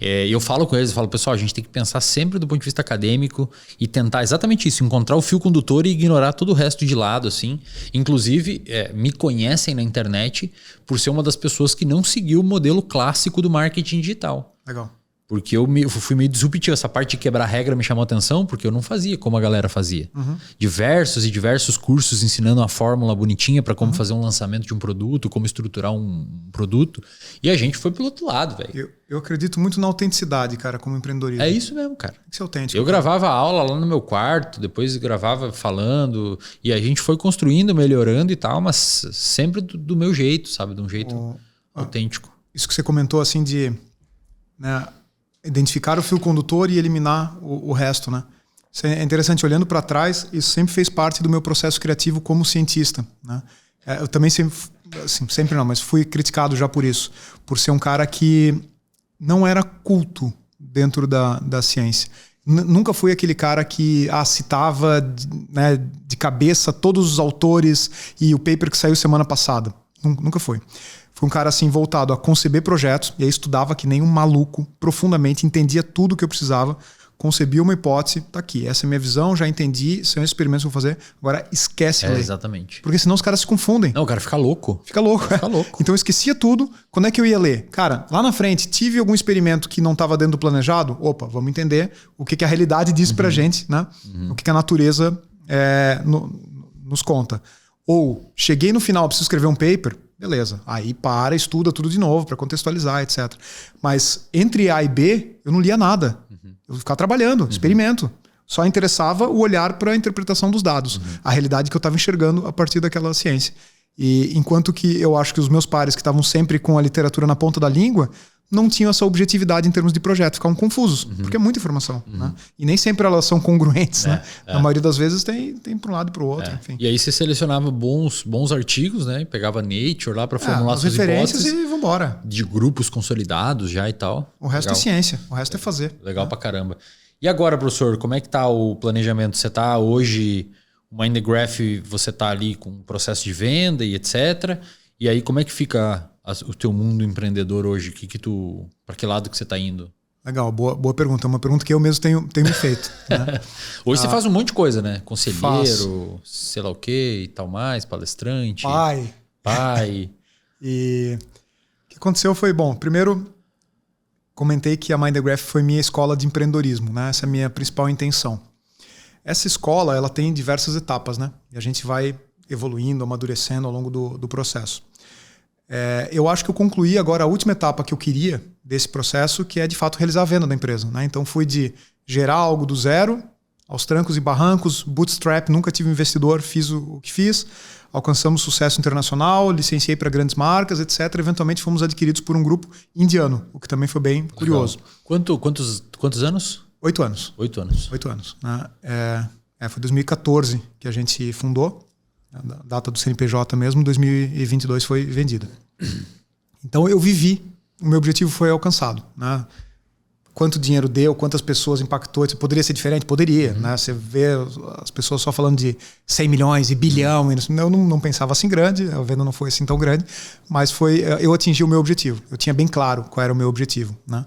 S1: eu falo com eles, eu falo, pessoal, a gente tem que pensar sempre do ponto de vista acadêmico e tentar exatamente isso, encontrar o fio condutor e ignorar todo o resto de lado, assim. Inclusive, me conhecem na internet por ser uma das pessoas que não seguiu o modelo clássico do marketing digital.
S2: Legal.
S1: Porque eu fui meio disruptivo. Essa parte de quebrar regra me chamou a atenção porque eu não fazia como a galera fazia. Diversos cursos ensinando uma fórmula bonitinha para como fazer um lançamento de um produto, como estruturar um produto. E a gente foi pelo outro lado, velho.
S2: Eu acredito muito na autenticidade, cara, como empreendedorismo.
S1: É isso mesmo, cara.
S2: Tem que ser autêntico.
S1: Eu gravava aula lá no meu quarto, depois gravava falando. E a gente foi construindo, melhorando e tal, mas sempre do meu jeito, sabe? De um jeito autêntico.
S2: Isso que você comentou, assim, de... né, identificar o fio condutor e eliminar o resto, né? Isso é interessante, olhando para trás, isso sempre fez parte do meu processo criativo como cientista, né? Eu também sempre não, mas fui criticado já por isso, por ser um cara que não era culto dentro da ciência. Nunca fui aquele cara que citava né, de cabeça todos os autores e o paper que saiu semana passada. Nunca fui. Fui um cara assim voltado a conceber projetos, e aí estudava que nem um maluco profundamente, entendia tudo o que eu precisava, concebia uma hipótese, tá aqui, essa é a minha visão, já entendi, são esses experimentos que eu vou fazer, agora esquece ler.
S1: Exatamente.
S2: Porque senão os caras se confundem.
S1: Não, o cara fica louco.
S2: Fica louco. Então eu esquecia tudo. Quando é que eu ia ler? Cara, lá na frente, tive algum experimento que não estava dentro do planejado, opa, vamos entender o que a realidade diz pra gente, né? O que a natureza nos conta. Ou, cheguei no final, preciso escrever um paper, beleza. Aí estuda tudo de novo para contextualizar, etc. Mas entre A e B, eu não lia nada. Eu ficava trabalhando, experimento. Só interessava o olhar para a interpretação dos dados. A realidade que eu estava enxergando a partir daquela ciência. E enquanto que eu acho que os meus pares que estavam sempre com a literatura na ponta da língua não tinham essa objetividade em termos de projeto, ficavam confusos, porque é muita informação. Né? E nem sempre elas são congruentes. Né? Na maioria das vezes tem para um lado e para o outro. Enfim.
S1: E aí você selecionava bons artigos, né? Pegava Nature lá para formular suas
S2: referências e vambora.
S1: De grupos consolidados já e tal.
S2: O resto é ciência, o resto é fazer.
S1: Legal pra caramba. E agora, professor, como é que tá o planejamento? Você tá hoje, o Mindgraph, você tá ali com o processo de venda e etc. E aí como é que fica o teu mundo empreendedor hoje? Para que lado que você está indo?
S2: Legal, boa pergunta. É uma pergunta que eu mesmo tenho me feito. Né?
S1: Hoje você faz um monte de coisa, né? Conselheiro, sei lá o que e tal mais, palestrante. Pai.
S2: E o que aconteceu foi, bom, primeiro comentei que a Mindgraph foi minha escola de empreendedorismo, né? Essa é a minha principal intenção. Essa escola, ela tem diversas etapas, né? E a gente vai evoluindo, amadurecendo ao longo do processo. Eu acho que eu concluí agora a última etapa que eu queria desse processo, que é de fato realizar a venda da empresa. Né? Então fui de gerar algo do zero, aos trancos e barrancos, bootstrap, nunca tive investidor, fiz o que fiz, alcançamos sucesso internacional, licenciei para grandes marcas, etc. Eventualmente fomos adquiridos por um grupo indiano, o que também foi bem curioso.
S1: Quantos anos?
S2: 8 anos.
S1: 8 anos.
S2: 8 anos. Né? Foi 2014 que a gente fundou. A data do CNPJ mesmo, 2022 foi vendida. Então eu vivi, o meu objetivo foi alcançado. Né? Quanto dinheiro deu, quantas pessoas impactou, poderia ser diferente? Poderia. Né? Você vê as pessoas só falando de 100 milhões e bilhão. Eu não pensava assim grande, a venda não foi assim tão grande, mas eu atingi o meu objetivo. Eu tinha bem claro qual era o meu objetivo. Né?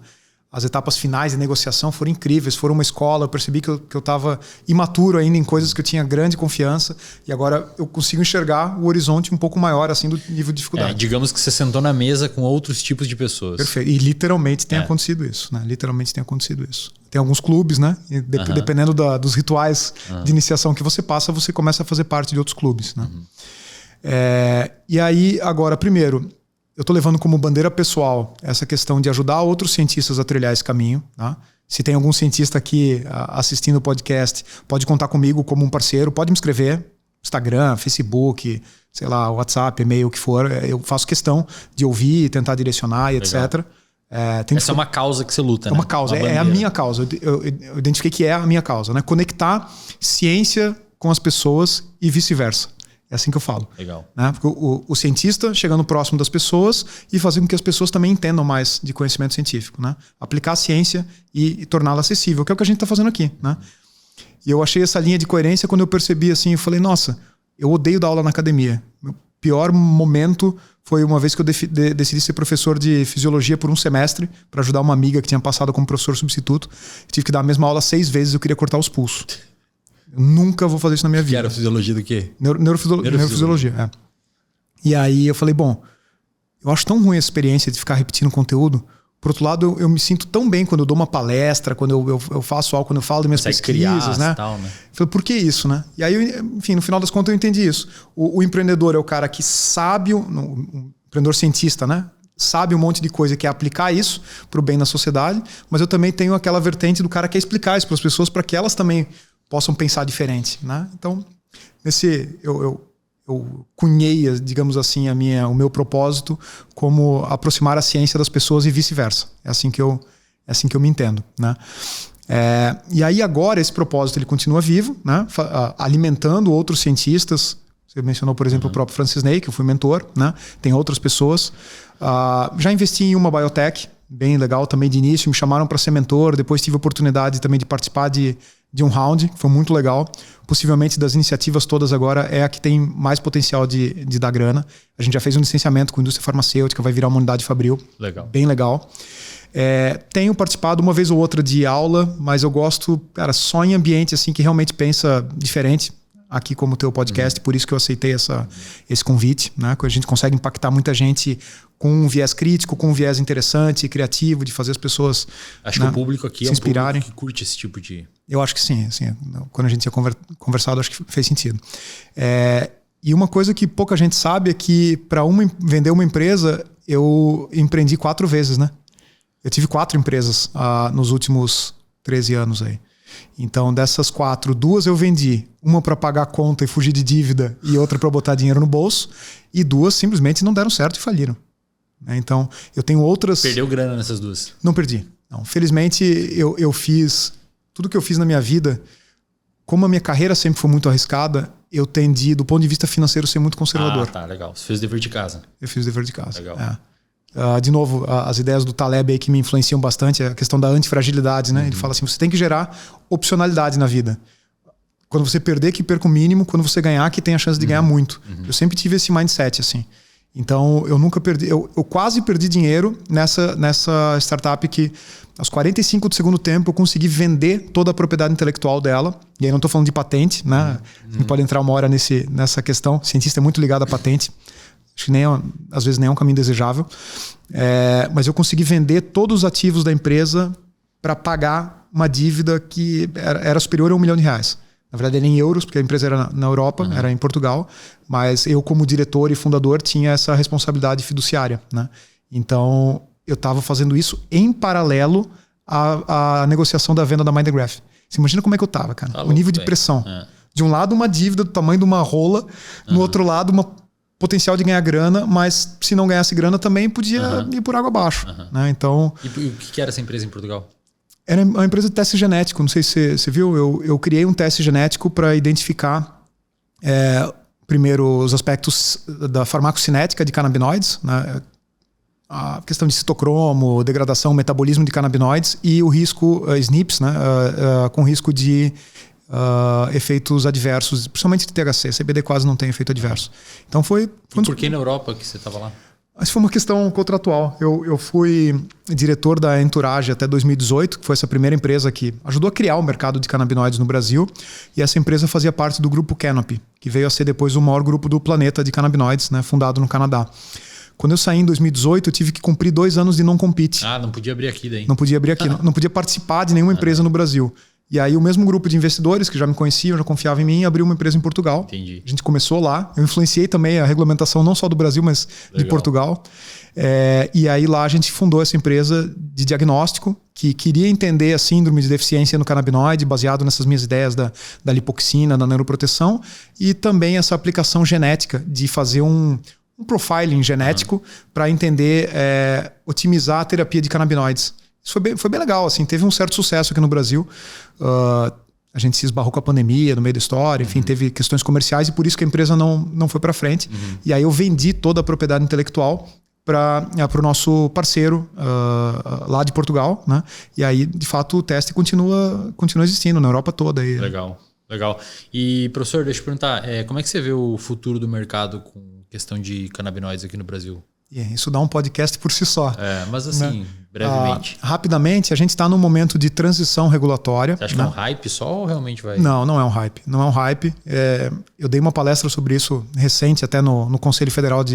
S2: as etapas finais de negociação foram incríveis, foram uma escola. Eu percebi que eu estava imaturo ainda em coisas que eu tinha grande confiança, e agora eu consigo enxergar o horizonte um pouco maior assim do nível de dificuldade.
S1: Digamos que você sentou na mesa com outros tipos de pessoas.
S2: Perfeito. E literalmente tem acontecido isso, né? Literalmente tem acontecido isso. Tem alguns clubes, né? E dependendo dos rituais de iniciação que você passa, você começa a fazer parte de outros clubes, né? E aí, agora, primeiro, eu estou levando como bandeira pessoal essa questão de ajudar outros cientistas a trilhar esse caminho. Tá? Se tem algum cientista aqui assistindo o podcast, pode contar comigo como um parceiro, pode me escrever, Instagram, Facebook, sei lá, WhatsApp, e-mail, o que for. Eu faço questão de ouvir, tentar direcionar e etc.
S1: Essa é uma causa que você luta, né?
S2: É uma causa, é a minha causa. Eu identifiquei que é a minha causa, né? Conectar ciência com as pessoas e vice-versa. É assim que eu falo.
S1: Legal.
S2: Né? Porque o cientista chegando próximo das pessoas e fazer com que as pessoas também entendam mais de conhecimento científico. Né? Aplicar a ciência e torná-la acessível, que é o que a gente está fazendo aqui. Né? E eu achei essa linha de coerência quando eu percebi assim, eu falei, nossa, eu odeio dar aula na academia. Meu pior momento foi uma vez que eu decidi ser professor de fisiologia por um semestre para ajudar uma amiga que tinha passado como professor substituto. Eu tive que dar a mesma aula 6 vezes e eu queria cortar os pulsos. Eu nunca vou fazer isso na minha vida.
S1: Que era fisiologia do quê?
S2: Neurofisiologia. E aí eu falei, bom, eu acho tão ruim a experiência de ficar repetindo conteúdo. Por outro lado, eu me sinto tão bem quando eu dou uma palestra, quando eu faço algo, quando eu falo das minhas pesquisas, né?
S1: Tal, né?
S2: Eu falei, por que isso, né? E aí, enfim, no final das contas eu entendi isso. O empreendedor é o cara que sabe, um empreendedor cientista, né? Sabe um monte de coisa que é aplicar isso para o bem da sociedade, mas eu também tenho aquela vertente do cara que quer explicar isso para as pessoas para que elas também possam pensar diferente, né? Então, eu cunhei, digamos assim, o meu propósito como aproximar a ciência das pessoas e vice-versa. É assim que eu me entendo, né? E aí agora esse propósito ele continua vivo, né? Alimentando outros cientistas. Você mencionou, por exemplo, o próprio Francis Ney, que eu fui mentor, né? Tem outras pessoas. Já investi em uma biotech, bem legal também de início, me chamaram para ser mentor, depois tive a oportunidade também de participar de um round, que foi muito legal. Possivelmente das iniciativas todas agora é a que tem mais potencial de dar grana. A gente já fez um licenciamento com a indústria farmacêutica, vai virar uma unidade fabril.
S1: Legal.
S2: Bem legal. Tenho participado uma vez ou outra de aula, mas eu gosto, cara, só em ambiente assim que realmente pensa diferente. Aqui como o teu podcast, por isso que eu aceitei esse convite, né? Que a gente consegue impactar muita gente com um viés crítico, com um viés interessante, criativo, de fazer as pessoas
S1: Acho que o público aqui
S2: se inspirarem.
S1: Um público que curte esse tipo de...
S2: Eu acho que sim. Assim, quando a gente tinha conversado, acho que fez sentido. E uma coisa que pouca gente sabe é que para vender uma empresa, eu empreendi 4 vezes, né? Eu tive 4 empresas nos últimos 13 anos aí. Então, dessas 4, 2 eu vendi. Uma para pagar a conta e fugir de dívida e outra para botar dinheiro no bolso. E 2 simplesmente não deram certo e faliram. Então, eu tenho outras...
S1: Perdeu grana nessas 2?
S2: Não perdi. Não. Felizmente, eu fiz... Tudo que eu fiz na minha vida, como a minha carreira sempre foi muito arriscada, eu tendi, do ponto de vista financeiro, ser muito conservador.
S1: Tá, legal. Você fez o dever de casa.
S2: Eu fiz o dever de casa.
S1: Legal.
S2: De novo, as ideias do Taleb aí que me influenciam bastante, a questão da antifragilidade, né? Ele fala assim, você tem que gerar opcionalidade na vida. Quando você perder, que perca o mínimo. Quando você ganhar, que tenha a chance de ganhar muito. Eu sempre tive esse mindset, assim. Então, eu nunca perdi... Eu quase perdi dinheiro nessa startup que, aos 45 do segundo tempo, eu consegui vender toda a propriedade intelectual dela. E aí não estou falando de patente, né? A gente pode entrar uma hora nessa questão. O cientista é muito ligado à patente. Acho que às vezes nem é um caminho desejável. Mas eu consegui vender todos os ativos da empresa para pagar uma dívida que era superior a R$1 milhão. Na verdade, era em euros, porque a empresa era na Europa, era em Portugal. Mas eu, como diretor e fundador, tinha essa responsabilidade fiduciária, né? Então, eu estava fazendo isso em paralelo à negociação da venda da Mindgraph. Você imagina como é que eu estava, cara? O nível de pressão. De um lado, uma dívida do tamanho de uma rola. No outro lado, uma potencial de ganhar grana, mas se não ganhasse grana também podia ir por água abaixo. Né? Então,
S1: e o que era essa empresa em Portugal?
S2: Era uma empresa de teste genético. Não sei se você viu. Eu criei um teste genético para identificar primeiro os aspectos da farmacocinética de canabinoides, né? A questão de citocromo, degradação, metabolismo de canabinoides e o risco SNPs, né? Com risco de efeitos adversos, principalmente de THC. CBD quase não tem efeito adverso. Então foi
S1: e por que na Europa que você estava lá?
S2: Mas foi uma questão contratual. Eu fui diretor da Entourage até 2018, que foi essa primeira empresa que ajudou a criar o mercado de canabinoides no Brasil. E essa empresa fazia parte do grupo Canopy, que veio a ser depois o maior grupo do planeta de canabinoides, né, fundado no Canadá. Quando eu saí em 2018, eu tive que cumprir 2 anos de non-compete.
S1: Não podia abrir aqui daí.
S2: Não podia abrir aqui, não podia participar de nenhuma empresa no Brasil. E aí o mesmo grupo de investidores que já me conheciam, já confiavam em mim, abriu uma empresa em Portugal.
S1: Entendi.
S2: A gente começou lá. Eu influenciei também a regulamentação não só do Brasil, mas de Portugal. E aí lá a gente fundou essa empresa de diagnóstico que queria entender a síndrome de deficiência no canabinoide, baseado nessas minhas ideias da lipoxina, da neuroproteção, e também essa aplicação genética de fazer um profiling genético para entender, otimizar a terapia de canabinoides. Isso foi bem legal, assim, teve um certo sucesso aqui no Brasil. A gente se esbarrou com a pandemia no meio da história, enfim, teve questões comerciais e por isso que a empresa não foi para frente. E aí eu vendi toda a propriedade intelectual para o nosso parceiro lá de Portugal, né? E aí, de fato, o teste continua existindo na Europa toda. Aí.
S1: Legal. E, professor, deixa eu perguntar, como é que você vê o futuro do mercado com questão de canabinoides aqui no Brasil?
S2: Isso dá um podcast por si só.
S1: Mas assim, né? Brevemente.
S2: Rapidamente, a gente está num momento de transição regulatória.
S1: Você acha que é um hype só ou realmente vai...
S2: Não é um hype. Não é um hype. Eu dei uma palestra sobre isso recente, até no Conselho Federal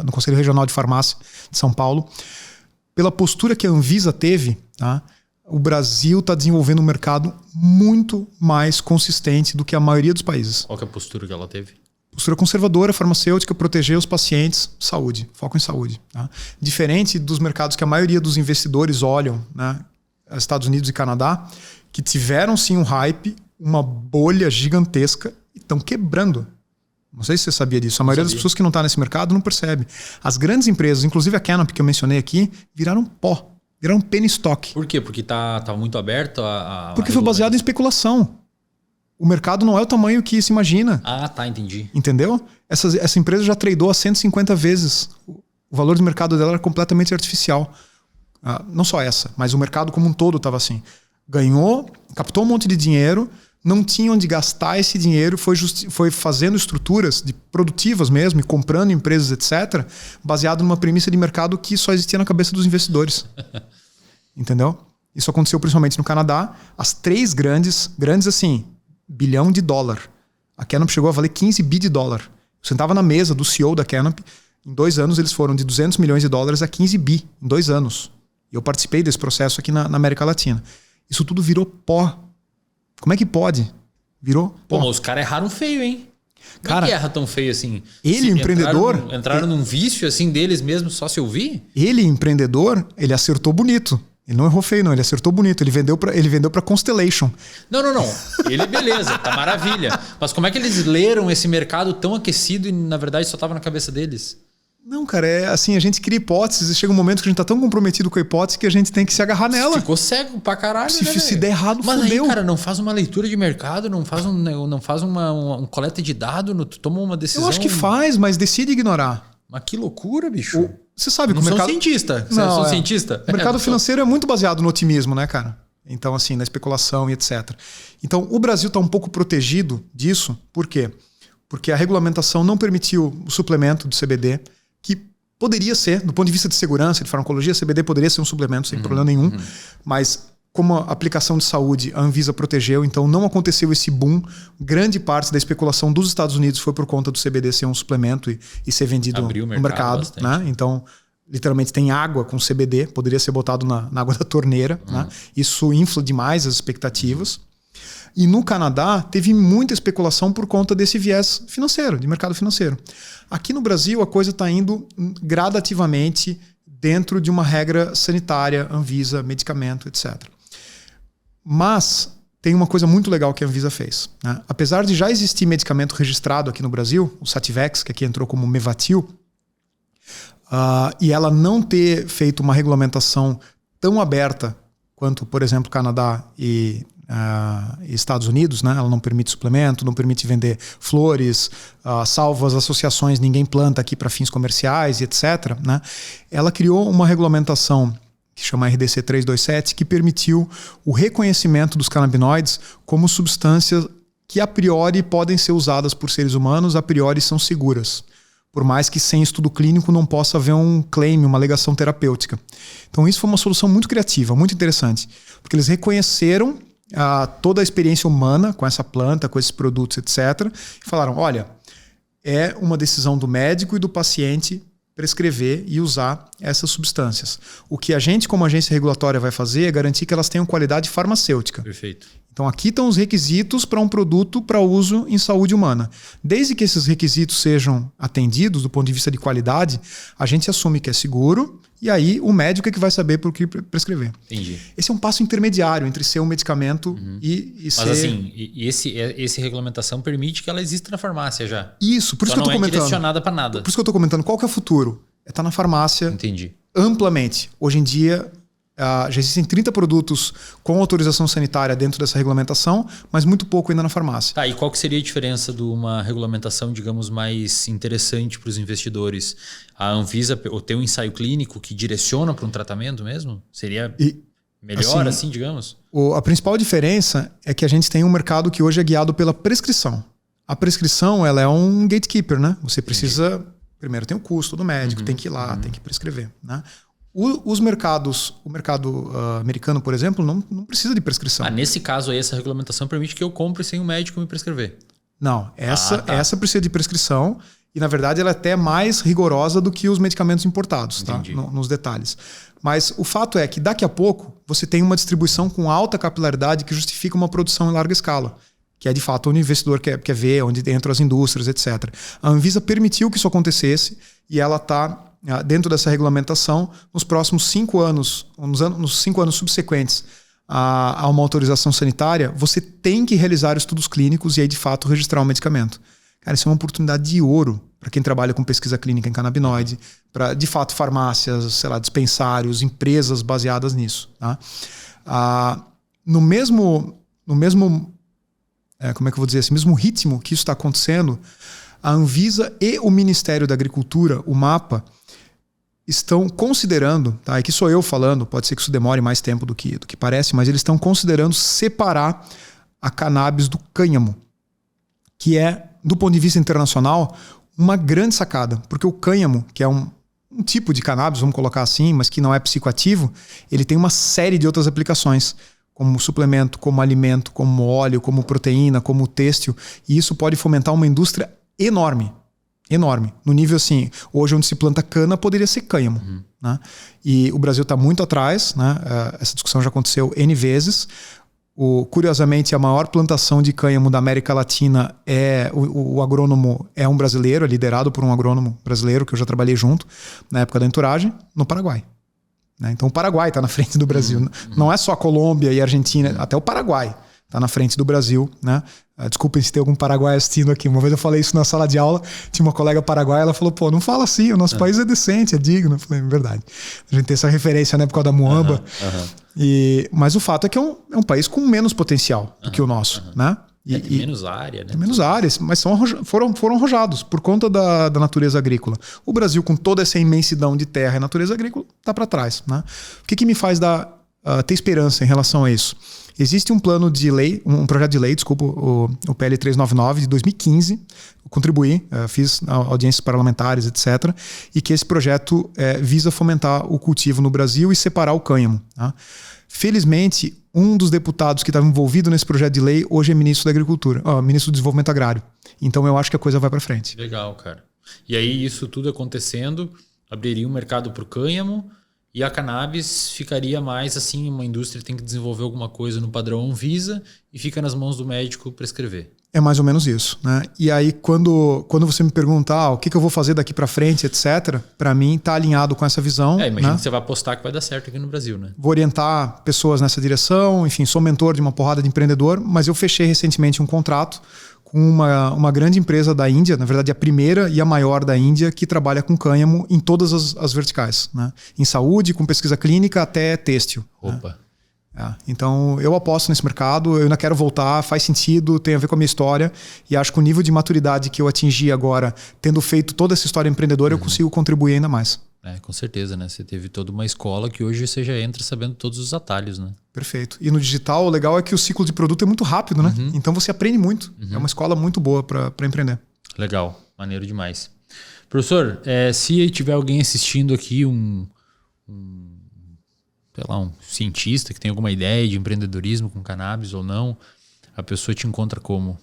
S2: no Conselho Regional de Farmácia de São Paulo. Pela postura que a Anvisa teve, tá? O Brasil está desenvolvendo um mercado muito mais consistente do que a maioria dos países.
S1: Qual que é a postura que ela teve?
S2: Postura conservadora, farmacêutica, proteger os pacientes, saúde, foco em saúde. Tá? Diferente dos mercados que a maioria dos investidores olham, né? Estados Unidos e Canadá, que tiveram sim um hype, uma bolha gigantesca e estão quebrando. Não sei se você sabia disso. A maioria das pessoas que não está nesse mercado não percebe. As grandes empresas, inclusive a Canopy que eu mencionei aqui, viraram pó, viraram penny stock.
S1: Por quê? Porque tá muito aberto
S2: Porque foi baseado em especulação. O mercado não é o tamanho que se imagina.
S1: Entendi.
S2: Entendeu? Essa empresa já tradou a 150 vezes. O valor de mercado dela era completamente artificial. Não só essa, mas o mercado como um todo estava assim. Ganhou, captou um monte de dinheiro, não tinha onde gastar esse dinheiro, foi fazendo estruturas produtivas mesmo, e comprando empresas, etc., baseado numa premissa de mercado que só existia na cabeça dos investidores. Entendeu? Isso aconteceu principalmente no Canadá. As 3 grandes assim... $1 bilhão. A Canopy chegou a valer $15 bi. Eu sentava na mesa do CEO da Canopy. Em 2 anos eles foram de $200 milhões a 15 bi. Em 2 anos. E eu participei desse processo aqui na América Latina. Isso tudo virou pó. Como é que pode? Virou pó.
S1: Mas os caras erraram feio, hein? Como é que erra tão feio assim?
S2: Ele, empreendedor...
S1: Entraram num vício assim deles mesmos só se ouvir?
S2: Ele, empreendedor, ele acertou bonito. Ele não errou feio, não. Ele acertou bonito. Ele vendeu para Constellation.
S1: Não. Ele, beleza. Tá maravilha. Mas como é que eles leram esse mercado tão aquecido e, na verdade, só tava na cabeça deles?
S2: Não, cara. A gente cria hipóteses e chega um momento que a gente tá tão comprometido com a hipótese que a gente tem que se agarrar nela.
S1: Ficou cego pra caralho,
S2: Se der errado,
S1: mas
S2: fudeu.
S1: Aí, cara, não faz uma leitura de mercado, não faz um coleta de dados, toma uma decisão...
S2: Eu acho que faz, mas decide ignorar.
S1: Mas que loucura, bicho.
S2: Você sabe que o mercado...
S1: cientista. Não, sou cientista.
S2: O mercado financeiro é muito baseado no otimismo, né, cara? Então, assim, na especulação e etc. Então, o Brasil está um pouco protegido disso. Por quê? Porque a regulamentação não permitiu o suplemento do CBD, que poderia ser, do ponto de vista de segurança, de farmacologia, CBD poderia ser um suplemento sem problema nenhum. Mas, como a aplicação de saúde, a Anvisa protegeu, então não aconteceu esse boom. Grande parte da especulação dos Estados Unidos foi por conta do CBD ser um suplemento e ser vendido no mercado. Né? Então, literalmente tem água com CBD, poderia ser botado na água da torneira. Né? Isso infla demais as expectativas. E no Canadá teve muita especulação por conta desse viés financeiro, de mercado financeiro. Aqui no Brasil a coisa está indo gradativamente dentro de uma regra sanitária, Anvisa, medicamento, etc. Mas tem uma coisa muito legal que a Anvisa fez. Né? Apesar de já existir medicamento registrado aqui no Brasil, o Sativex, que aqui entrou como Mevatil, e ela não ter feito uma regulamentação tão aberta quanto, por exemplo, Canadá e Estados Unidos, né? Ela não permite suplemento, não permite vender flores, salvo as associações Ninguém Planta aqui para fins comerciais e etc. Né? Ela criou uma regulamentação que chama RDC 327, que permitiu o reconhecimento dos canabinoides como substâncias que a priori podem ser usadas por seres humanos, a priori são seguras. por mais que sem estudo clínico não possa haver um claim, uma alegação terapêutica. Então isso foi uma solução muito criativa, muito interessante, porque eles reconheceram toda a experiência humana com essa planta, com esses produtos, etc. E falaram, olha, é uma decisão do médico e do paciente prescrever e usar essas substâncias. O que a gente, como agência regulatória, vai fazer é garantir que elas tenham qualidade farmacêutica.
S1: Perfeito.
S2: Então aqui estão os requisitos para um produto para uso em saúde humana. Desde que esses requisitos sejam atendidos do ponto de vista de qualidade, a gente assume que é seguro e aí o médico é que vai saber por que prescrever.
S1: Entendi.
S2: Esse é um passo intermediário entre ser um medicamento e ser...
S1: Mas assim, esse regulamentação permite que ela exista na farmácia já.
S2: Isso, por isso que eu estou comentando.
S1: Não é direcionada para nada.
S2: Por isso que eu estou comentando. Qual que é o futuro? É estar na farmácia.
S1: Entendi.
S2: Amplamente. Hoje em dia... já existem 30 produtos com autorização sanitária dentro dessa regulamentação, mas muito pouco ainda na farmácia.
S1: Tá, e qual que seria a diferença de uma regulamentação, digamos, mais interessante para os investidores? A Anvisa ou ter um ensaio clínico que direciona para um tratamento mesmo? Seria melhor assim, digamos?
S2: A principal diferença é que a gente tem um mercado que hoje é guiado pela prescrição. A prescrição ela é um gatekeeper, né? Você precisa... Primeiro tem o custo do médico, tem que ir lá, tem que prescrever, né? O mercado americano, por exemplo, não precisa de prescrição.
S1: Nesse caso aí, essa regulamentação permite que eu compre sem o médico me prescrever.
S2: Não, essa precisa de prescrição e, na verdade, ela é até mais rigorosa do que os medicamentos importados, tá? Nos detalhes. Mas o fato é que daqui a pouco você tem uma distribuição com alta capilaridade que justifica uma produção em larga escala, que é de fato onde o investidor quer ver, onde entram as indústrias, etc. A Anvisa permitiu que isso acontecesse e ela está... dentro dessa regulamentação, nos próximos 5 anos, nos 5 anos subsequentes a uma autorização sanitária, você tem que realizar estudos clínicos e aí, de fato, registrar um medicamento. Cara, isso é uma oportunidade de ouro para quem trabalha com pesquisa clínica em canabinoide, para, de fato, farmácias, sei lá, dispensários, empresas baseadas nisso. Tá? No mesmo como é que eu vou dizer assim, mesmo ritmo que isso está acontecendo, a Anvisa e o Ministério da Agricultura, o MAPA, estão considerando, tá? Aqui sou eu falando, pode ser que isso demore mais tempo do que parece, mas eles estão considerando separar a cannabis do cânhamo, que é, do ponto de vista internacional, uma grande sacada, porque o cânhamo, que é um tipo de cannabis, vamos colocar assim, mas que não é psicoativo, ele tem uma série de outras aplicações, como suplemento, como alimento, como óleo, como proteína, como têxtil, e isso pode fomentar uma indústria enorme. No nível assim, hoje onde se planta cana poderia ser cânhamo. Né? E o Brasil está muito atrás, né? Essa discussão já aconteceu N vezes. Curiosamente, a maior plantação de cânhamo da América Latina o agrônomo é um brasileiro, é liderado por um agrônomo brasileiro que eu já trabalhei junto na época da entourage, no Paraguai. Né? Então o Paraguai está na frente do Brasil. Não é só a Colômbia e a Argentina, até o Paraguai está na frente do Brasil. Né? Desculpem se tem algum paraguaio assistindo aqui. Uma vez eu falei isso na sala de aula, tinha uma colega paraguaia, ela falou, pô, não fala assim, o nosso país é decente, é digno. Eu falei, verdade. A gente tem essa referência, né, por causa da Muamba. Mas o fato é que é um país com menos potencial do que o nosso. Né?
S1: Tem menos área, né?
S2: Tem menos áreas, mas foram arrojados por conta da natureza agrícola. O Brasil, com toda essa imensidão de terra e natureza agrícola, está para trás. Né? O que me faz ter esperança em relação a isso? Existe um plano de lei, um projeto de lei, desculpa, o PL 399 de 2015, eu contribuí, fiz audiências parlamentares, etc. E que esse projeto visa fomentar o cultivo no Brasil e separar o cânhamo. Tá? Felizmente, um dos deputados que estava envolvido nesse projeto de lei hoje é ministro da Agricultura, ministro do Desenvolvimento Agrário. Então eu acho que a coisa vai para frente.
S1: Legal, cara. E aí isso tudo acontecendo, abriria um mercado para o cânhamo e a cannabis ficaria mais assim, uma indústria tem que desenvolver alguma coisa no padrão Anvisa e fica nas mãos do médico prescrever.
S2: É mais ou menos isso, né? E aí quando você me pergunta o que eu vou fazer daqui para frente, etc., para mim tá alinhado com essa visão.
S1: Imagina,
S2: né?
S1: que você vai apostar que vai dar certo aqui no Brasil, né?
S2: Vou orientar pessoas nessa direção, enfim, sou mentor de uma porrada de empreendedor, mas eu fechei recentemente um contrato com uma grande empresa da Índia, na verdade a primeira e a maior da Índia, que trabalha com cânhamo em todas as verticais, né? Em saúde, com pesquisa clínica até têxtil.
S1: Opa!
S2: Né? Então eu aposto nesse mercado, eu ainda quero voltar, faz sentido, tem a ver com a minha história e acho que o nível de maturidade que eu atingi agora, tendo feito toda essa história empreendedora, eu consigo contribuir ainda mais.
S1: Com certeza, né? Você teve toda uma escola que hoje você já entra sabendo todos os atalhos, né?
S2: Perfeito. E no digital, o legal é que o ciclo de produto é muito rápido, né? Então você aprende muito. É uma escola muito boa para empreender.
S1: Legal, maneiro demais. Professor, se tiver alguém assistindo aqui, sei lá, um cientista que tem alguma ideia de empreendedorismo com cannabis ou não, a pessoa te encontra como?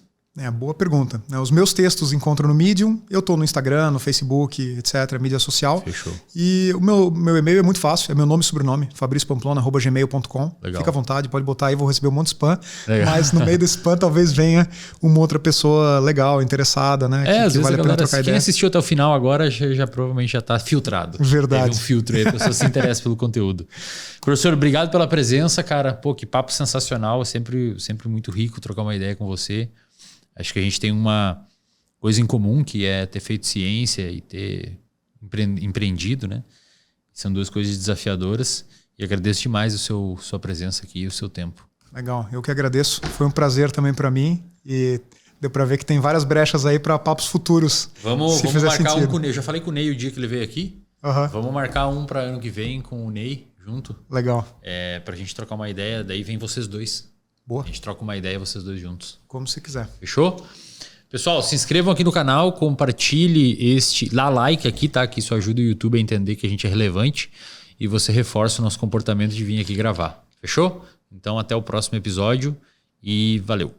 S2: Boa pergunta. Os meus textos encontram no Medium, eu estou no Instagram, no Facebook, etc., mídia social.
S1: Fechou.
S2: E o meu e-mail é muito fácil, é meu nome e sobrenome, fabriciopamplona@gmail.com. Fica à vontade, pode botar aí, vou receber um monte de spam. Legal. Mas no meio desse spam talvez venha uma outra pessoa legal, interessada, né?
S1: Às vezes vale a pena trocar ideia. Quem assistiu até o final agora já provavelmente já está filtrado.
S2: Verdade.
S1: Teve um filtro aí, a pessoa se interessa pelo conteúdo. Professor, obrigado pela presença, cara. Pô, que papo sensacional, é sempre muito rico trocar uma ideia com você. Acho que a gente tem uma coisa em comum, que é ter feito ciência e ter empreendido, né? São duas coisas desafiadoras e agradeço demais sua presença aqui e o seu tempo.
S2: Legal, eu que agradeço. Foi um prazer também para mim e deu para ver que tem várias brechas aí para papos futuros.
S1: Vamos marcar um com o Ney. Eu já falei com o Ney o dia que ele veio aqui. Vamos marcar um para ano que vem com o Ney junto.
S2: Legal.
S1: Pra gente trocar uma ideia, daí vem vocês dois.
S2: Boa.
S1: A gente troca uma ideia, vocês dois juntos.
S2: Como você quiser.
S1: Fechou? Pessoal, se inscrevam aqui no canal, compartilhe dá like aqui, tá? Que isso ajuda o YouTube a entender que a gente é relevante e você reforça o nosso comportamento de vir aqui gravar. Fechou? Então até o próximo episódio e valeu.